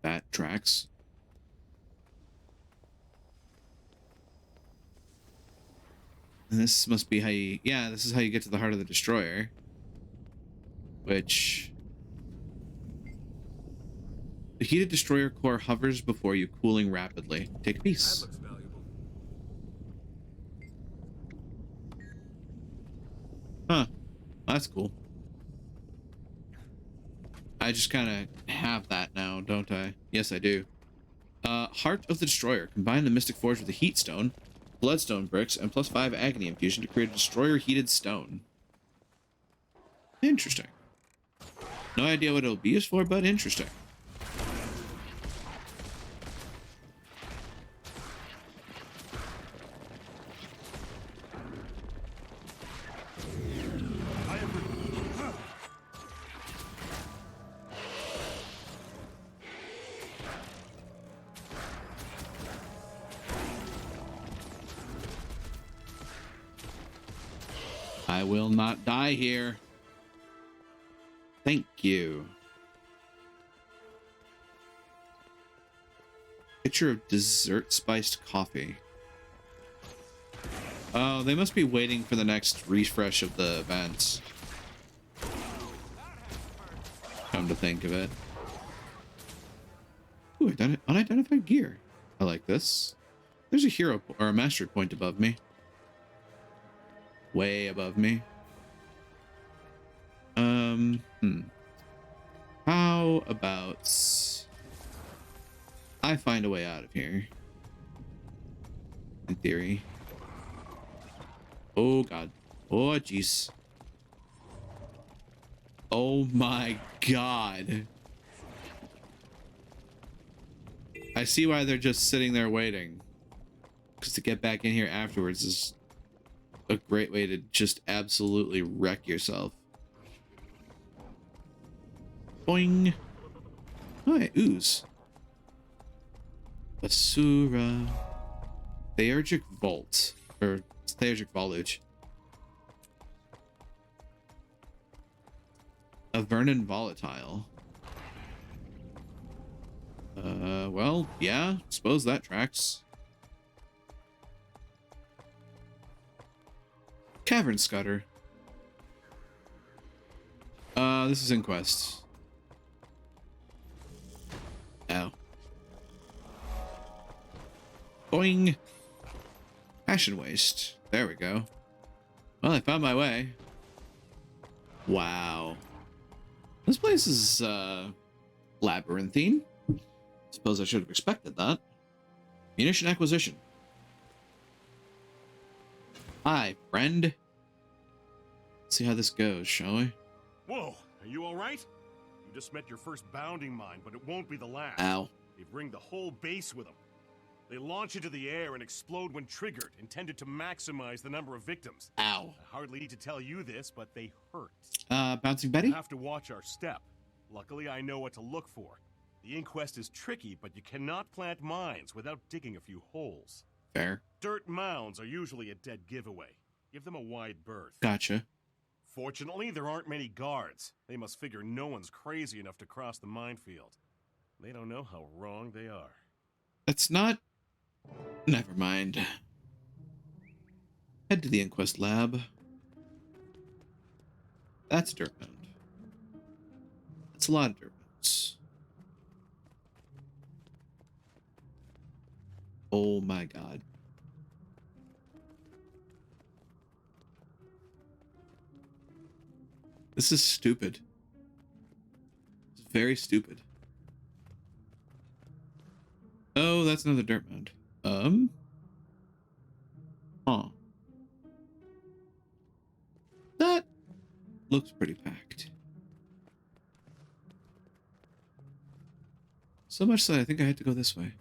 That tracks. And this must be how you... Yeah, this is how you get to the heart of the destroyer. Which... The heated destroyer core hovers before you, cooling rapidly. Take a piece. That looks valuable. Huh. That's cool. I just kind of have that now, don't I? Yes, I do. Heart of the Destroyer. Combine the Mystic Forge with the Heat Stone, Bloodstone bricks, and +5 Agony Infusion to create a Destroyer Heated Stone. Interesting. No idea what it'll be used for, but interesting. I will not die here. Thank you. Picture of dessert spiced coffee. Oh, they must be waiting for the next refresh of the events. Come to think of it. Ooh, unidentified gear. I like this. There's a hero or a mastery point above me. Way above me. How about I find a way out of here? In theory. Oh god. Oh jeez. Oh my god. I see why they're just sitting there waiting. Because to get back in here afterwards is a great way to just absolutely wreck yourself. Boing. Alright, ooze. Basura. Theurgic Vault. Or Theurgic Volage. A Vernon Volatile. Well, yeah, suppose that tracks. Cavern Scudder. This is Inquest. Ow. Boing. Passion Waste. There we go. Well, I found my way. Wow. This place is, labyrinthine. Suppose I should have expected that. Munition acquisition. Hi, friend. Let's see how this goes, shall we? Whoa, are you alright? You just met your first bounding mine, but it won't be the last. Ow. They've ringed the whole base with them. They launch into the air and explode when triggered, intended to maximize the number of victims. Ow. I hardly need to tell you this, but they hurt. Bouncing Betty? We have to watch our step. Luckily, I know what to look for. The Inquest is tricky, but you cannot plant mines without digging a few holes. Fair. Dirt mounds are usually a dead giveaway. Give them a wide berth. Gotcha. Fortunately, there aren't many guards. They must figure no one's crazy enough to cross the minefield. They don't know how wrong they are. That's not... Never mind. Head to the Inquest lab. That's a dirt mound. That's a lot of dirt mounds. Oh my god. This is stupid. It's very stupid. Oh, that's another dirt mound. Huh. That looks pretty packed. So much that I think I had to go this way.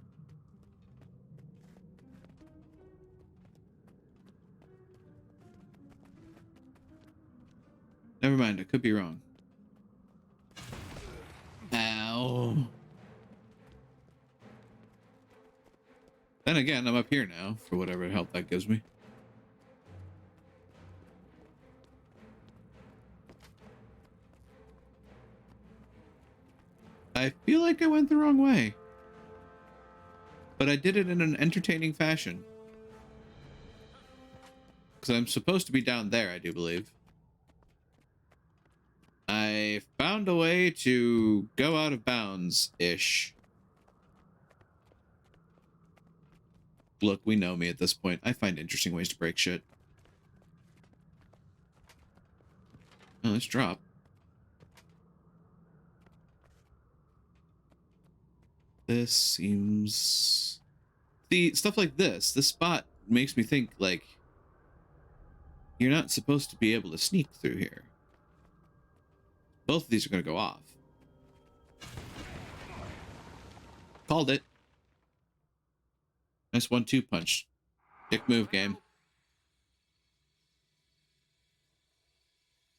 Never mind, I could be wrong. Ow. Then again, I'm up here now, for whatever help that gives me. I feel like I went the wrong way. But I did it in an entertaining fashion. Because I'm supposed to be down there, I do believe. I found a way to go out of bounds-ish. Look, we know me at this point. I find interesting ways to break shit. Oh, let's drop. This seems... See, stuff like this spot makes me think, like, you're not supposed to be able to sneak through here. Both of these are going to go off. Called it. Nice 1-2 punch. Dick move, game.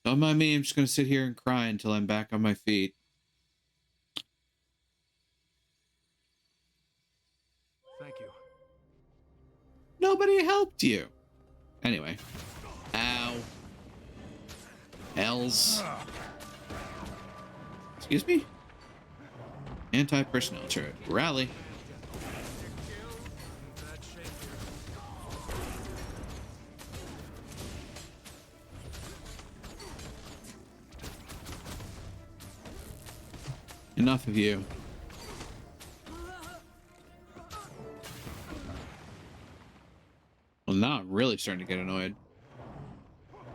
Don't mind me, I'm just going to sit here and cry until I'm back on my feet. Thank you. Nobody helped you. Anyway. Ow. Hells. Excuse me? Anti-personnel turret. Rally. Enough of you. Well, now I'm really starting to get annoyed. Help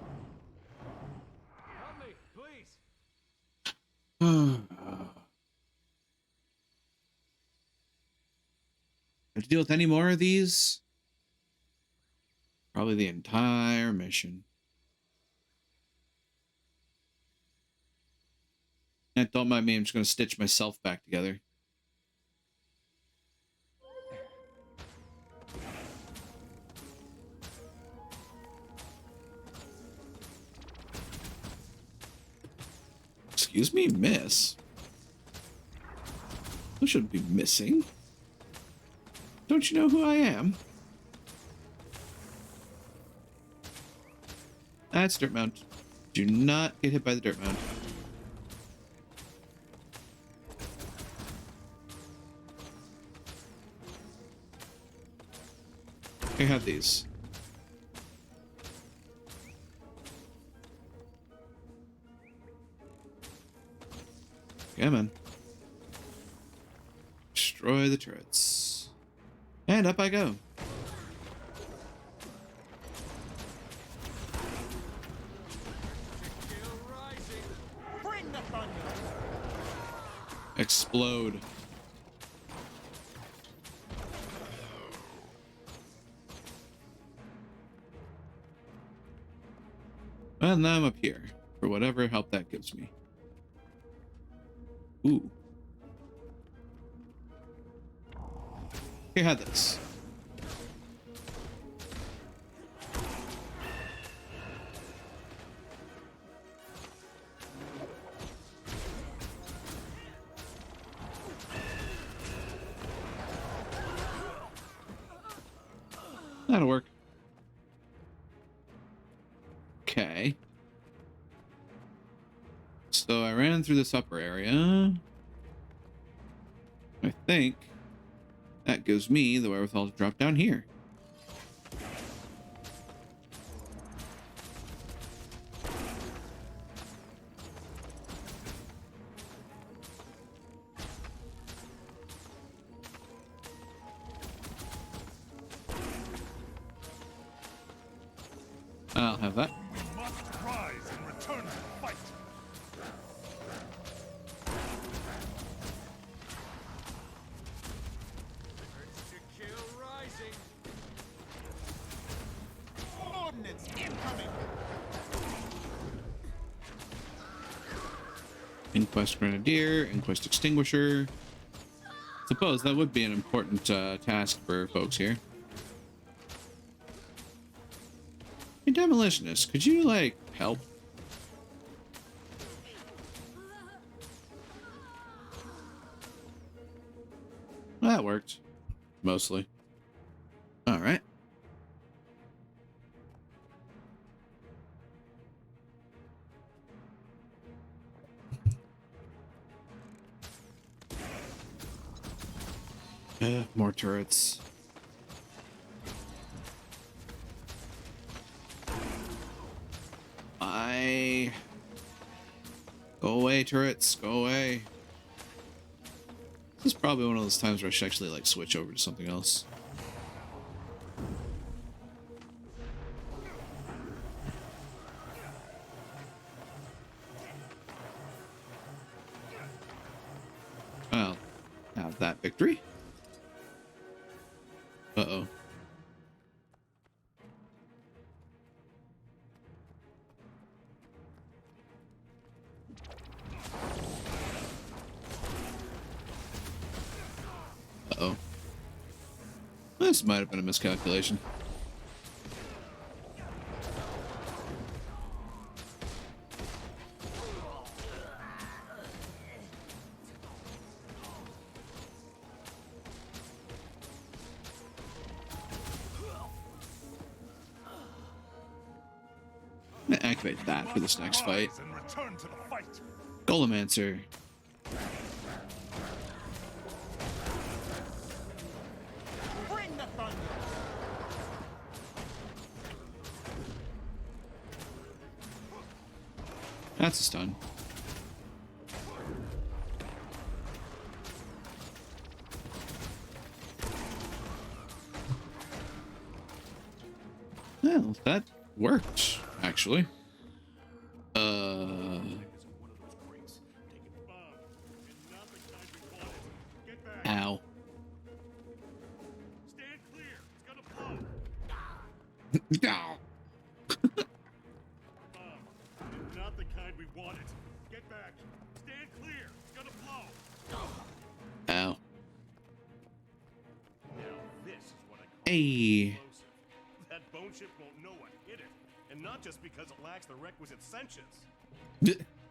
me, please. Have to deal with any more of these? Probably the entire mission. Don't mind me, I'm just going to stitch myself back together. Excuse me, miss? I shouldn't be missing. Don't you know who I am? That's dirt mound. Do not get hit by the dirt mound. Here, have these. Come on. Destroy the turrets. And up I go. Bring the thunder. Explode. And now I'm up here for whatever help that gives me. Ooh. Here, have this. That'll work. Okay. So I ran through this upper area. I think that gives me the wherewithal to drop down here. I'll have that. We must rise and return to the fight. Ordnance incoming. Inquest Grenadier, Inquest Extinguisher. Suppose that would be an important task for folks here. Hey, Demolitionist, could you, like, help? Well, that worked. Mostly. Alright. More turrets. Go away, turrets. Go away. This is probably one of those times where I should actually, like, switch over to something else. Well, have that victory. Uh-oh. Uh-oh. This might have been a miscalculation. I'm gonna activate that for this next fight. And return to the fight. Golemancer. Bring the thunder. That's a stun. Well, that worked, actually. Ow. Stand clear. It's gonna blow. No. Not the kind we wanted. Get back. Stand clear. It's gonna blow. Ow. Now this is what I call Hey. explosive. That bone ship won't know what hit it, and not just because it lacks the requisite sentience.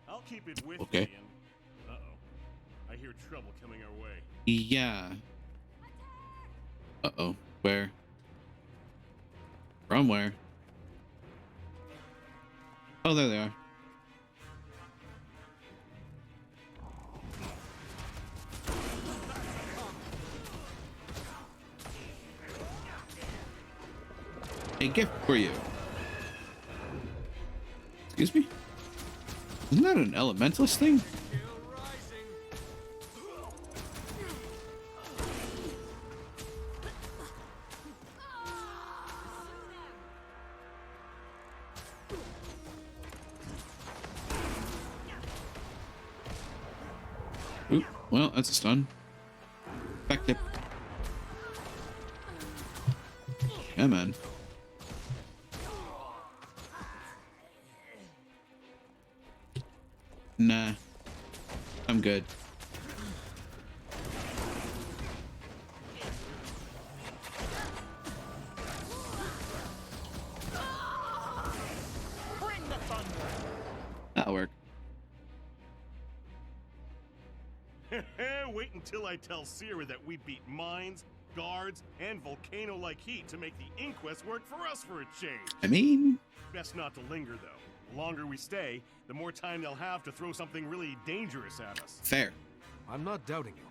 I'll keep it with Okay. me and... Uh-oh. I hear trouble coming our way. Yeah. Uh-oh. Where? From where? Oh, there they are. A gift for you. Excuse me? Isn't that an elementalist thing? Oop, well, that's a stun. Effective. Come on. Nah. I'm good. That'll work. Wait until I tell Sierra that we beat mines, guards, and volcano-like heat to make the inquest work for us for a change. I mean... Best not to linger, though. The longer we stay, the more time they'll have to throw something really dangerous at us. Fair. I'm not doubting you,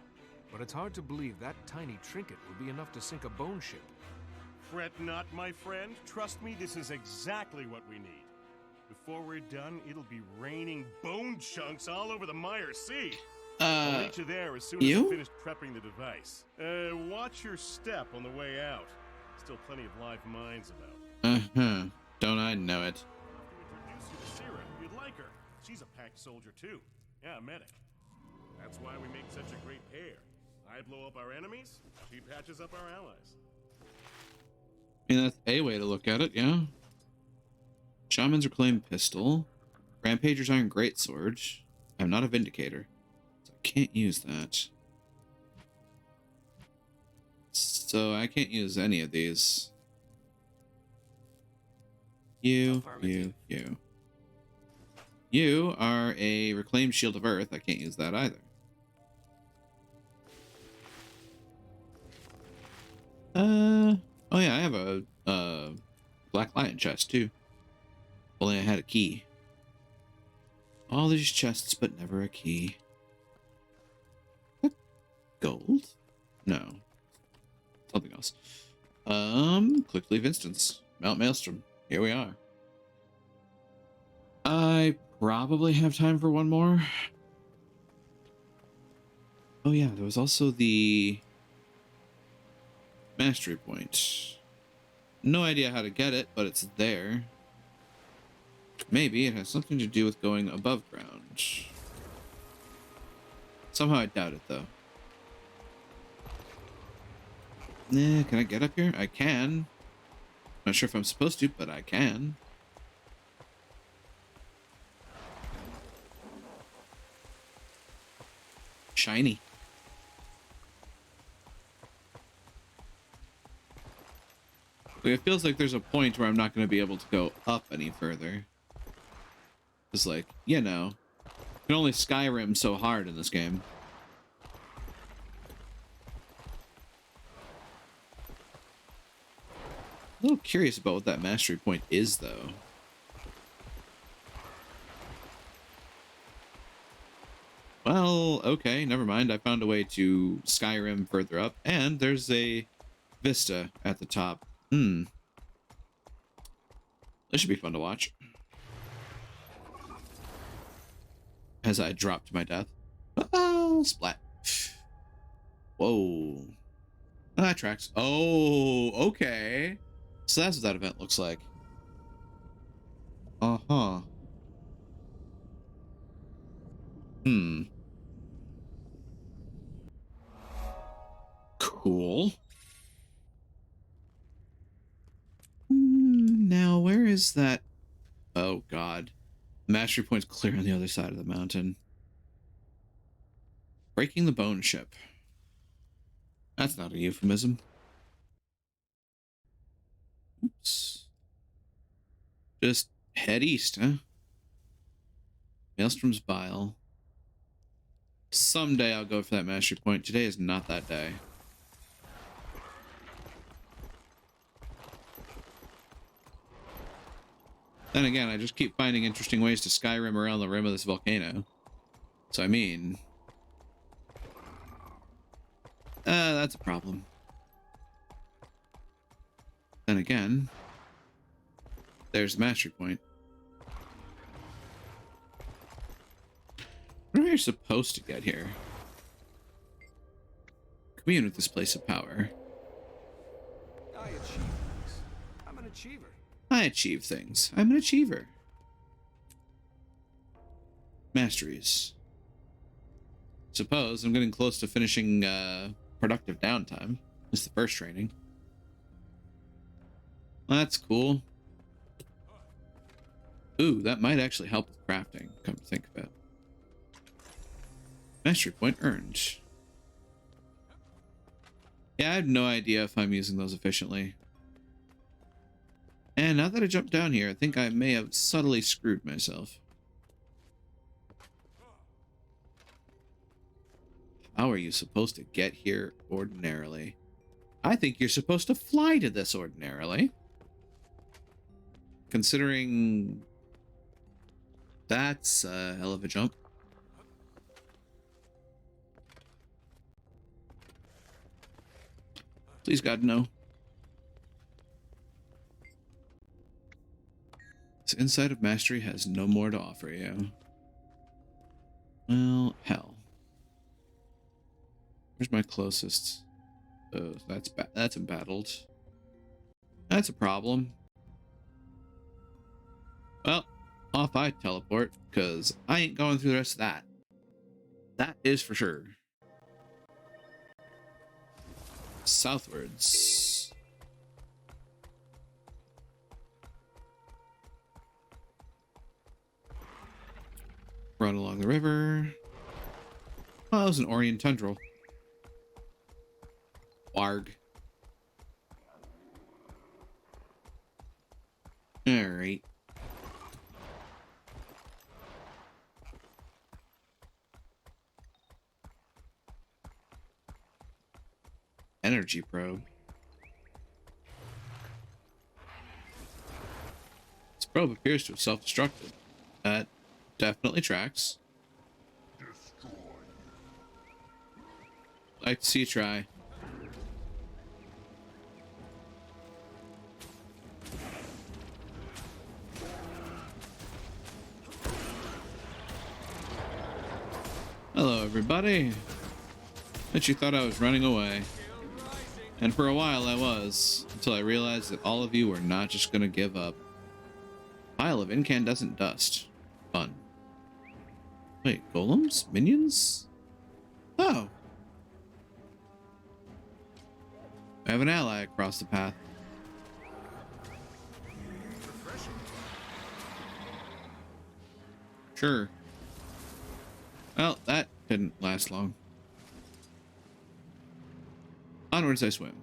but it's hard to believe that tiny trinket will be enough to sink a bone ship. Fret not, my friend. Trust me, this is exactly what we need. Before we're done, it'll be raining bone chunks all over the Mire Sea. I'll meet you there as soon as I finish prepping the device. Watch your step on the way out. Still plenty of live mines about. Uh-huh. Don't I know it. Introduce you to Sierra. You'd like her. She's a packed soldier, too. Yeah, a medic. That's why we make such a great pair. I blow up our enemies, she patches up our allies. I mean, that's a way to look at it, yeah. Shaman's Reclaimed Pistol. Rampager's Iron Greatsword. I'm not a Vindicator, so I can't use that. So I can't use any of these. You. You are a Reclaimed Shield of Earth. I can't use that either. Oh yeah, I have a Black Lion chest too. Only I had a key. All these chests, but never a key. Gold? No. Something else. Quick Leave Instance. Mount Maelstrom. Here we are. I probably have time for one more. Oh yeah, there was also the Mastery Point. No idea how to get it, but it's there. Maybe it has something to do with going above ground. Somehow I doubt it, though. Can I get up here? I can. Not sure if I'm supposed to, but I can. Shiny. It feels like there's a point where I'm not going to be able to go up any further. It's like, you know, you can only Skyrim so hard in this game. A little curious about what that mastery point is, though. Well, okay, never mind. I found a way to Skyrim further up, and there's a vista at the top. This should be fun to watch. As I drop to my death. Splat. Whoa. That tracks. Oh, okay. So that's what that event looks like. Uh-huh. Cool. Now, where is that? Oh, God. The mastery point's clear on the other side of the mountain. Breaking the bone ship. That's not a euphemism. Oops. Just head east, huh? Maelstrom's Bile. Someday I'll go for that mastery point. Today is not that day. Then again, I just keep finding interesting ways to Skyrim around the rim of this volcano. So I mean... that's a problem. Then again... There's the mastery point. Where are you supposed to get here? Commune with this place of power. I achieve things. I'm an achiever. I achieve things. I'm an achiever. Masteries. Suppose I'm getting close to finishing productive downtime. It's the first training. Well, that's cool. Ooh, that might actually help with crafting, come to think of it. Mastery point earned. Yeah, I have no idea if I'm using those efficiently. And now that I jumped down here, I think I may have subtly screwed myself. How are you supposed to get here ordinarily? I think you're supposed to fly to this ordinarily. Considering that's a hell of a jump. Please, God, no. This inside of mastery has no more to offer you. Well, hell. Where's my closest? Oh, that's embattled. That's a problem. Well, off I teleport, because I ain't going through the rest of that. That is for sure. Southwards. Run along the river. Oh, that was an Orion tundra. Warg. Alright. Energy probe. This probe appears to have self-destructed. That definitely tracks. Like to see you try. Hello, everybody. Bet you thought I was running away. And for a while I was, until I realized that all of you were not just gonna give up. Pile of incandescent dust. Fun. Wait, golems? Minions? Oh. I have an ally across the path. Sure. Well, that didn't last long. Onwards I swim.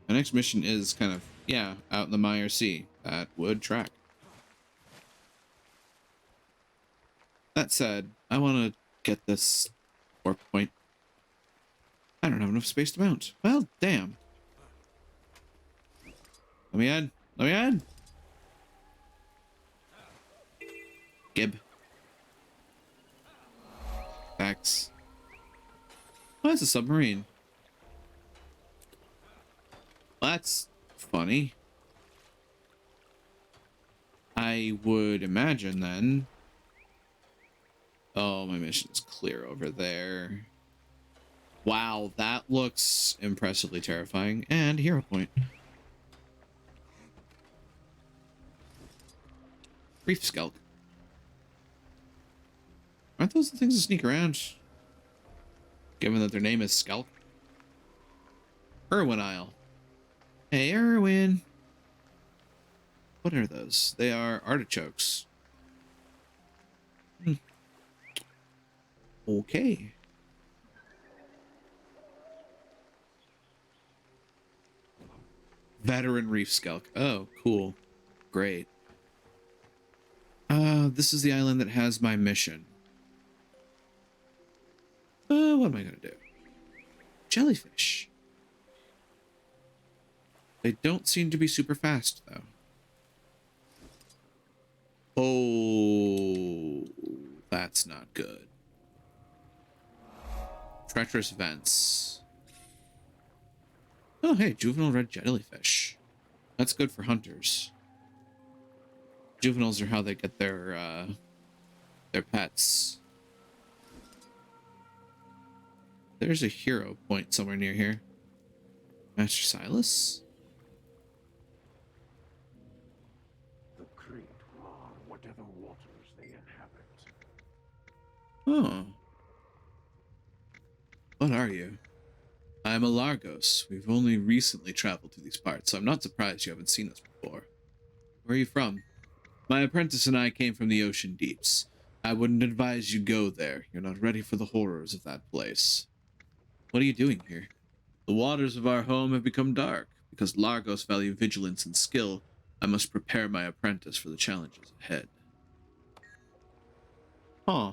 My next mission is kind of, yeah, out in the Mire Sea. That would track. That said, I want to get this warp point. I don't have enough space to mount. Well, damn. Let me in. Let me in. Gib. X. Oh, that's a submarine. Well, that's funny. I would imagine then. Oh, my mission's clear over there. Wow, that looks impressively terrifying. And hero point. Reef Skelk. Aren't those the things that sneak around? Given that their name is Skelk. Irwin Isle. Hey, Irwin. What are those? They are artichokes. Okay. Veteran Reef Skelk. Oh, cool. Great. This is the island that has my mission. What am I gonna do? Jellyfish. They don't seem to be super fast, though. Oh, that's not good. Treacherous vents. Oh, hey, juvenile red jellyfish. That's good for hunters. Juveniles are how they get their pets. There's a hero point somewhere near here. Master Silas? The Crete are whatever waters they inhabit. Oh. What are you? I'm a Largos. We've only recently traveled to these parts, so I'm not surprised you haven't seen us before. Where are you from? My apprentice and I came from the ocean deeps. I wouldn't advise you go there. You're not ready for the horrors of that place. What are you doing here? The waters of our home have become dark. Because Largos value vigilance and skill, I must prepare my apprentice for the challenges ahead. Huh.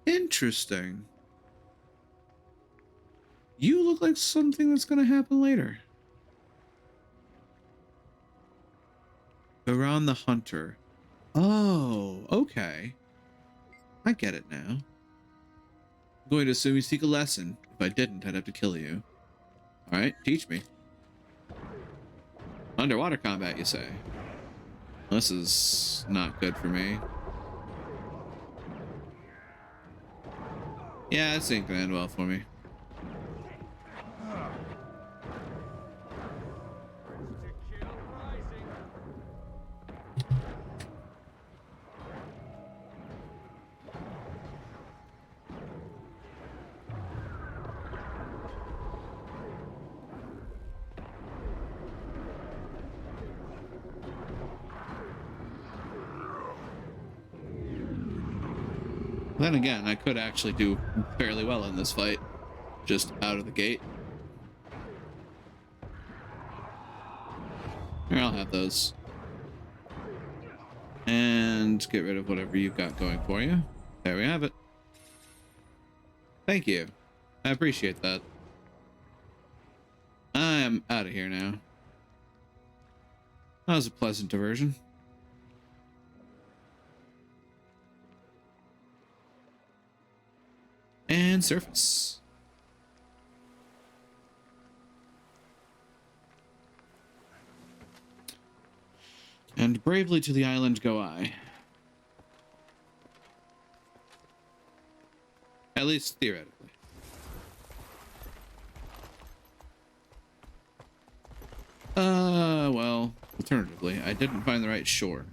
Interesting. You look like something that's going to happen later. Around the Hunter. Oh, okay. I get it now. I'm going to assume you seek a lesson. If I didn't, I'd have to kill you. Alright, teach me. Underwater combat, you say? This is not good for me. Yeah, this ain't gonna end well for me. Then again, I could actually do fairly well in this fight, just out of the gate. Here, I'll have those. And get rid of whatever you've got going for you. There we have it. Thank you. I appreciate that. I am out of here now. That was a pleasant diversion. And surface. And bravely to the island go I. At least theoretically. Well, alternatively, I didn't find the right shore.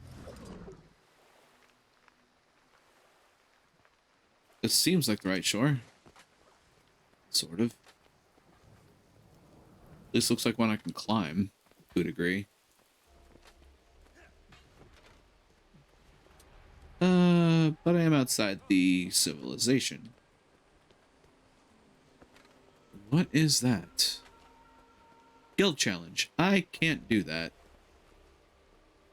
This seems like the right shore. Sort of. This looks like one I can climb to a degree. But I am outside the civilization. What is that? Guild challenge. I can't do that.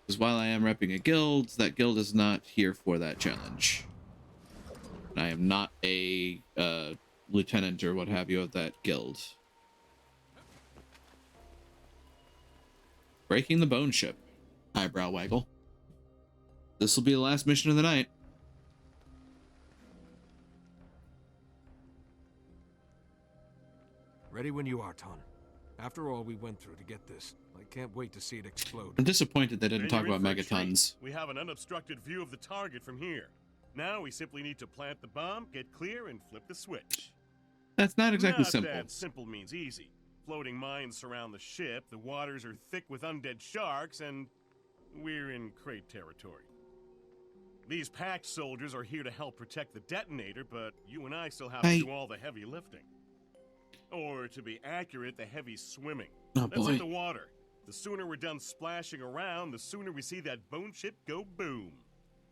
Because while I am repping a guild, that guild is not here for that challenge. I am not a lieutenant or what have you of that guild. Breaking the bone ship. Eyebrow waggle. This will be the last mission of the night. Ready when you are, Ton. After all we went through to get this, I can't wait to see it explode. I'm disappointed they didn't talk about megatons. We have an unobstructed view of the target from here. Now we simply need to plant the bomb, get clear, and flip the switch. That's not exactly Not simple. That simple means easy. Floating mines surround the ship, the waters are thick with undead sharks, and we're in Crate territory. These packed soldiers are here to help protect the detonator, but you and I still have to do all the heavy lifting. Or, to be accurate, the heavy swimming. Oh, That's boy. in the water. The sooner we're done splashing around, the sooner we see that bone ship go boom.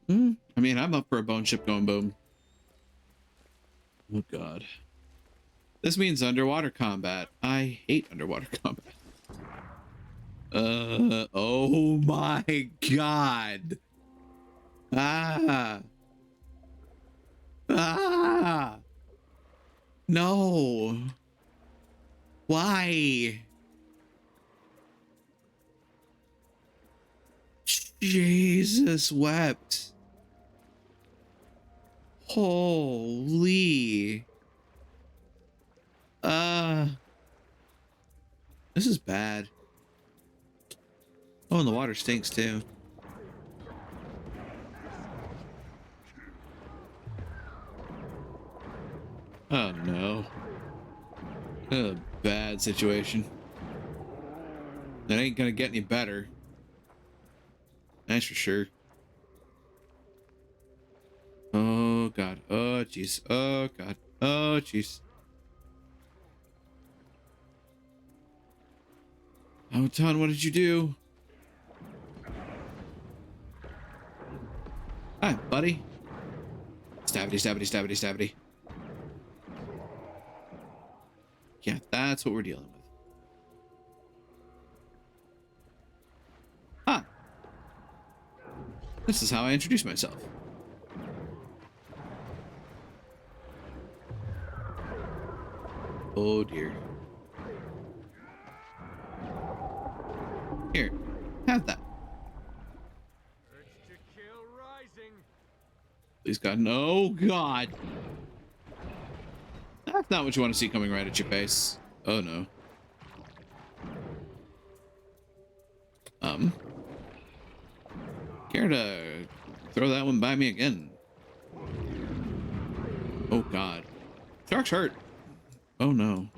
I mean, I'm up for a bone ship going boom. Oh, God. This means underwater combat. I hate underwater combat. Oh my god. Ah. Ah. No. Why? Jesus wept. Holy. This is bad. Oh, and the water stinks too. Oh no. A bad situation. That ain't gonna get any better. That's for sure. Oh god. Oh jeez. Oh god. Oh jeez. Oh, Ton, what did you do? Hi, buddy. Stabbity, stabbity, stabbity, stabbity. Yeah, that's what we're dealing with. Ah. This is how I introduce myself. Oh dear. Here, have that. Please God, no, God. That's not what you want to see coming right at your face. Oh no. Care to throw that one by me again? Oh God. Shark's hurt. Oh no.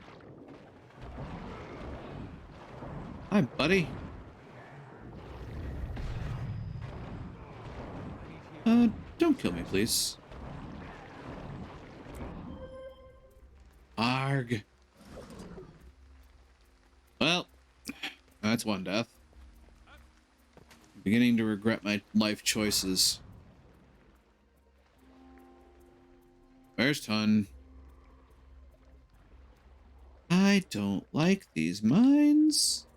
Hi, buddy. Don't kill me, please. Arg. Well, that's one death. Beginning to regret my life choices. Where's Ton? I don't like these mines.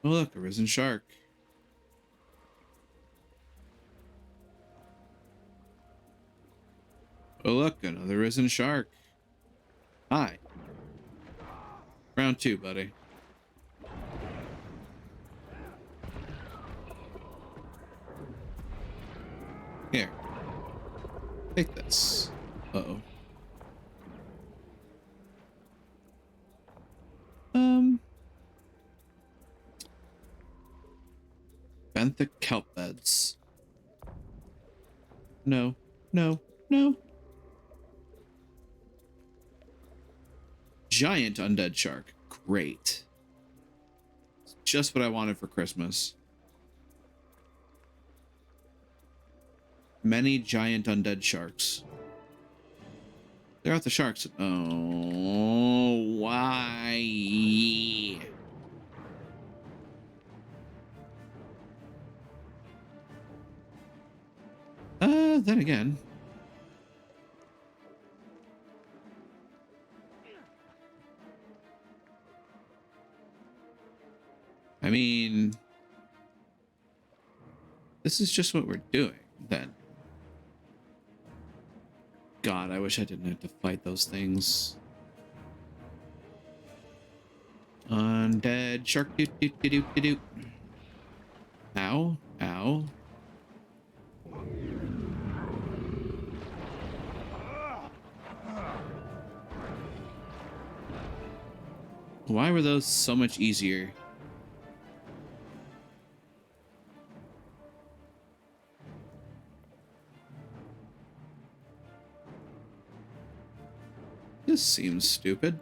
Oh look, a risen shark. Oh look, another risen shark. Hi. Round 2, buddy. Here. Take this. Uh-oh. Benthic kelp beds. No, no, no. Giant undead shark. Great. It's just what I wanted for Christmas. Many giant undead sharks. They're out the sharks. Oh, why? Then again. I mean, this is just what we're doing, then. God, I wish I didn't have to fight those things. Undead shark. Doot, doot, doot, doot, doot. Ow. Ow. Why were those so much easier? This seems stupid.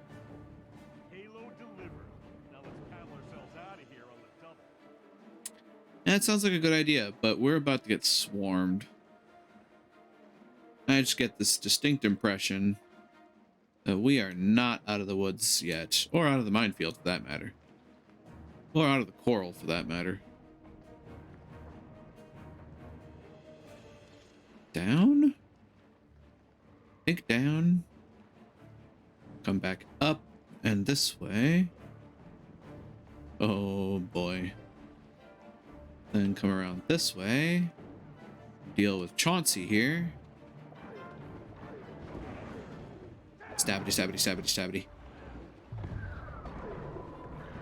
Halo delivered. Now let's paddle ourselves out of here on the double. That sounds like a good idea, but we're about to get swarmed. I just get this distinct impression that we are not out of the woods yet, or out of the minefield for that matter, or out of the coral for that matter. Down? Think down. Come back up and this way. Oh boy. Then come around this way. Deal with Chauncey here. Stabbity, stabbity, stabbity, stabbity.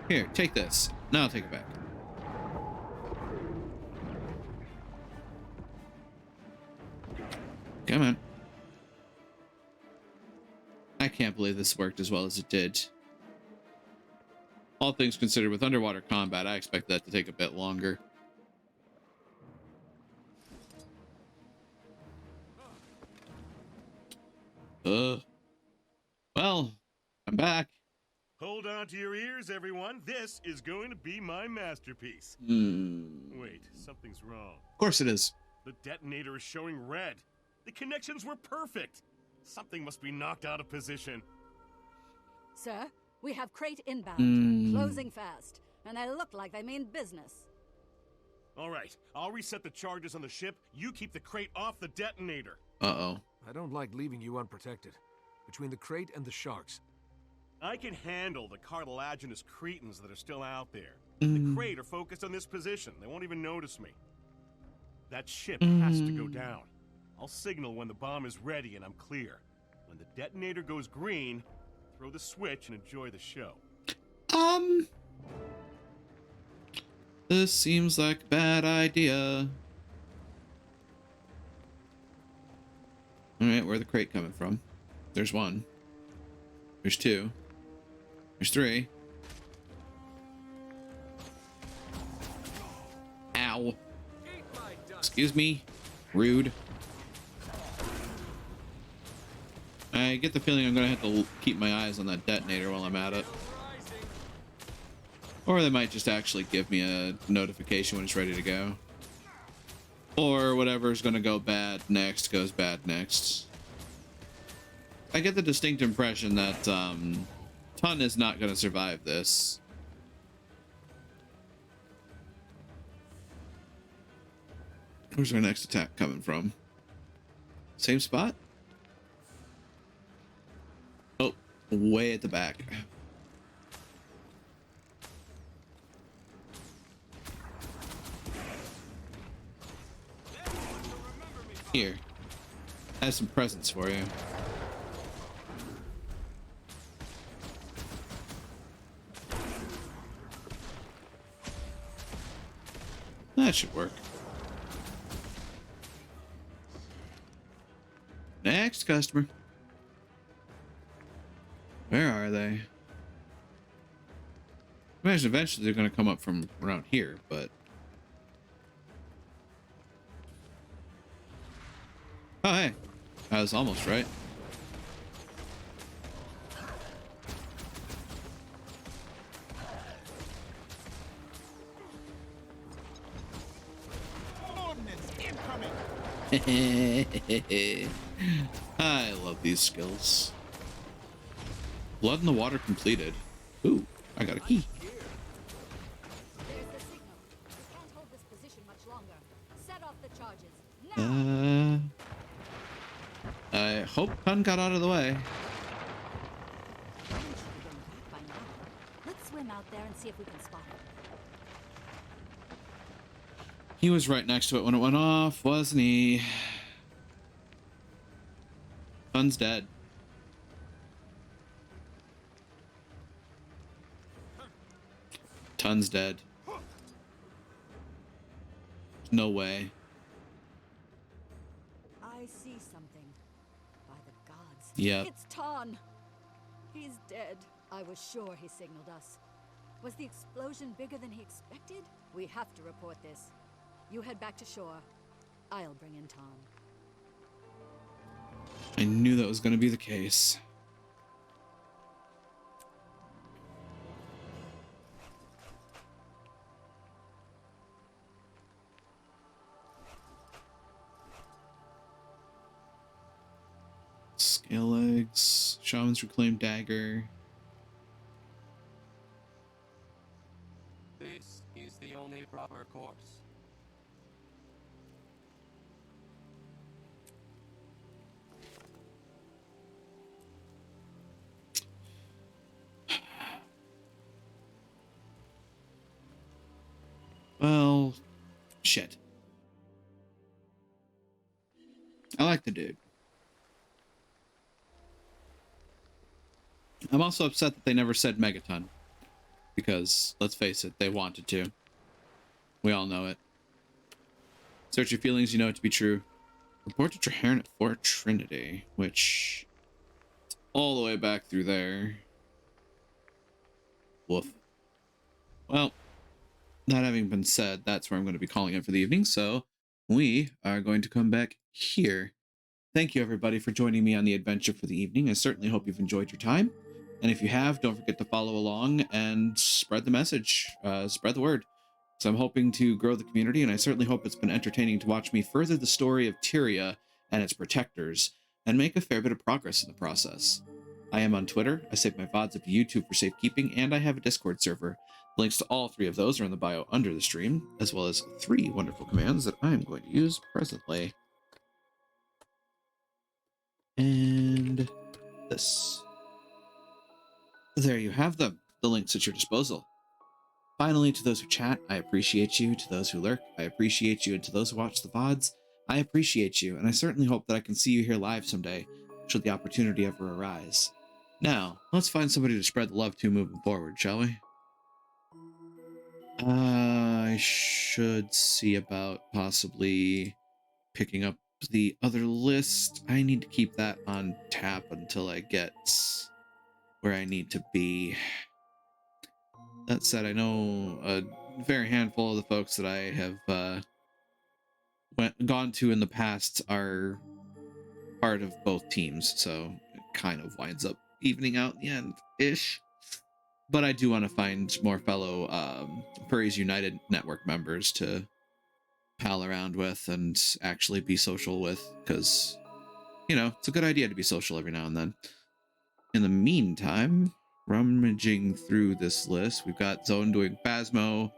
Here, take this. Now I'll take it back. Come on. I can't believe this worked as well as it did. All things considered, with underwater combat, I expect that to take a bit longer. Well, I'm back. Hold on to your ears, everyone. This is going to be my masterpiece. Wait, something's wrong. Of course it is. The detonator is showing red. The connections were perfect. Something must be knocked out of position. Sir, we have crate inbound, closing fast, and they look like they mean business. All right, I'll reset the charges on the ship. You keep the crate off the detonator. Uh-oh. I don't like leaving you unprotected. Between the crate and the sharks. I can handle the cartilaginous cretins that are still out there. The crate are focused on this position. They won't even notice me. That ship has to go down. I'll signal when the bomb is ready and I'm clear. When the detonator goes green, throw the switch and enjoy the show. This seems like a bad idea. Alright, where's the crate coming from? There's one. There's two. There's three. Ow. Excuse me. Rude. I get the feeling I'm gonna have to keep my eyes on that detonator while I'm at it. Or they might just actually give me a notification when it's ready to go. Or whatever's gonna go bad next goes bad next. I get the distinct impression that Tun is not gonna survive this. Where's our next attack coming from? Same spot? Oh, way at the back. Here. I have some presents for you. That should work. Next customer. Where are they? Imagine eventually they're going to come up from around here, but... Oh, hey. I was almost right. I love these skills. Blood in the water completed. Ooh, I got a key. There's the signal. We can't hold this position much longer. Set off the charges. Now. I hope Tun got out of the way. Let's swim out there and see if we can spot him. He was right next to it when it went off, wasn't he? Tun's dead. Tun's dead. No way. I see something. By the gods. Yep. It's Ton. He's dead. I was sure he signaled us. Was the explosion bigger than he expected? We have to report this. You head back to shore. I'll bring in Tom. I knew that was going to be the case. Scale eggs, Shaman's Reclaimed Dagger. This is the only proper course. shit. I like the dude. I'm also upset that they never said Megaton. Because, let's face it, they wanted to. We all know it. Search your feelings, you know it to be true. Report to Trahearn at Fort Trinity, which... all the way back through there. Woof. Well, that having been said, that's where I'm going to be calling it for the evening, so we are going to come back here. Thank you, everybody, for joining me on the adventure for the evening. I certainly hope you've enjoyed your time. And if you have, don't forget to follow along and spread the message, spread the word. So I'm hoping to grow the community, and I certainly hope it's been entertaining to watch me further the story of Tyria and its protectors, and make a fair bit of progress in the process. I am on Twitter, I save my VODs up to YouTube for safekeeping, and I have a Discord server. Links to all three of those are in the bio under the stream, as well as 3 wonderful commands that I'm going to use presently. And this. There you have them, the links at your disposal. Finally, to those who chat, I appreciate you. To those who lurk, I appreciate you. And to those who watch the VODs, I appreciate you. And I certainly hope that I can see you here live someday, should the opportunity ever arise. Now, let's find somebody to spread the love to moving forward, shall we? I should see about possibly picking up the other list. I need to keep that on tap until I get where I need to be. That said, I know a very handful of the folks that I have gone to in the past are part of both teams, so it kind of winds up evening out in the end-ish. But I do want to find more fellow Furries United network members to pal around with and actually be social with, because, you know, it's a good idea to be social every now and then. In the meantime, rummaging through this list, we've got Zone doing Phasmo,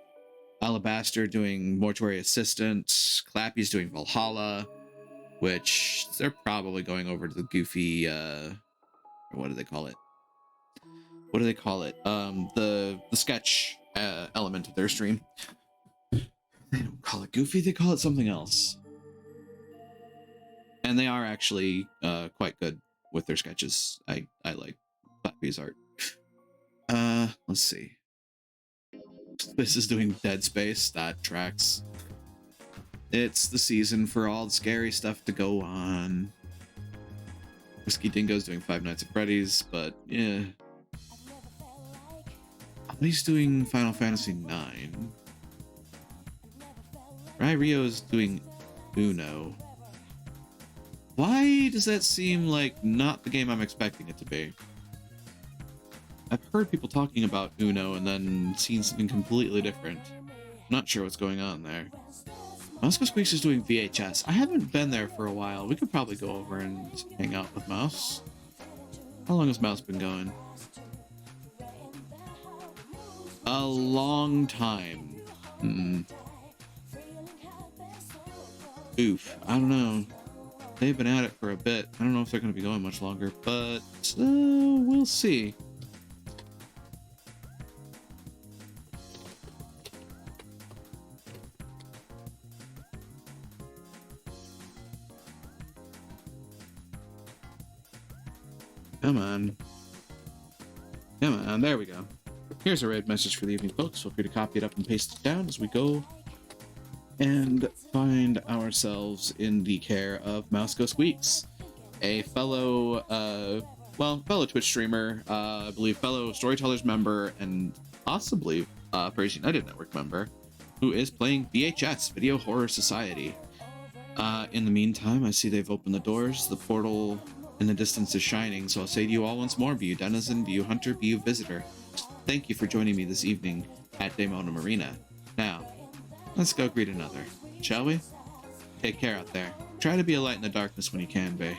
Alabaster doing Mortuary Assistant, Clappy's doing Valhalla, which they're probably going over to the goofy, what do they call it? What do they call it? The sketch element of their stream. They don't call it goofy, they call it something else. And they are actually quite good with their sketches. I like Clappy's art. Let's see. This is doing Dead Space. That tracks. It's the season for all the scary stuff to go on. Whiskey Dingo's doing Five Nights at Freddy's, but yeah. He's doing Final Fantasy IX. Ryo's doing Uno. Why does that seem like not the game I'm expecting it to be? I've heard people talking about Uno and then seen something completely different. Not sure what's going on there. Mousco Squeaks is doing VHS. I haven't been there for a while. We could probably go over and hang out with Mouse. How long has Mouse been going? A long time. Oof. I don't know. They've been at it for a bit. I don't know if they're going to be going much longer, but we'll see. Come on. Come on, there we go. Here's a raid message for the evening, folks. Feel free to copy it up and paste it down as we go and find ourselves in the care of Mousco Squeaks, a fellow, fellow Twitch streamer, I believe fellow Storytellers member, and possibly Furries United Network member, who is playing VHS, Video Horror Society. In the meantime, I see they've opened the doors. The portal in the distance is shining, so I'll say to you all once more, be you denizen, be you hunter, be you visitor. Thank you for joining me this evening at Daemonum Arena. Now, let's go greet another, shall we? Take care out there. Try to be a light in the darkness when you can be.